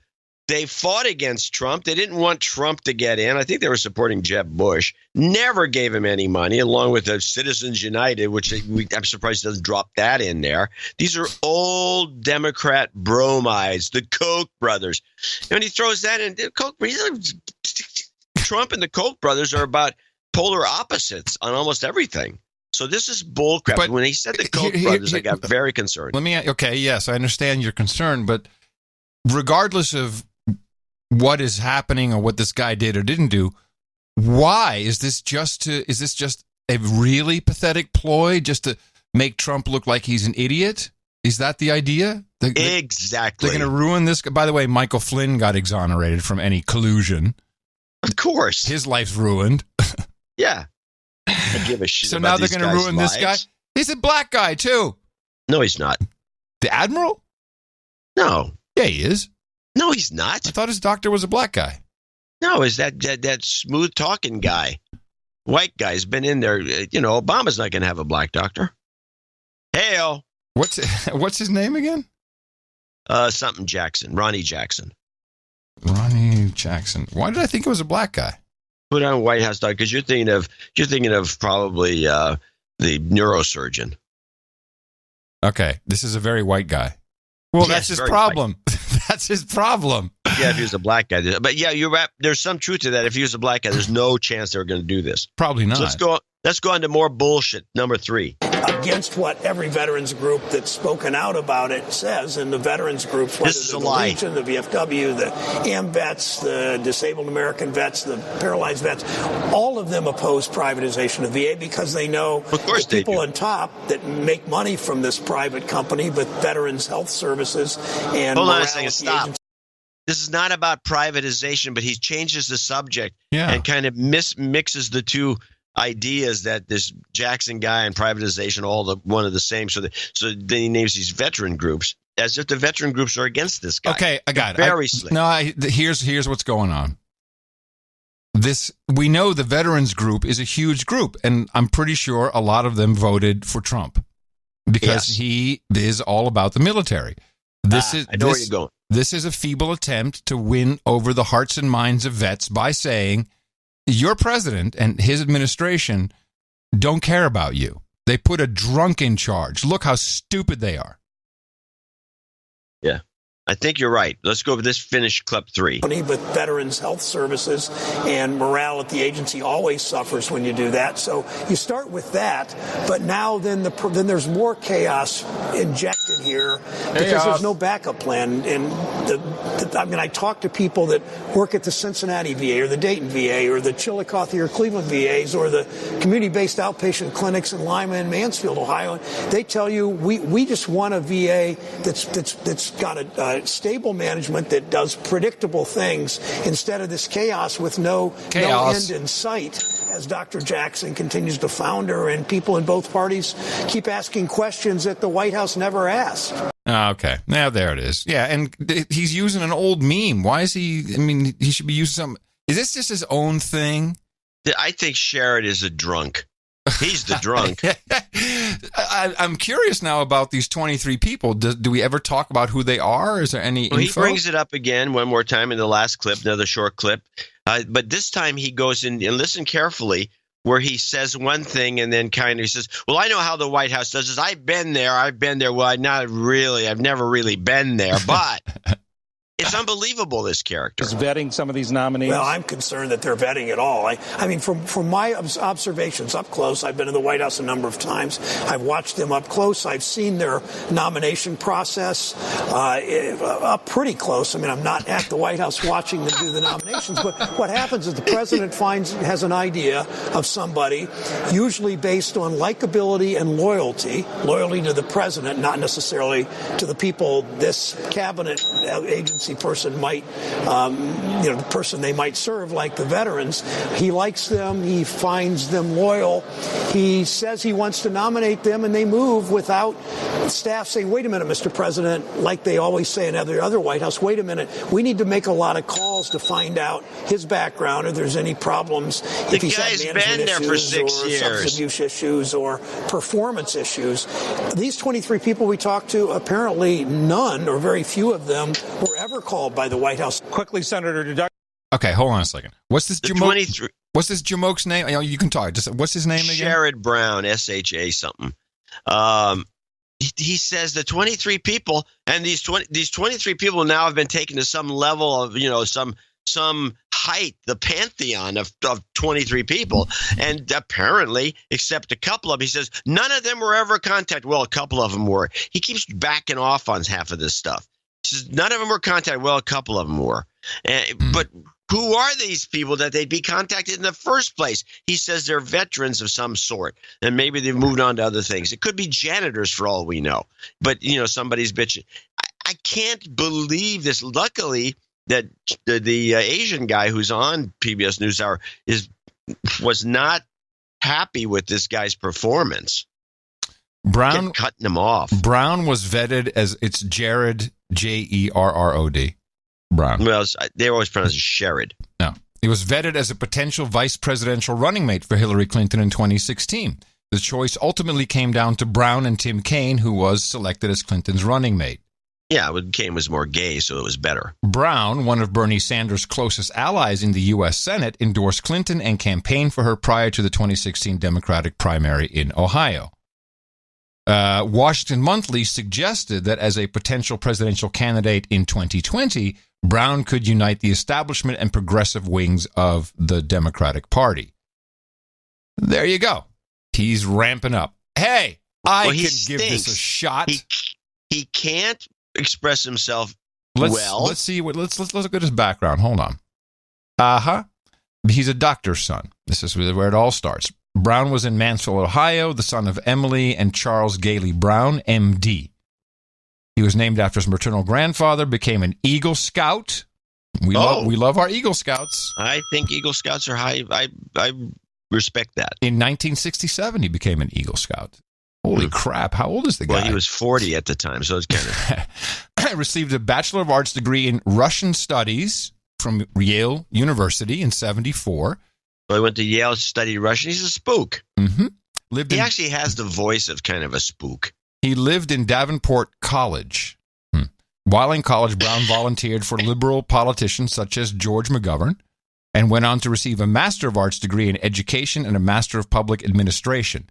They fought against Trump. They didn't want Trump to get in. I think they were supporting Jeb Bush. Never gave him any money, along with the Citizens United, which I'm surprised doesn't drop that in there. These are old Democrat bromides, the Koch brothers. And when he throws that in, Trump and the Koch brothers are about polar opposites on almost everything. So this is bullcrap. But when he said the Koch brothers, I got very concerned. Yes, I understand your concern, but regardless of what is happening or what this guy did or didn't do, why is this just a really pathetic ploy just to make Trump look like he's an idiot? Is that the idea? Exactly. They're going to ruin this. By the way, Michael Flynn got exonerated from any collusion. Of course. His life's ruined. Yeah. I give a shit. So now they're going to ruin this guy? He's a black guy, too. No, he's not. The Admiral? No. Yeah, he is. No, he's not. I thought his doctor was a black guy. No, is that smooth talking guy. White guy's been in there. Obama's not going to have a black doctor. Hey-o. What's his name again? Something Jackson. Ronnie Jackson. Ronnie Jackson. Why did I think it was a black guy? Put on White House doctor because you're thinking of probably the neurosurgeon. Okay, this is a very white guy. Well, yes, that's his problem. That's his problem. Yeah, if he was a black guy. But yeah, there's some truth to that. If he was a black guy, there's no chance they were going to do this. Probably not. So let's go on to more bullshit. Number 3. against what every veterans group that's spoken out about it says. And the veterans groups, whether This is the a lie. Legion, the VFW, the AMVETS, the Disabled American Vets, the Paralyzed Vets, all of them oppose privatization of VA because they know the people on top that make money from this private company, but Veterans Health Services and Hold on a morality second, stop. agencies. This is not about privatization, but he changes the subject Yeah. and kind of mixes the two ideas that this Jackson guy and privatization all one of the same. So then he names these veteran groups as if the veteran groups are against this guy. Okay, I got it. Very slick. Here's what's going on. We know the veterans group is a huge group, and I'm pretty sure a lot of them voted for Trump because he is all about the military. I know where you're going. This is a feeble attempt to win over the hearts and minds of vets by saying your president and his administration don't care about you. They put a drunk in charge. Look how stupid they are. Yeah. I think you're right. Let's go with this. Finish clip 3. But Veterans Health Services and morale at the agency always suffers when you do that. So you start with that, but now then there's more chaos injected here because there's no backup plan. And I talk to people that work at the Cincinnati VA or the Dayton VA or the Chillicothe or Cleveland VAs or the community-based outpatient clinics in Lima and Mansfield, Ohio. They tell you we just want a VA that's got a stable management that does predictable things instead of this chaos with no end in sight, as Dr. Jackson continues to founder, and people in both parties keep asking questions that the White House never asked. Okay. Now there it is. Yeah, and he's using an old meme. Why is he? I mean, he should be using some. Is this just his own thing? I think Sherrod is a drunk. He's the drunk. I'm curious now about these 23 people. Do we ever talk about who they are? Is there any info? He brings it up again one more time in the last clip, another short clip. But this time he goes in and listen carefully, where he says one thing and then kind of says, well, I know how the White House does this. I've been there. Well, not really. I've never really been there, but it's unbelievable, this character. Is vetting some of these nominees? Well, I'm concerned that they're vetting it all. I mean, from my observations up close, I've been in the White House a number of times. I've watched them up close. I've seen their nomination process up pretty close. I mean, I'm not at the White House watching them do the nominations, but what happens is the president has an idea of somebody, usually based on likability and loyalty to the president, not necessarily to the people this cabinet agency person might, the person they might serve, like the veterans. He likes them. He finds them loyal. He says he wants to nominate them, and they move without staff saying, wait a minute, Mr. President, like they always say in every other White House, wait a minute, we need to make a lot of calls to find out his background, if there's any problems, if he's had management issues or substance abuse issues or performance issues. These 23 people we talked to, apparently none or very few of them were ever called by the White House. Quickly, Senator, deduct. Okay, hold on a second. What's this Jamoke's name? You can talk. What's his name again? Sherrod Brown, SHA something. He says the 23 people, and these 23 people now have been taken to some level of, some height, the pantheon of 23 people. And apparently, except a couple of them, he says, none of them were ever contacted. Well, a couple of them were. He keeps backing off on half of this stuff. He says, none of them were contacted. Well, a couple of them were. But who are these people that they'd be contacted in the first place? He says they're veterans of some sort, and maybe they've moved on to other things. It could be janitors for all we know. But, somebody's bitching. I can't believe this. Luckily, that the Asian guy who's on PBS NewsHour was not happy with this guy's performance. Brown cutting him off. Brown was vetted as it's Jared, Jerrod. Brown. Well, they always pronounce it Sherrod. No, he was vetted as a potential vice presidential running mate for Hillary Clinton in 2016. The choice ultimately came down to Brown and Tim Kaine, who was selected as Clinton's running mate. Yeah, Kaine was more gay, so it was better. Brown, one of Bernie Sanders' closest allies in the U.S. Senate, endorsed Clinton and campaigned for her prior to the 2016 Democratic primary in Ohio. Washington Monthly suggested that as a potential presidential candidate in 2020, Brown could unite the establishment and progressive wings of the Democratic Party. There you go. He's ramping up. Hey, I can give this a shot. He can't express himself Let's see what let's look at his background. Hold on. He's a doctor's son. This is where it all starts. Brown was in Mansfield, Ohio, the son of Emily and Charles Gailey Brown, M.D. He was named after his maternal grandfather, became an Eagle Scout. We love our Eagle Scouts. I think Eagle Scouts are high. I respect that. In 1967, he became an Eagle Scout. Holy crap, how old is the guy? Well, he was 40 at the time, so it's kind of... Received a Bachelor of Arts degree in Russian Studies from Yale University in 1974. Well, he went to Yale, studied Russian. He's a spook. Mm-hmm. He actually has the voice of kind of a spook. He lived in Davenport College. While in college, Brown volunteered for liberal politicians such as George McGovern and went on to receive a Master of Arts degree in Education and a Master of Public Administration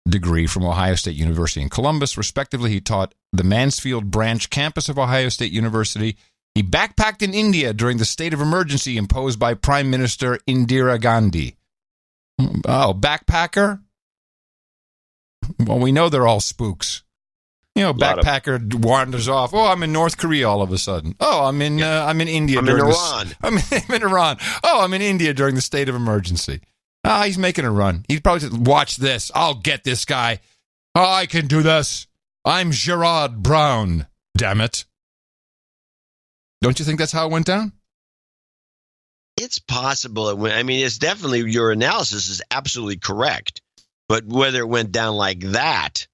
degree from Ohio State University in Columbus, respectively. He taught the Mansfield branch campus of Ohio State University. He backpacked in India during the state of emergency imposed by Prime Minister Indira Gandhi. Oh, backpacker? Well, we know they're all spooks. You know, backpacker wanders off. Oh, I'm in North Korea all of a sudden. Oh, I'm in India. I'm in Iran. I'm in Iran. Oh, I'm in India during the state of emergency. He's making a run. He'd probably said, watch this. I'll get this guy. Oh, I can do this. I'm Gerard Brown. Damn it. Don't you think that's how it went down? It's possible. It's definitely, your analysis is absolutely correct. But whether it went down like that,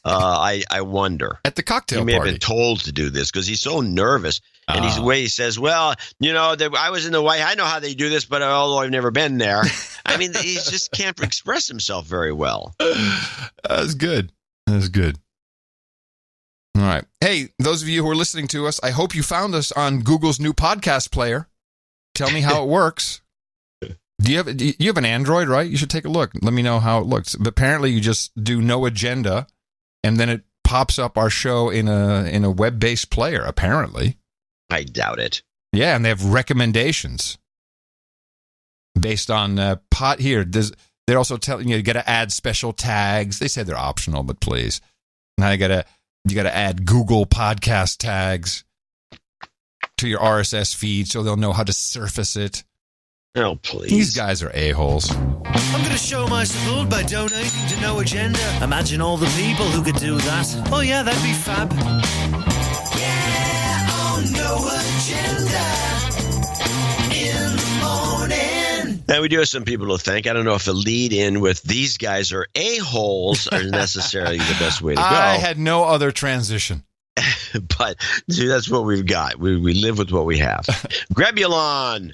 I wonder. At the cocktail party. He may have been told to do this because he's so nervous. And he's the way he says, well, I was in the White House. I know how they do this, but although I've never been there. He just can't express himself very well. That's good. That's good. All right. Hey, those of you who are listening to us, I hope you found us on Google's new podcast player. Tell me how it works. Do you have an Android, right? You should take a look. Let me know how it looks. But apparently, you just do no agenda, and then it pops up our show in a web-based player. Apparently, I doubt it. Yeah, and they have recommendations based on pot. Here, they're also telling you got to add special tags. They say they're optional, but please, now you got to add Google podcast tags to your RSS feed so they'll know how to surface it. Oh, please. These guys are a-holes. I'm going to show my support by donating to No Agenda. Imagine all the people who could do that. Oh, yeah, that'd be fab. Yeah, on No Agenda in the morning. Now, we do have some people to thank. I don't know if a lead-in with these guys are a-holes are necessarily the best way to go. I had no other transition. But see, that's what we've got. We live with what we have. Grebulon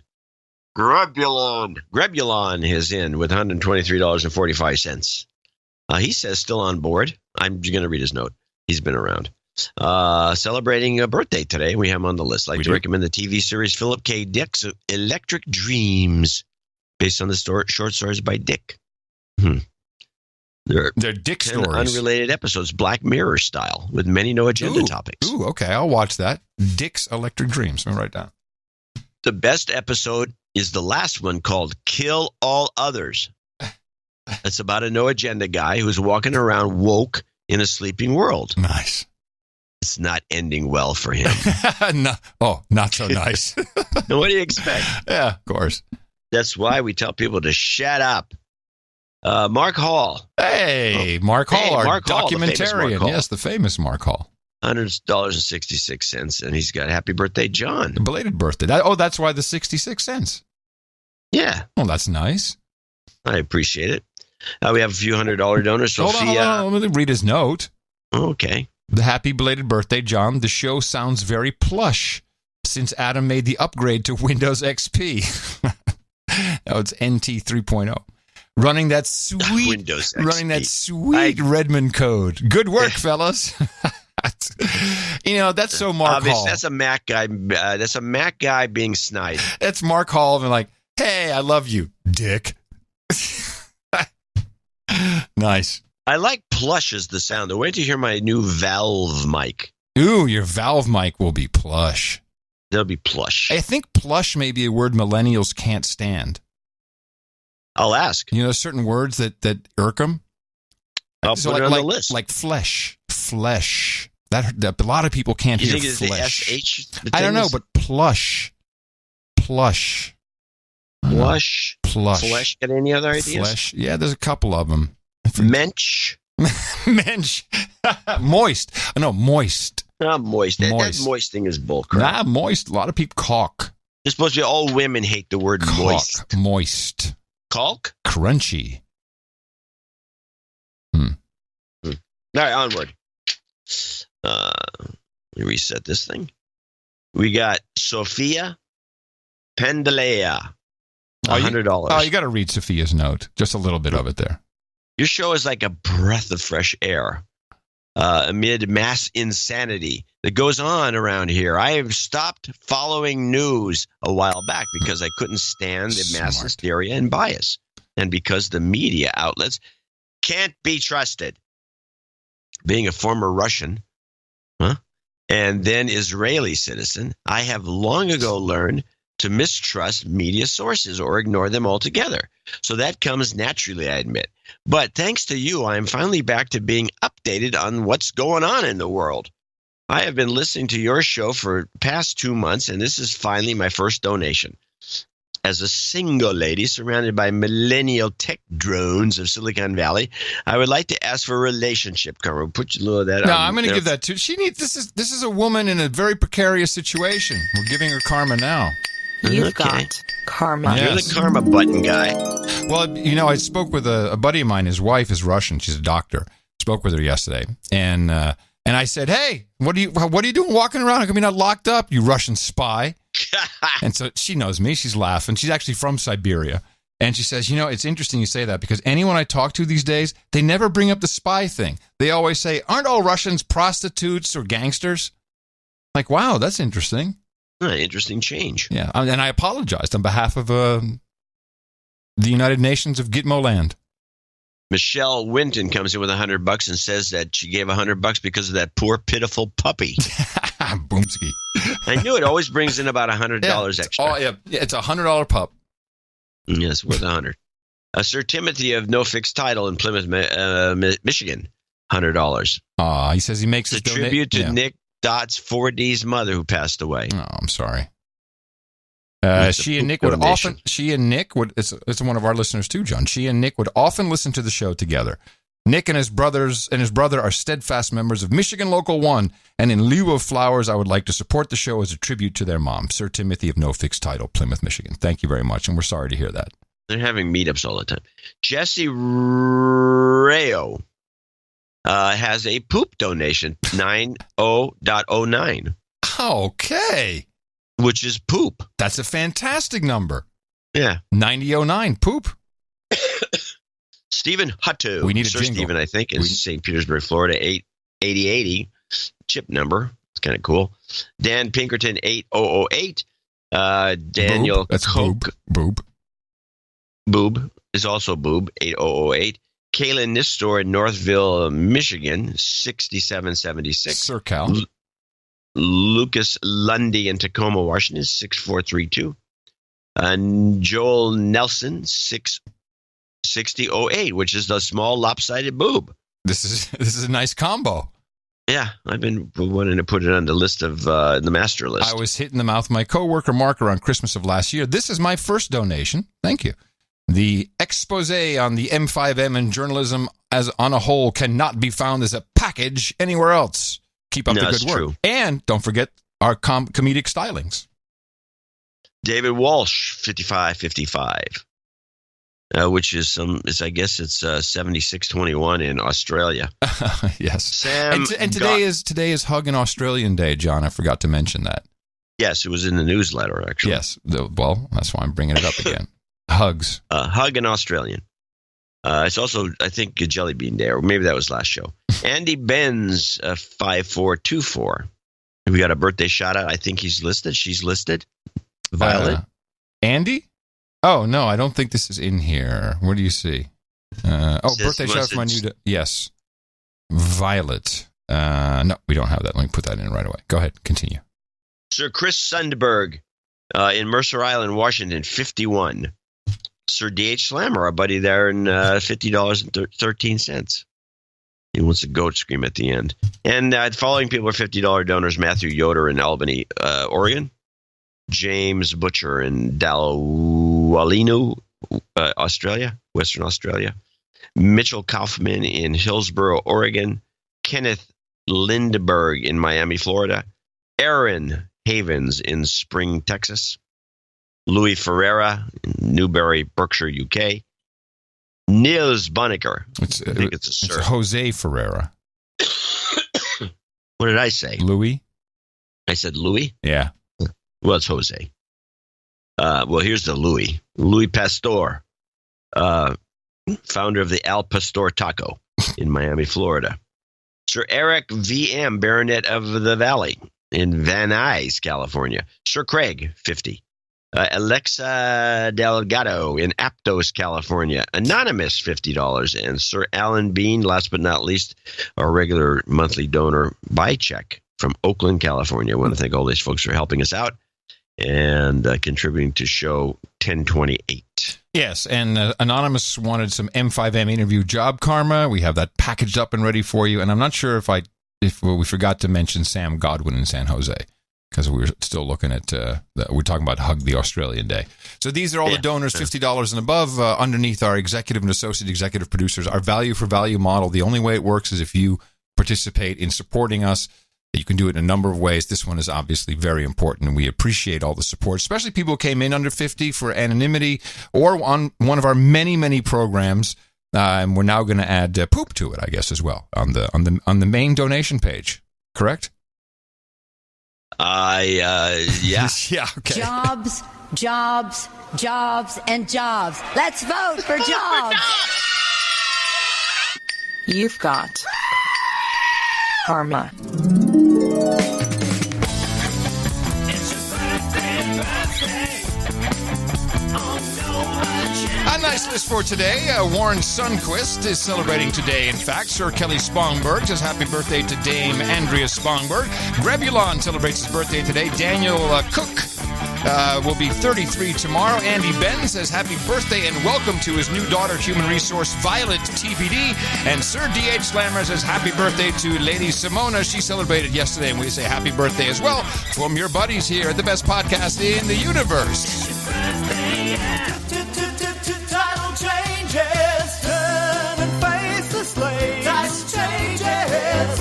is in with $123.45. He says still on board. I'm going to read his note. He's been around. Celebrating a birthday today. We have him on the list. I'd like to recommend the TV series Philip K. Dick's Electric Dreams, based on the short stories by Dick. They're Dick stories. Unrelated episodes, Black Mirror style, with many no agenda topics. Ooh, okay. I'll watch that. Dick's Electric Dreams. Let me write down. The best episode is the last one called Kill All Others. It's about a no agenda guy who's walking around woke in a sleeping world. Nice. It's not ending well for him. Not so nice. What do you expect? Yeah, of course. That's why we tell people to shut up. Mark Hall. Hey, Mark Hall, our documentarian. Hall. Yes, the famous Mark Hall. $100.66, and he's got happy birthday, John. A belated birthday. That's why the 66 cents. Yeah. Oh, that's nice. I appreciate it. We have a few $100 donors. Hold on. Let me read his note. Okay. The happy belated birthday, John. The show sounds very plush since Adam made the upgrade to Windows XP. Now it's NT 3.0. Running that sweet Windows XP. Running that sweet Redmond code. Good work, fellas. That's so Mark Hall. That's a Mac guy. That's a Mac guy being snide. That's Mark Hall and like, hey, I love you, Dick. Nice. I like plush as the sound. Wait to hear my new Valve mic. Ooh, your Valve mic will be plush. They'll be plush. I think plush may be a word millennials can't stand. I'll ask. Certain words that irk them. I'll so put it on the list. Like flesh. That a lot of people can't You hear think it's the flesh. SH? I don't know, but plush. Plush. Flesh. Got any other ideas? Flesh. Yeah, there's a couple of them. Mensch. Mensch. Moist. No, moist. Not moist. That moist thing is bullcrap. Nah, moist. A lot of people caulk. It's supposed to be all women hate the word moist. Moist. Caulk? Crunchy. All right, onward. Let me reset this thing. We got Sophia Pendelea. $100. Oh, you got to read Sophia's note. Just a little bit of it there. Your show is like a breath of fresh air amid mass insanity that goes on around here. I have stopped following news a while back because I couldn't stand the mass hysteria and bias, and because the media outlets can't be trusted. Being a former Russian, and then Israeli citizen, I have long ago learned to mistrust media sources or ignore them altogether. So that comes naturally, I admit. But thanks to you, I'm finally back to being updated on what's going on in the world. I have been listening to your show for the past 2 months, and this is finally my first donation. As a single lady surrounded by millennial tech drones of Silicon Valley, I would like to ask for a relationship karma. Put a little of that on. No, I'm going to give that to. She needs. This is a woman in a very precarious situation. We're giving her karma now. You've got karma. You're the karma button guy. Well, I spoke with a buddy of mine. His wife is Russian. She's a doctor. Spoke with her yesterday, and I said, "Hey, what are you doing walking around? How come you're not locked up, you Russian spy?" And so she knows me. She's laughing. She's actually from Siberia. And she says, it's interesting you say that because anyone I talk to these days, they never bring up the spy thing. They always say, aren't all Russians prostitutes or gangsters? Like, wow, that's interesting. Interesting change. Yeah. And I apologized on behalf of the United Nations of Gitmo Land. Michelle Winton comes in with $100 and says that she gave $100 because of that poor, pitiful puppy. Boomski. I knew it always brings in about $100 extra. Oh, yeah. It's a $100 pup. Yes, worth $100. Sir Timothy of No Fixed Title in Plymouth, Michigan, $100. He says he makes a tribute to Nick Dott's 4D's mother who passed away. Oh, I'm sorry. She and Nick would. It's one of our listeners too, John. She and Nick would often listen to the show together. Nick and his brother are steadfast members of Michigan Local 1, and in lieu of flowers, I would like to support the show as a tribute to their mom, Sir Timothy of No Fixed Title, Plymouth, Michigan. Thank you very much, and we're sorry to hear that. They're having meetups all the time. Jesse Rayo has a poop donation, 90.09. Okay. Which is poop. That's a fantastic number. Yeah. 9009, poop. Stephen Hutto. We need a Sir jingle. Stephen, I think, is St. Petersburg, Florida, 8080. Chip number. It's kind of cool. Dan Pinkerton, 8008. Daniel That's Koch. Boob is also Boob, 8008. Kaylin Nistor in Northville, Michigan, 6776. Sir Cal. Lucas Lundy in Tacoma, Washington, 6432. Joel Nelson, 6008, which is the small lopsided boob. This is a nice combo. Yeah, I've been wanting to put it on the list of the master list. I was hit in the mouth with my coworker Mark around Christmas of last year. This is my first donation. Thank you. The expose on the M5M and journalism as on a whole cannot be found as a package anywhere else. Keep up the good work. True. And don't forget our comedic stylings. David Walsh, 5555, which is I guess it's 7621 in Australia. Yes. Sam and today is Hug an Australian Day, John. I forgot to mention that. Yes, it was in the newsletter, actually. Yes. Well, that's why I'm bringing it up again. Hugs. Hug an Australian. It's also, I think, a Jelly Bean Day, or maybe that was last show. Andy Benz, 5424. We got a birthday shout out. I think he's listed. She's listed. Violet. Andy? Oh, no, I don't think this is in here. What do you see? Birthday shout out for my new... Yes. Violet. No, we don't have that. Let me put that in right away. Go ahead. Continue. Sir Chris Sundberg in Mercer Island, Washington, 51. Sir D.H. Slammer, our buddy there, in $50.13. He wants a goat scream at the end. And following people are $50 donors: Matthew Yoder in Albany, Oregon; James Butcher in Dalwallinu, Australia, Western Australia; Mitchell Kaufman in Hillsboro, Oregon; Kenneth Lindbergh in Miami, Florida; Aaron Havens in Spring, Texas; Louis Ferreira in Newbury, Berkshire, UK; Niels Bonneker. I think it's a sir. It's Jose Ferreira. What did I say? Louis? I said Louis? Yeah. Well, it's Jose. Well, here's the Louis. Louis Pastor, founder of the Al Pastor Taco in Miami, Florida. Sir Eric V.M., Baronet of the Valley in Van Nuys, California. Sir Craig, 50. Alexa Delgado in Aptos, California. Anonymous, $50. And Sir Alan Bean, last but not least, our regular monthly donor by check from Oakland, California. I want to thank all these folks for helping us out and contributing to show 1028. Yes, and Anonymous wanted some M5M interview job karma. We have that packaged up and ready for you. And I'm not sure if we forgot to mention Sam Godwin in San Jose, because we were still looking at, we're talking about Hug the Australian Day. So these are all the donors, $50 and above, underneath our executive and associate executive producers. Our value for value model, the only way it works is if you participate in supporting us. You can do it in a number of ways. This one is obviously very important, and we appreciate all the support, especially people who came in under 50 for anonymity or on one of our many, many programs. And we're now going to add poop to it, I guess, as well on the main donation page. Correct? Yeah. Yeah. Okay. Jobs, jobs, jobs, and jobs. Let's vote for jobs. You've got karma. A nice list for today. Warren Sundquist is celebrating today. In fact, Sir Kelly Spongberg says happy birthday to Dame Andrea Spongberg. Grebulon celebrates his birthday today. Daniel Cook will be 33 tomorrow. Andy Ben says happy birthday and welcome to his new daughter, human resource Violet TPD. And Sir D.H. Slammer says happy birthday to Lady Simona. She celebrated yesterday, and we say happy birthday as well from your buddies here at the best podcast in the universe. Title changes, turn and face the slave. Title changes,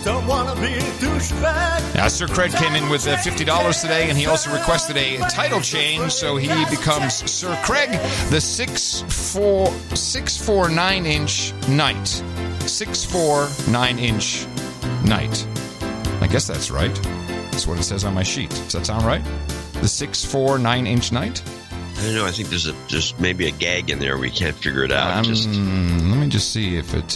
don't want to be a douchebag. Now, Sir Craig came in with $50 today, and he also requested a title change, so he becomes Sir Craig, the 6'4", 9-inch knight. 6'4", 9-inch knight. I guess that's right. That's what it says on my sheet. Does that sound right? The 6'4", 9-inch knight? I don't know. I think there's maybe a gag in there. We can't figure it out. Let me just see if it...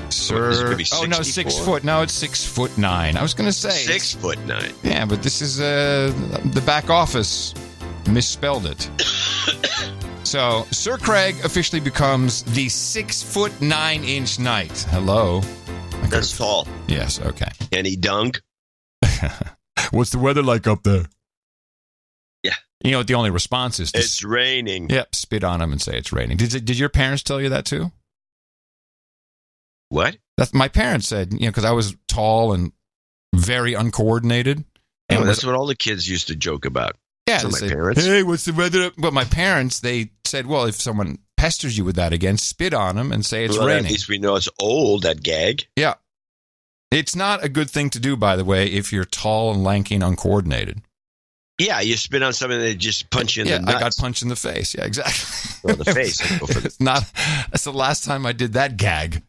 Sir... Oh, no, 6 foot. No, it's 6'9". I was going to say... 6'9". Yeah, but this is... the back office misspelled it. So, Sir Craig officially becomes the 6'9" knight. Hello. That's tall. Yes, okay. Can he dunk? What's the weather like up there? Yeah. You know what the only response is? It's raining. Yep, spit on him and say it's raining. Did your parents tell you that too? What? My parents said, because I was tall and very uncoordinated. And that's what all the kids used to joke about. Yeah, so my say, parents. Hey, what's the weather? But my parents, they said, well, if someone pesters you with that again, spit on them and say it's raining. At least we know it's old, that gag. Yeah. It's not a good thing to do, by the way, if you're tall and lanky and uncoordinated. Yeah, you spit on something, they just punch you in the nuts. I got punched in the face. Yeah, exactly. Or the face. That's the last time I did that gag.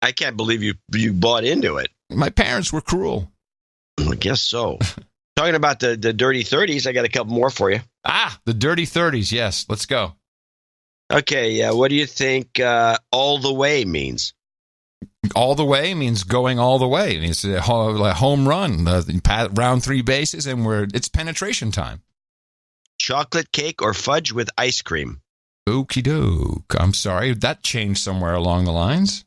I can't believe you bought into it. My parents were cruel. I guess so. Talking about the dirty 30s, I got a couple more for you. The dirty 30s. Yes, let's go. Okay, what do you think all the way means? All the way means going all the way. It means a home run, round 3 bases, and it's penetration time. Chocolate cake or fudge with ice cream? Okie doke. I'm sorry, that changed somewhere along the lines.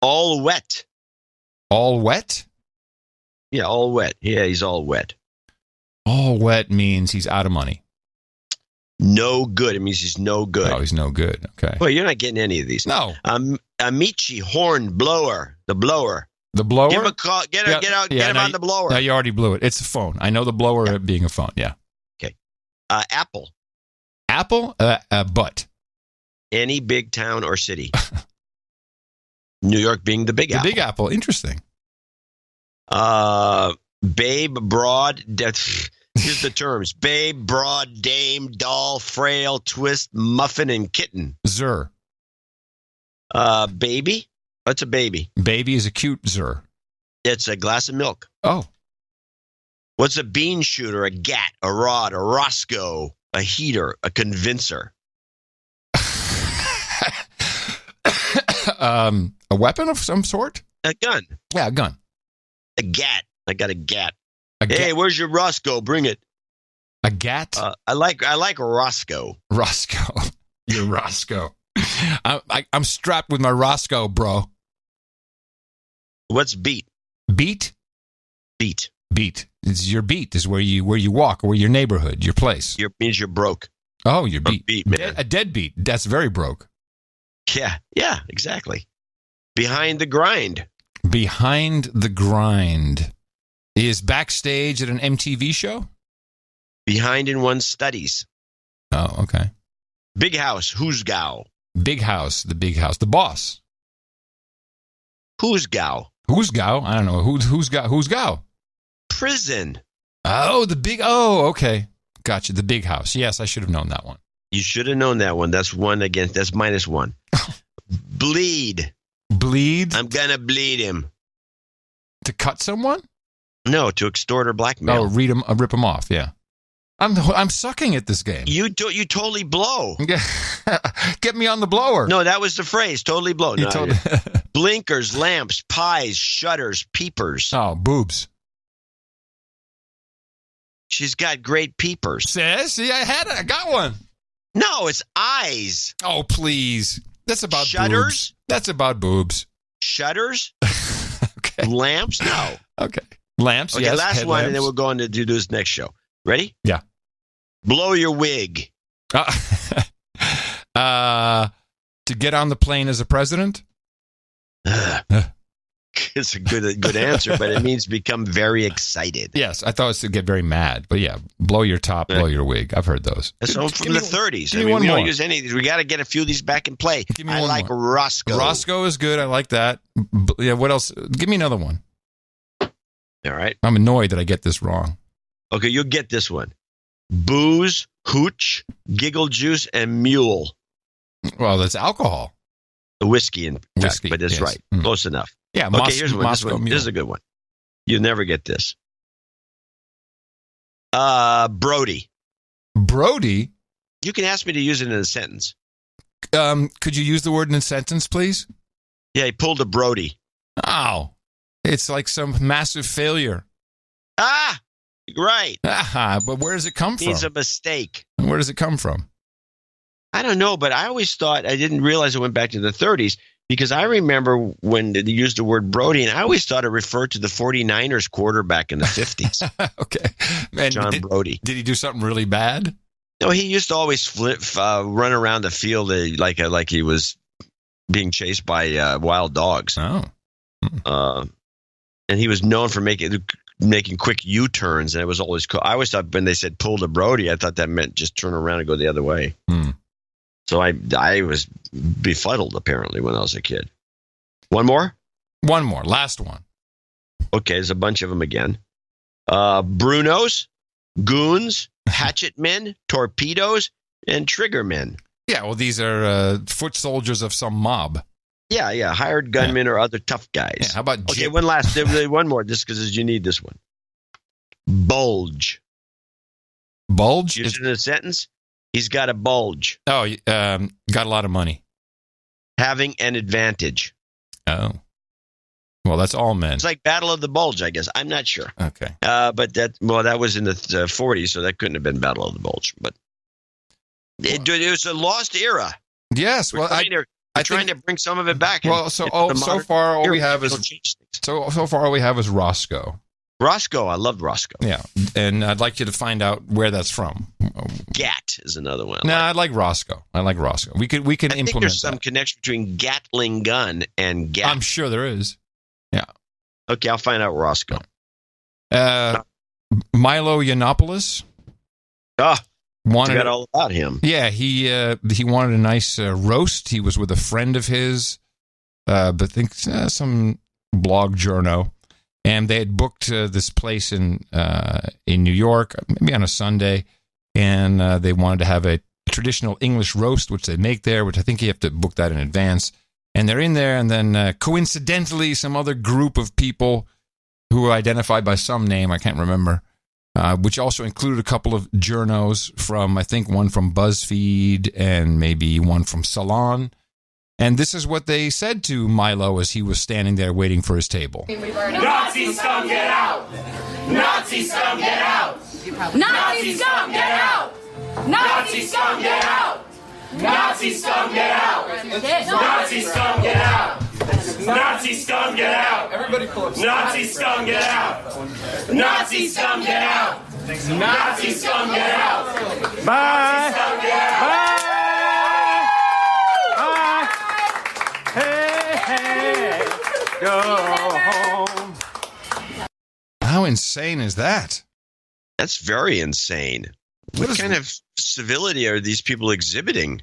All wet. All wet? Yeah, all wet. Yeah, he's all wet. All wet means he's out of money. No good. It means he's no good. Oh, he's no good. Okay. Well, you're not getting any of these. No. Amici horn blower. The blower. The blower? Give him a call. Get him on the blower. No, you already blew it. It's a phone. I know the blower being a phone. Yeah. Okay. Apple. Apple? Butt. Any big town or city. New York being the Big Apple. The Big Apple. Interesting. Babe, broad. Here's the terms. Babe, broad, dame, doll, frail, twist, muffin, and kitten. Zer. Baby? What's a baby? Baby is a cute zer. It's a glass of milk. Oh. What's a bean shooter, a gat, a rod, a Roscoe, a heater, a convincer? A weapon of some sort? A gun. Yeah, a gun. A gat. I got a gat. Hey, where's your Roscoe? Bring it. A gat? I like Roscoe. Roscoe. You're Roscoe. I'm strapped with my Roscoe, bro. What's beat? Beat? Beat. Beat. It's your beat. Is where you walk, or your neighborhood, your place. Means you're broke. Oh, you're beat. Beat, man. A deadbeat. That's very broke. Yeah, exactly. Behind the grind. Behind the grind is backstage at an MTV show? Behind in one's studies. Oh, okay. Big house, who's gal? Big house, the big house. The boss. Who's gal? Who's gal? I don't know. Who's gal? Prison. Oh, okay. Gotcha. The big house. Yes, I should have known that one. You should have known that one. That's one against. That's -1. Bleed. Bleed? I'm gonna bleed him. To cut someone? No, to extort or blackmail. Oh, rip him off. Yeah. I'm sucking at this game. You totally blow. Get me on the blower. No, that was the phrase. Totally blow. No, blinkers, lamps, pies, shutters, peepers. Oh, boobs. She's got great peepers. See, I got one. No, it's eyes. Oh, please. That's about shutters. Boobs. That's about boobs. Shutters. Okay. Lamps. No. Okay. Lamps. Okay. Yes. Last one, and then we're going to do this next show. Ready? Yeah. Blow your wig. To get on the plane as a president? It's a good answer, but it means become very excited. Yes, I thought it was to get very mad. But yeah, blow your top, blow your wig. I've heard those. That's from the 30s. Give me one we more. don't use any of these. We got to get a few of these back in play. I like more. Roscoe. Roscoe is good. I like that. Yeah, what else? Give me another one. All right. I'm annoyed that I get this wrong. Okay, you'll get this one. Booze, hooch, giggle juice, and mule. Well, that's alcohol. The whiskey, whiskey, but that's yes. right. Close enough. Yeah, okay, here's one. Moscow This is a good one. You'll never get this. Brody. Brody? You can ask me to use it in a sentence. Could you use the word in a sentence, please? Yeah, he pulled a Brody. Oh. It's like some massive failure. Ah! Right. But where does it come from? It's a mistake. Where does it come from? I don't know, but I always thought, I didn't realize it went back to the 30s, because I remember when they used the word Brody, and I always thought it referred to the 49ers quarterback in the 50s. Okay. And John Brody. Did he do something really bad? No, he used to always run around the field like he was being chased by wild dogs. Oh. And he was known for making quick U-turns, and it was always cool. I always thought when they said pull the Brody, I thought that meant just turn around and go the other way. So I was befuddled, apparently, when I was a kid. One more? One more. Last one. Okay, there's a bunch of them again. Brunos, goons, hatchet men, torpedoes, and trigger men. Yeah, well, these are foot soldiers of some mob. Yeah, hired gunmen or other tough guys. Yeah, how about Okay, one more, just because you need this one. Bulge. Bulge? Use it in a sentence. He's got a bulge. Oh, got a lot of money. Having an advantage. Oh. Well, that's all men. It's like Battle of the Bulge, I guess. I'm not sure. Okay. But that was in the 40s, so that couldn't have been Battle of the Bulge. But it was a lost era. Yes. We're trying to bring some of it back. Well, so far all we have is Roscoe. Roscoe, I loved Roscoe. Yeah, and I'd like you to find out where that's from. Gat. is another one. No, I like Roscoe. We can implement I think there's some that. connection between Gatling gun and Gat. I'm sure there is. Yeah. Okay, I'll find out Roscoe. Milo Yiannopoulos. Forgot all about him. Yeah, he wanted a nice roast. He was with a friend of his, but I think some blog journo, and they had booked this place in New York, maybe on a Sunday, and they wanted to have a traditional English roast, which they make there, which I think you have to book that in advance. And they're in there, and then coincidentally, some other group of people who were identified by some name, I can't remember, which also included a couple of journos from, I think, one from BuzzFeed and maybe one from Salon. And this is what they said to Milo as he was standing there waiting for his table. Nazi scum, get out! Nazi scum, get out! Nazi scum, get out! Nazi scum, get out! Nazi scum, get out! Nazi scum, get out! Nazi scum, get out! Everybody pull up. Nazi scum, get out! Nazi scum, get out! Nazi scum, get out! Bye! Nazi scum, get out! Bye! Hey, go home. How insane is that? That's very insane. What kind of civility are these people exhibiting?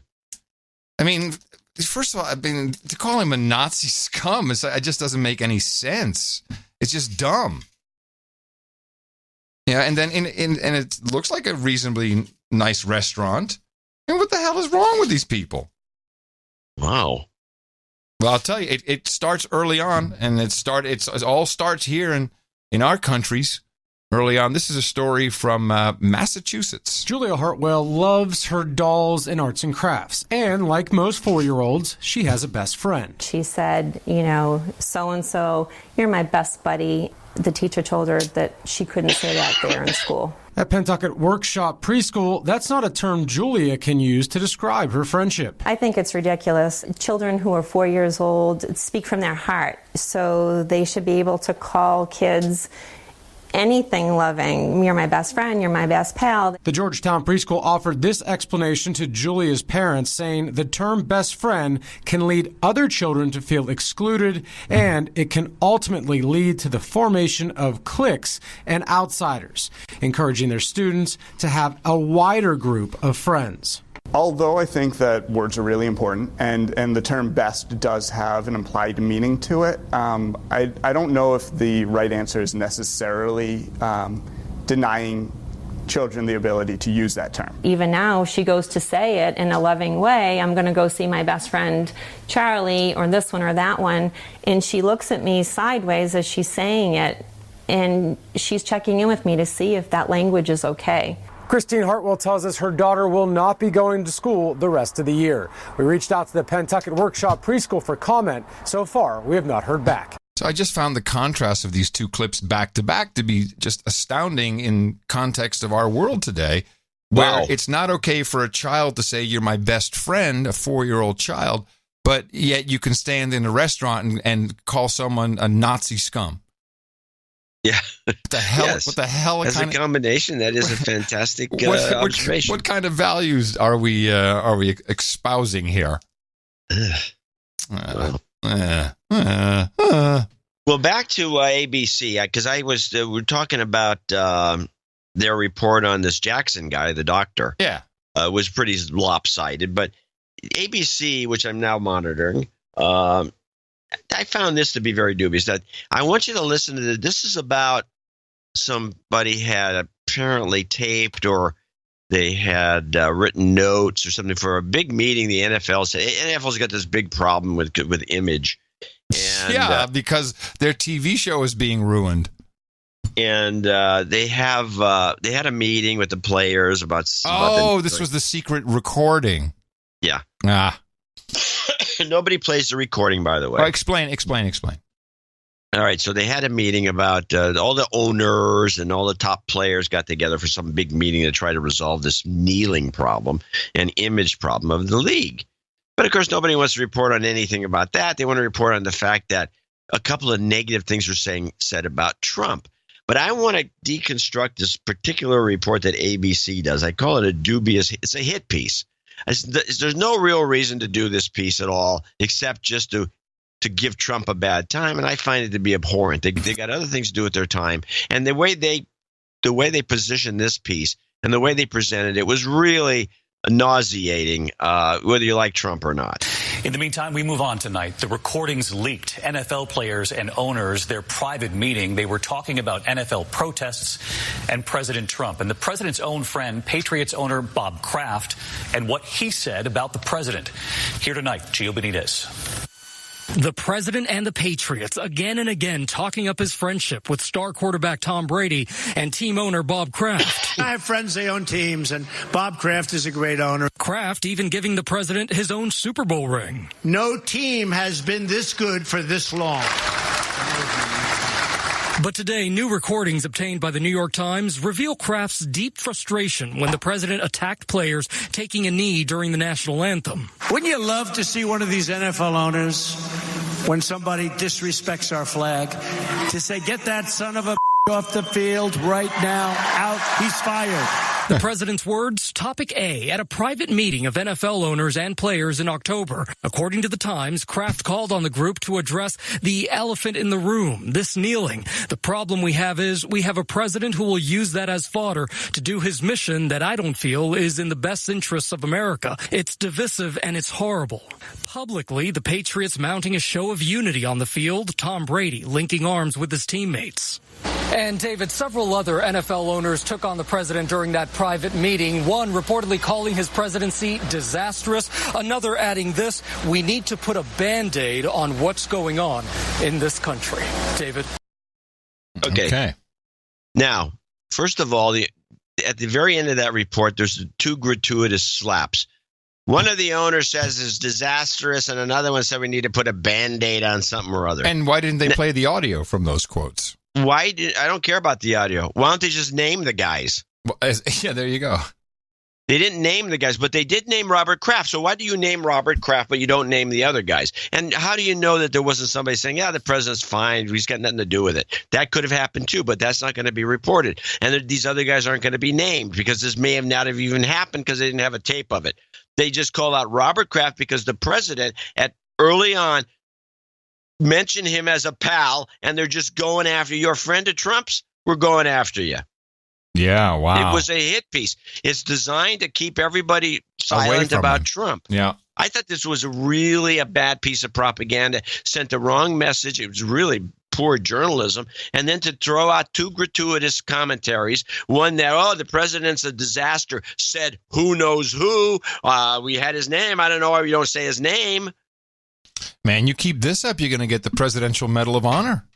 I mean, first of all, to call him a Nazi scum, it just doesn't make any sense. It's just dumb. Yeah, and then and it looks like a reasonably nice restaurant. And what the hell is wrong with these people? Wow. Well, I'll tell you, it starts early on, and it all starts here in our countries. Early on, this is a story from Massachusetts. Julia Hartwell loves her dolls and arts and crafts. And like most 4-year-olds, she has a best friend. She said, so-and-so, you're my best buddy. The teacher told her that she couldn't say that there in school. At Pentucket Workshop Preschool, that's not a term Julia can use to describe her friendship. I think it's ridiculous. Children who are 4 years old speak from their heart, so they should be able to call kids anything loving. You're my best friend, you're my best pal. The Georgetown preschool offered this explanation to Julia's parents, saying the term best friend can lead other children to feel excluded, and it can ultimately lead to the formation of cliques and outsiders, encouraging their students to have a wider group of friends. Although I think that words are really important, and the term best does have an implied meaning to it, I don't know if the right answer is necessarily denying children the ability to use that term. Even now, she goes to say it in a loving way. I'm going to go see my best friend Charlie, or this one or that one, and she looks at me sideways as she's saying it, and she's checking in with me to see if that language is okay. Christine Hartwell tells us her daughter will not be going to school the rest of the year. We reached out to the Pentucket Workshop Preschool for comment. So far, we have not heard back. So I just found the contrast of these two clips back to back to be just astounding in context of our world today, where it's not okay for a child to say you're my best friend, a 4-year-old child, but yet you can stand in a restaurant and call someone a Nazi scum. Yeah. What the hell? Yes. What the hell? As a combination, that is a fantastic observation. What kind of values are we espousing here? Well, back to ABC, because we're talking about their report on this Jackson guy, the doctor. Yeah, was pretty lopsided, but ABC, which I'm now monitoring, I found this to be very dubious. That I want you to listen to this. This is about somebody had apparently taped, or they had written notes or something for a big meeting. The NFL's got this big problem with image. And, because their TV show is being ruined. And they had a meeting with the players about. This was the secret recording. Yeah. Nobody plays the recording, by the way. Explain. All right, so they had a meeting about all the owners and all the top players got together for some big meeting to try to resolve this kneeling problem and image problem of the league. But, of course, nobody wants to report on anything about that. They want to report on the fact that a couple of negative things were said about Trump. But I want to deconstruct this particular report that ABC does. I call it it's a hit piece. There's no real reason to do this piece at all, except just to give Trump a bad time, and I find it to be abhorrent. They got other things to do with their time, and the way they position this piece and the way they presented it was really nauseating, whether you like Trump or not. In the meantime, we move on tonight. The recordings leaked. NFL players and owners, their private meeting, they were talking about NFL protests and President Trump. And the president's own friend, Patriots owner Bob Kraft, and what he said about the president. Here tonight, Gio Benitez. The president and the Patriots again and again talking up his friendship with star quarterback Tom Brady and team owner Bob Kraft. I have friends, they own teams, and Bob Kraft is a great owner. Kraft even giving the president his own Super Bowl ring. No team has been this good for this long. But today, new recordings obtained by the New York Times reveal Kraft's deep frustration when the president attacked players taking a knee during the national anthem. Wouldn't you love to see one of these NFL owners, when somebody disrespects our flag, to say, get that son of a off the field right now, out, he's fired. The president's words, topic A, at a private meeting of NFL owners and players in October. According to the Times, Kraft called on the group to address the elephant in the room, this kneeling. The problem we have is we have a president who will use that as fodder to do his mission that I don't feel is in the best interests of America. It's divisive and it's horrible. Publicly, the Patriots mounting a show of unity on the field, Tom Brady linking arms with his teammates. And, David, several other NFL owners took on the president during that private meeting, one reportedly calling his presidency disastrous, another adding this, we need to put a Band-Aid on what's going on in this country. David? Okay. Now, first of all, at the very end of that report, there's two gratuitous slaps. One of the owners says it's disastrous, and another one said we need to put a Band-Aid on something or other. And why didn't they play the audio from those quotes? I don't care about the audio. Why don't they just name the guys? Well, yeah, there you go. They didn't name the guys, but they did name Robert Kraft. So why do you name Robert Kraft, but you don't name the other guys? And how do you know that there wasn't somebody saying, yeah, the president's fine, he's got nothing to do with it? That could have happened too, but that's not going to be reported. And these other guys aren't going to be named because this may have not have even happened because they didn't have a tape of it. They just called out Robert Kraft because the president early on mentioned him as a pal, and they're just going after your friend of Trump's. We're going after you. Yeah, wow. It was a hit piece. It's designed to keep everybody silent about Trump. Yeah. I thought this was really a bad piece of propaganda, sent the wrong message. It was really poor journalism. And then to throw out two gratuitous commentaries, one that, the president's a disaster, said who knows who. We had his name. I don't know why we don't say his name. Man, you keep this up, you're going to get the Presidential Medal of Honor.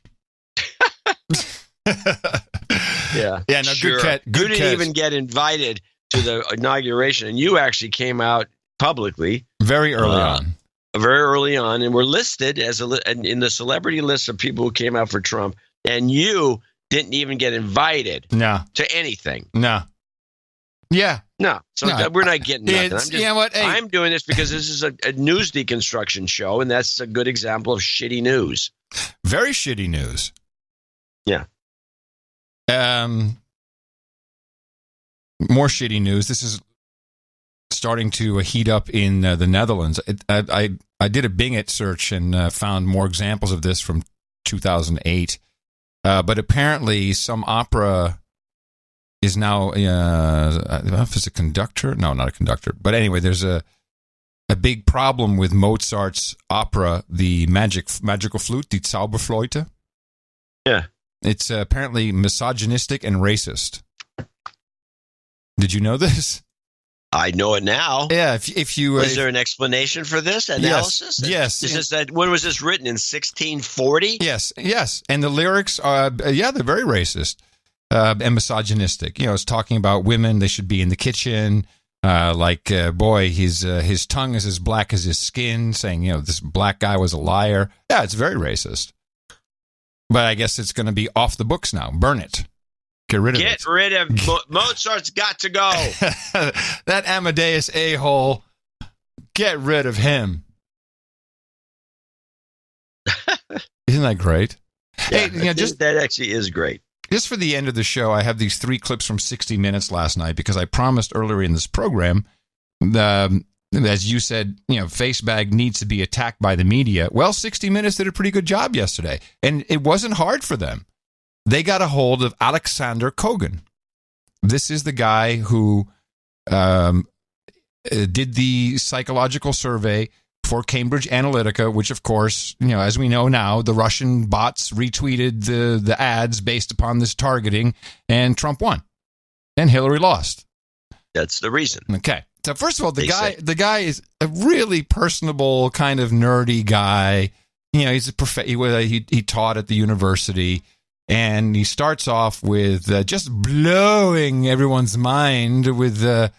Yeah. Yeah, no, sure. Good catch. You didn't even get invited to the inauguration, and you actually came out publicly. Very early on. Very early on, and were listed as in the celebrity list of people who came out for Trump, and you didn't even get invited to anything. No. Yeah. No. So we're not getting nothing. I'm doing this because this is a news deconstruction show, and that's a good example of shitty news. Very shitty news. Yeah. More shitty news. This is starting to heat up in the Netherlands. I did a Bing It search and found more examples of this from 2008. But apparently some opera is now, I don't know if it's a conductor. No, not a conductor. But anyway, there's a big problem with Mozart's opera, the magical flute, die Zauberflöte. Yeah. It's apparently misogynistic and racist. Did you know this? I know it now. Yeah, if you is there an explanation for this analysis? Yes. Is this when was this written, in 1640? Yes. And the lyrics are they're very racist and misogynistic. You know, it's talking about women; they should be in the kitchen. His tongue is as black as his skin, saying, this black guy was a liar. Yeah, it's very racist. But I guess it's going to be off the books now. Burn it. Get rid of it. Get rid of Mozart's got to go. That Amadeus a-hole. Get rid of him. Isn't that great? Yeah, that actually is great. Just for the end of the show, I have these 3 clips from 60 Minutes last night because I promised earlier in this program, as you said, Facebag needs to be attacked by the media. Well, 60 Minutes did a pretty good job yesterday, and it wasn't hard for them. They got a hold of Alexander Kogan. This is the guy who did the psychological survey for Cambridge Analytica, which, of course, as we know now, the Russian bots retweeted the ads based upon this targeting, and Trump won, and Hillary lost. That's the reason. Okay. So first of all, the guy is a really personable, kind of nerdy guy. He's he taught at the university, and he starts off with just blowing everyone's mind with the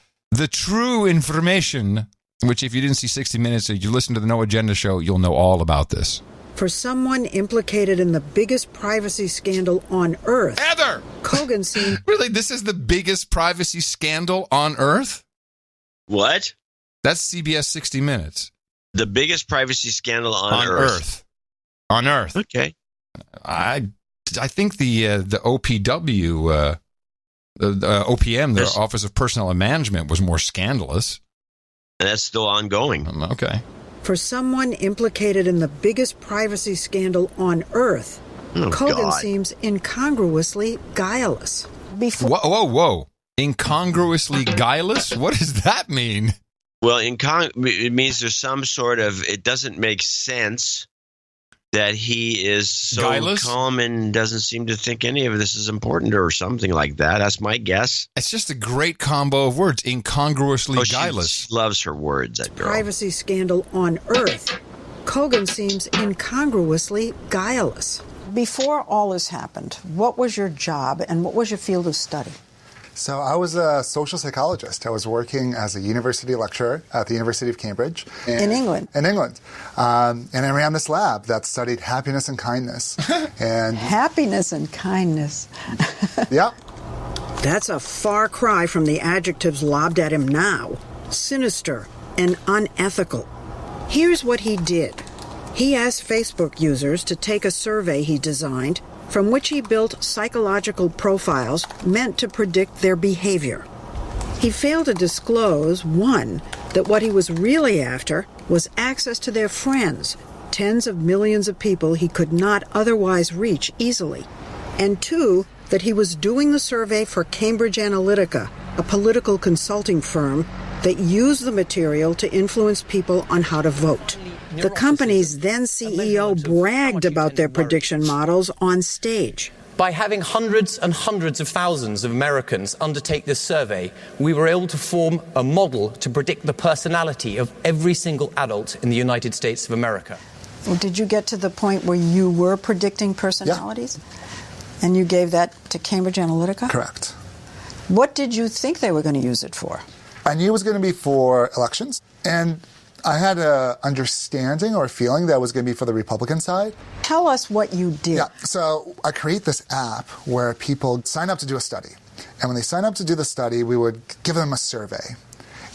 true information. Which, if you didn't see 60 Minutes or you listen to the No Agenda show, you'll know all about this. For someone implicated in the biggest privacy scandal on Earth, ever, Kogan seemed... Really, this is the biggest privacy scandal on Earth? What? That's CBS 60 Minutes. The biggest privacy scandal on Earth. On Earth. Okay. I think the OPW, the OPM, the Office of Personnel and Management, was more scandalous. And that's still ongoing. Okay. For someone implicated in the biggest privacy scandal on Earth, Kogan seems incongruously guileless. Whoa. Incongruously guileless? What does that mean? Well, it means there's some sort of, it doesn't make sense that he is so guileless? Calm and doesn't seem to think any of this is important or something like that. That's my guess. It's just a great combo of words, incongruously guileless. She loves her words, that girl. Privacy scandal on Earth. Kogan seems incongruously guileless. Before all this happened, what was your job and what was your field of study? So I was a social psychologist. I was working as a university lecturer at the University of Cambridge. In England? In England. And I ran this lab that studied happiness and kindness. And happiness and kindness. Yeah. That's a far cry from the adjectives lobbed at him now. Sinister and unethical. Here's what he did. He asked Facebook users to take a survey he designed from which he built psychological profiles meant to predict their behavior. He failed to disclose, 1, that what he was really after was access to their friends, tens of millions of people he could not otherwise reach easily, and 2, that he was doing the survey for Cambridge Analytica, a political consulting firm that used the material to influence people on how to vote. The company's then CEO bragged about their prediction models on stage. By having hundreds and hundreds of thousands of Americans undertake this survey, we were able to form a model to predict the personality of every single adult in the United States of America. Well, did you get to the point where you were predicting personalities? Yeah. And you gave that to Cambridge Analytica? Correct. What did you think they were going to use it for? I knew it was going to be for elections, and I had an understanding or feeling that it was going to be for the Republican side. Tell us what you did. Yeah, so I create this app where people sign up to do a study. And when they sign up to do the study, we would give them a survey.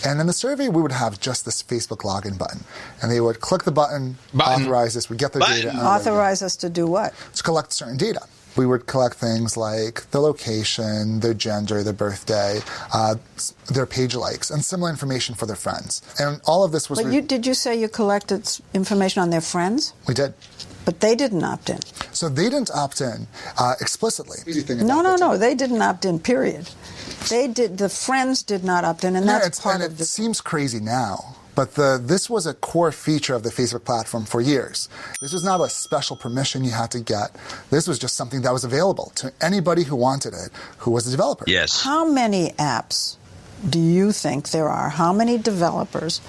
And in the survey, we would have just this Facebook login button. And they would click the button. Authorize this, we get their data. Authorize us to do what? To collect certain data. We would collect things like the location, their gender, their birthday, their page likes, and similar information for their friends. And all of this was... But did you say you collected information on their friends? We did. But they didn't opt in. So they didn't opt in explicitly. No, they didn't opt in, period. They did. The friends did not opt in, and that's part of it. It seems crazy now. But this was a core feature of the Facebook platform for years. This was not a special permission you had to get. This was just something that was available to anybody who wanted it, who was a developer. Yes. How many apps do you think there are? How many developers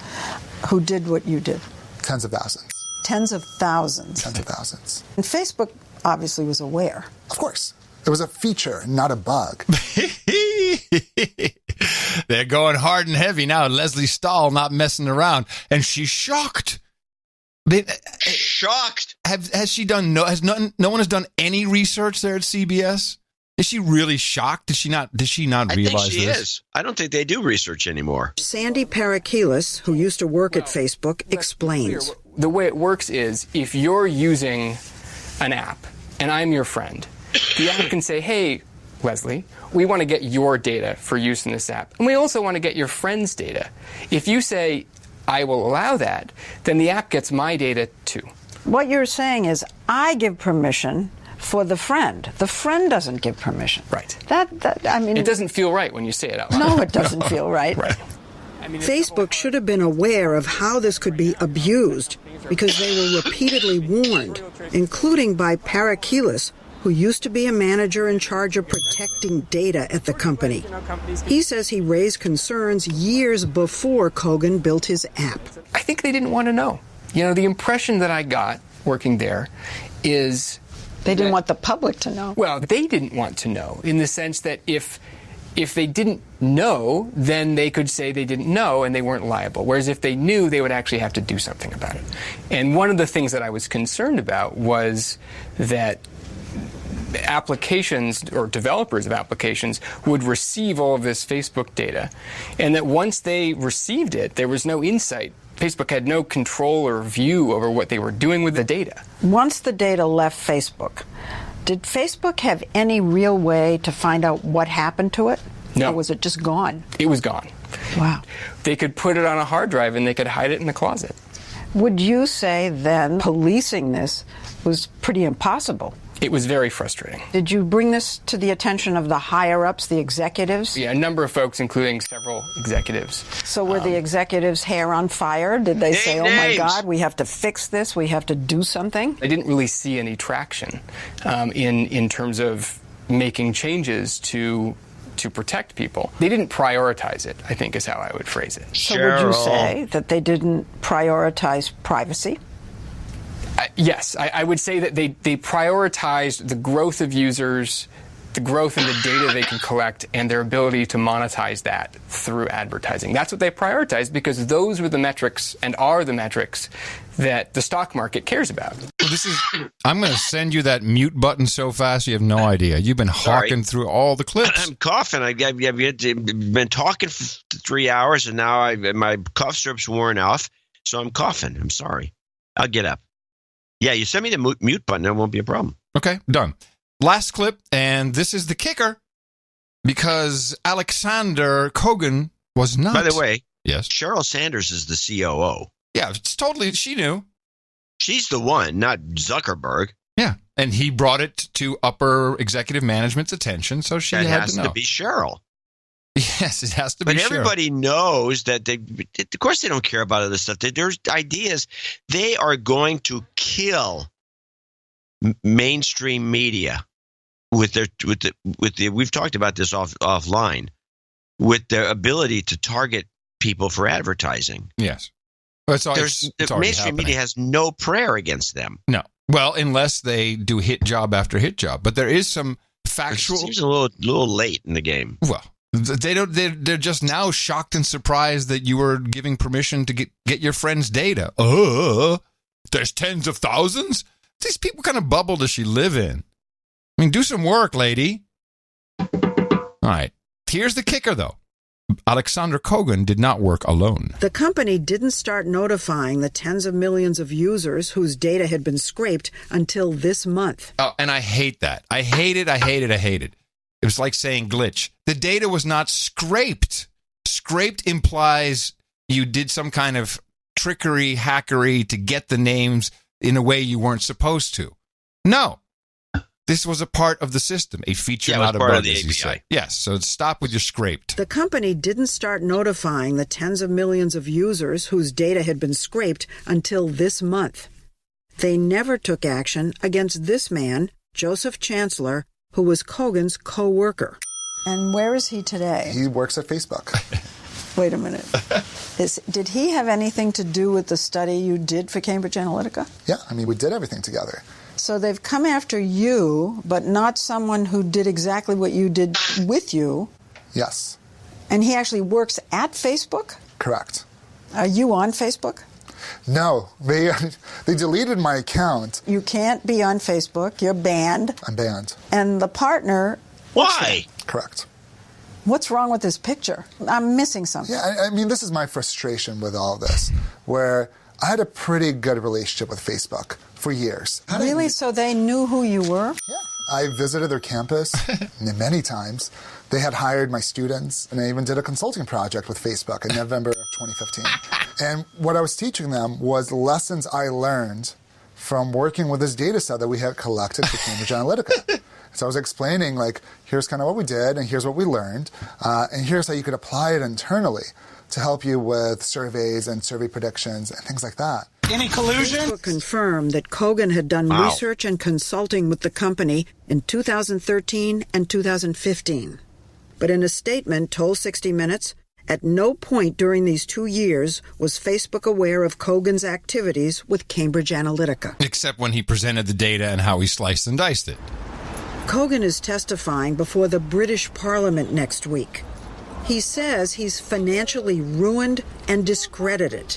who did what you did? Tens of thousands. Tens of thousands. Tens of thousands. And Facebook obviously was aware. Of course. It was a feature, not a bug. They're going hard and heavy now. Leslie Stahl not messing around, and she's shocked. Shocked. Has she done no one has done any research there at CBS? Is she really shocked? Did she not realize this? I think she is. I don't think they do research anymore. Sandy Parakilis, who used to work at Facebook, explains. The way it works is if you're using an app and I'm your friend, the app can say, hey, Leslie, we want to get your data for use in this app. And we also want to get your friend's data. If you say, I will allow that, then the app gets my data too. What you're saying is, I give permission for the friend. The friend doesn't give permission. Right. I mean, it doesn't feel right when you say it out loud. No, it doesn't feel right. Right. Facebook should have been aware of how this could be abused because they were repeatedly warned, including by Parakilis, who used to be a manager in charge of protecting data at the company. He says he raised concerns years before Kogan built his app. I think they didn't want to know. You know, the impression that I got working there is... They didn't want the public to know. Well, they didn't want to know in the sense that if they didn't know, then they could say they didn't know and they weren't liable. Whereas if they knew, they would actually have to do something about it. And one of the things that I was concerned about was that applications or developers of applications would receive all of this Facebook data, and that once they received it, there was no insight. Facebook had no control or view over what they were doing with the data. Once the data left Facebook, did Facebook have any real way to find out what happened to it? No. Or was it just gone? It was gone. Wow. They could put it on a hard drive and they could hide it in the closet. Would you say then policing this was pretty impossible? It was very frustrating. Did you bring this to the attention of the higher-ups, the executives? Yeah, a number of folks, including several executives. So were the executives' hair on fire? Did they say, oh my God, we have to fix this, we have to do something? I didn't really see any traction in terms of making changes to protect people. They didn't prioritize it, I think is how I would phrase it. So would you say that they didn't prioritize privacy? Yes, I would say that they prioritized the growth of users, the growth in the data they can collect, and their ability to monetize that through advertising. That's what they prioritized because those were the metrics and are the metrics that the stock market cares about. I'm going to send you that mute button so fast you have no idea. You've been hawking through all the clips. I'm coughing. I've been talking for 3 hours, and now my cough syrup's worn off, so I'm coughing. I'm sorry. I'll get up. Yeah, you send me the mute button, it won't be a problem. Okay, done. Last clip, and this is the kicker, because Alexander Kogan was not. By the way, yes, Sheryl Sanders is the COO. Yeah, it's totally, she knew. She's the one, not Zuckerberg. Yeah, and he brought it to upper executive management's attention, so she had to know. It has to be Sheryl. Yes, it has to be. But everybody knows that of course, they don't care about other stuff. There's ideas. They are going to kill mainstream media with the. We've talked about this offline, with their ability to target people for advertising. Yes, well, mainstream media has no prayer against them. No, well, unless they do hit job after hit job. But there is some factual. It seems a little late in the game. Well. They're just now shocked and surprised that you were giving permission to get your friend's data. There's tens of thousands? These people kind of bubble does she live in? I mean, do some work, lady. All right. Here's the kicker, though. Alexander Kogan did not work alone. The company didn't start notifying the tens of millions of users whose data had been scraped until this month. Oh, and I hate that. I hate it. It was like saying glitch. The data was not scraped. Scraped implies you did some kind of trickery, hackery to get the names in a way you weren't supposed to. No. This was a part of the system, a feature, not a bug, as you say. Yes, so stop with your scraped. The company didn't start notifying the tens of millions of users whose data had been scraped until this month. They never took action against this man, Joseph Chancellor, who was Kogan's co-worker. And where is he today? He works at Facebook. Wait a minute. Did he have anything to do with the study you did for Cambridge Analytica? Yeah, I mean, we did everything together. So they've come after you, but not someone who did exactly what you did with you. Yes. And he actually works at Facebook? Correct. Are you on Facebook? No, they deleted my account. You can't be on Facebook. You're banned. I'm banned. And the partner... Why? Correct. What's wrong with this picture? I'm missing something. Yeah, I mean, this is my frustration with all this, where I had a pretty good relationship with Facebook for years. Really? So they knew who you were? Yeah. I visited their campus many times. They had hired my students, and I even did a consulting project with Facebook in November of 2015. And what I was teaching them was lessons I learned from working with this data set that we had collected for Cambridge Analytica. So I was explaining, like, here's kind of what we did, and here's what we learned, and here's how you could apply it internally to help you with surveys and survey predictions and things like that. Any collusion? Facebook confirmed that Kogan had done research and consulting with the company in 2013 and 2015. But in a statement told 60 Minutes, at no point during these 2 years was Facebook aware of Kogan's activities with Cambridge Analytica. Except when he presented the data and how he sliced and diced it. Kogan is testifying before the British Parliament next week. He says he's financially ruined and discredited.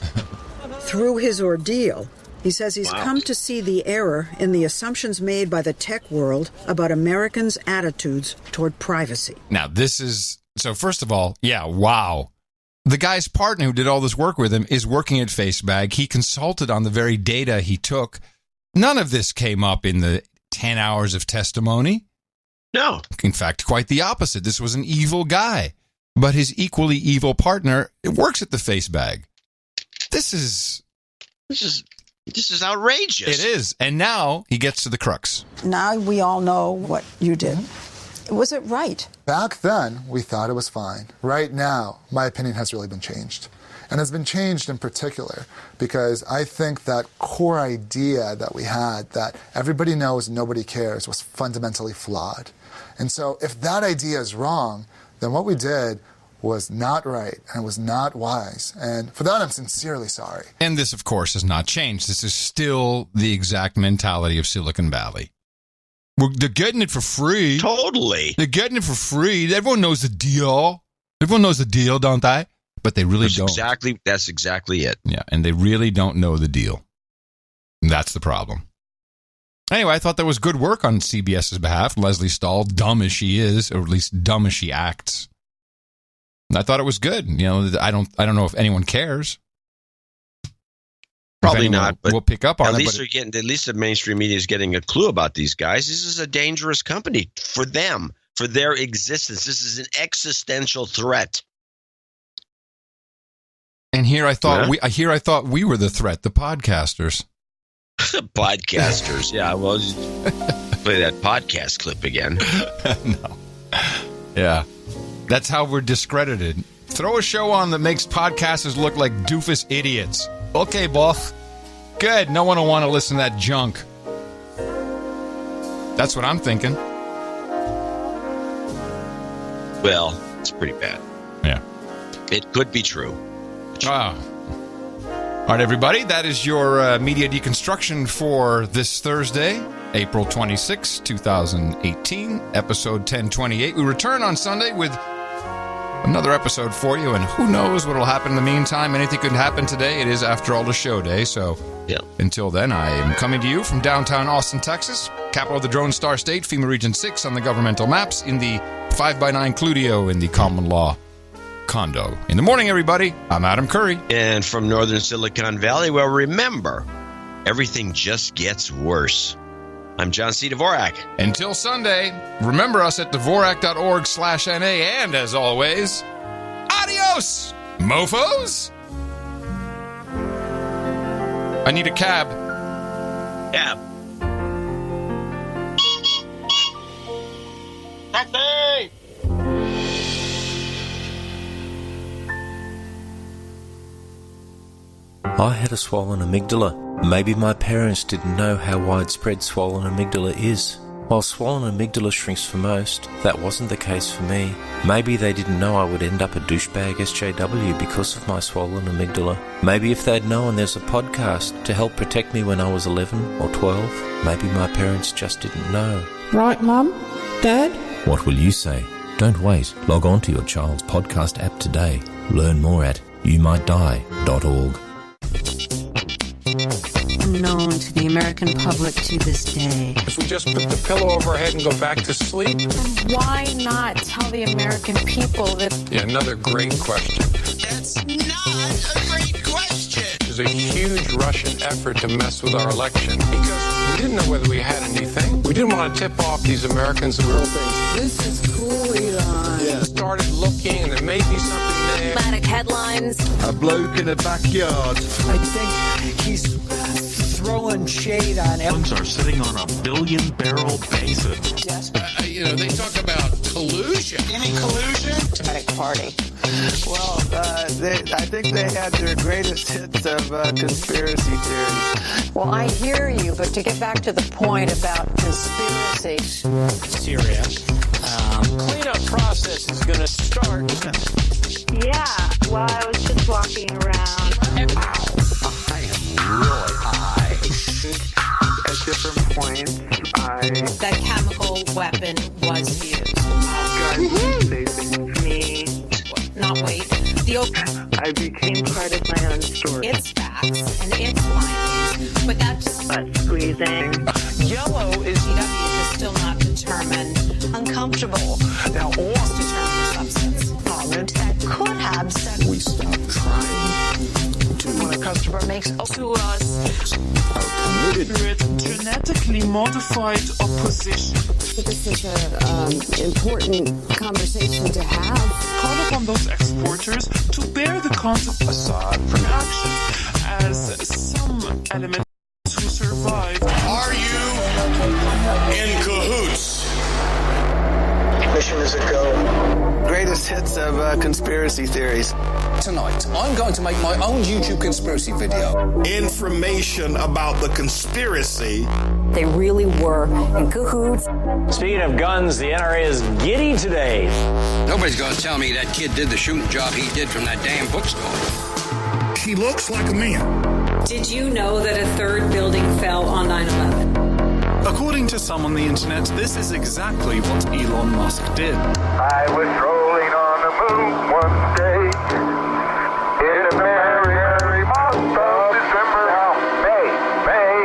Through his ordeal, he says he's come to see the error in the assumptions made by the tech world about Americans' attitudes toward privacy. Now, this is... So, first of all, yeah, wow. The guy's partner who did all this work with him is working at FaceBag. He consulted on the very data he took. None of this came up in the 10 hours of testimony. No. In fact, quite the opposite. This was an evil guy. But his equally evil partner works at the FaceBag. This is outrageous. It is. And now he gets to the crux. Now we all know what you did. Was it right? Back then, we thought it was fine. Right now, my opinion has really been changed. And it's been changed in particular because I think that core idea that we had, that everybody knows, nobody cares, was fundamentally flawed. And so if that idea is wrong, then what we did was not right and it was not wise. And for that, I'm sincerely sorry. And this, of course, has not changed. This is still the exact mentality of Silicon Valley. They're getting it for free. Totally. They're getting it for free. Everyone knows the deal. Everyone knows the deal, don't they? But they really don't. That's exactly it. Yeah, and they really don't know the deal. And that's the problem. Anyway, I thought that was good work on CBS's behalf. Leslie Stahl, dumb as she is, or at least dumb as she acts. I thought it was good. You know, I don't know if anyone cares. Probably not, but we'll pick up on at least the mainstream media is getting a clue about these guys. This is a dangerous company for them, for their existence. This is an existential threat. And here I thought we were the threat, the podcasters. Podcasters, yeah. Well, play that podcast clip again. No. Yeah. That's how we're discredited. Throw a show on that makes podcasters look like doofus idiots. Okay, boss. Good. No one will want to listen to that junk. That's what I'm thinking. Well, it's pretty bad. Yeah. It could be true. All right, everybody. That is your media deconstruction for this Thursday, April 26, 2018, episode 1028. We return on Sunday with another episode for you, and who knows what will happen in the meantime. Anything could happen today. It is, after all, the show day, so until then, I am coming to you from downtown Austin, Texas, capital of the Drone Star State, FEMA Region 6 on the governmental maps, in the 5x9 Cludio in the common law condo. In the morning, everybody, I'm Adam Curry. And from northern Silicon Valley, well, remember, everything just gets worse. I'm John C. Dvorak. Until Sunday, remember us at dvorak.org/NA, and as always, adios, mofos! I need a cab. Cab. Taxi! I had a swollen amygdala. Maybe my parents didn't know how widespread swollen amygdala is. While swollen amygdala shrinks for most, that wasn't the case for me. Maybe they didn't know I would end up a douchebag SJW because of my swollen amygdala. Maybe if they'd known there's a podcast to help protect me when I was 11 or 12, maybe my parents just didn't know. Right, Mum? Dad? What will you say? Don't wait. Log on to your child's podcast app today. Learn more at youmightdie.org. Unknown to the American public to this day. If we just put the pillow over our head and go back to sleep? And why not tell the American people that... Yeah, another great question. That's not a great question. There's a huge Russian effort to mess with our election because didn't know whether we had anything. We didn't want to tip off these Americans that were This is cool, Elon. yeah. Started looking, and there may be something there. Dramatic headlines. A bloke in a backyard. I think he's throwing shade on Funds are sitting on a billion-barrel basis. They talk about collusion. Any collusion? Democratic Party. Well, I think they had their greatest hits of conspiracy theories. Well, I hear you, but to get back to the point about conspiracy. Syria. Cleanup process is going to start. Yeah, well, I was just walking around. I am really high. At different points, That chemical weapon was used. guys say things to me. Not wait. I became part of my own story. It's facts and it's findings, but that's butt squeezing. Yellow is still not determined. Uncomfortable. now all Determine the substance. Knowledge that could have said. we stop trying When a customer makes To us, committed. genetically modified opposition. This is an important conversation to have. Called upon those exporters to bear the consequences Assad from action as some elements who survived. Are you in cahoots? Mission is a go. Greatest hits of conspiracy theories. Tonight, I'm going to make my own YouTube conspiracy video. Information about the conspiracy. They really were in cahoots. Speaking of guns, the NRA is giddy today. Nobody's going to tell me that kid did the shooting job he did from that damn bookstore. She looks like a man. Did you know that a third building fell on 9/11? According to some on the internet, this is exactly what Elon Musk did. I was rolling on the moon one day in a merry month of December. May,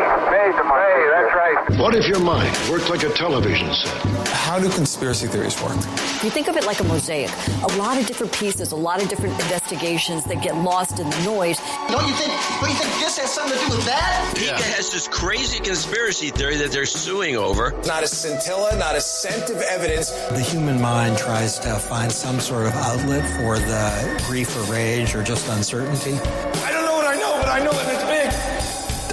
that's right. What if your mind worked like a television set? How do conspiracy theories work? You think of it like a mosaic. A lot of different pieces, a lot of different investigations that get lost in the noise. Don't you think this has something to do with that? He has this crazy conspiracy theory that they're suing over. Not a scintilla, not a cent of evidence. The human mind tries to find some sort of outlet for the grief or rage or just uncertainty. I don't know what I know, but I know that it's big.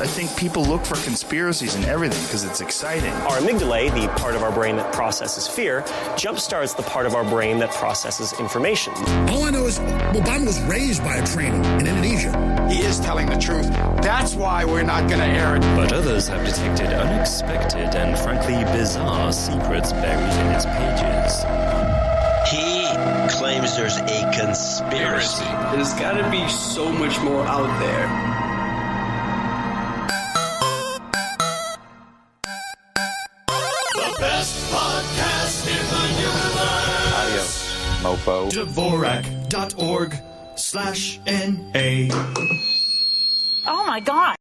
I think people look for conspiracies in everything because it's exciting. Our amygdala, the part of our brain that processes fear, jumpstarts the part of our brain that processes information. All I know is Obama was raised by a trainer in Indonesia. He is telling the truth. That's why we're not going to air it. But others have detected unexpected and frankly bizarre secrets buried in its pages. He claims there's a conspiracy. There's got to be so much more out there. Best podcast in the universe. Adios, mofo. Dvorak.org/NA. Oh my God.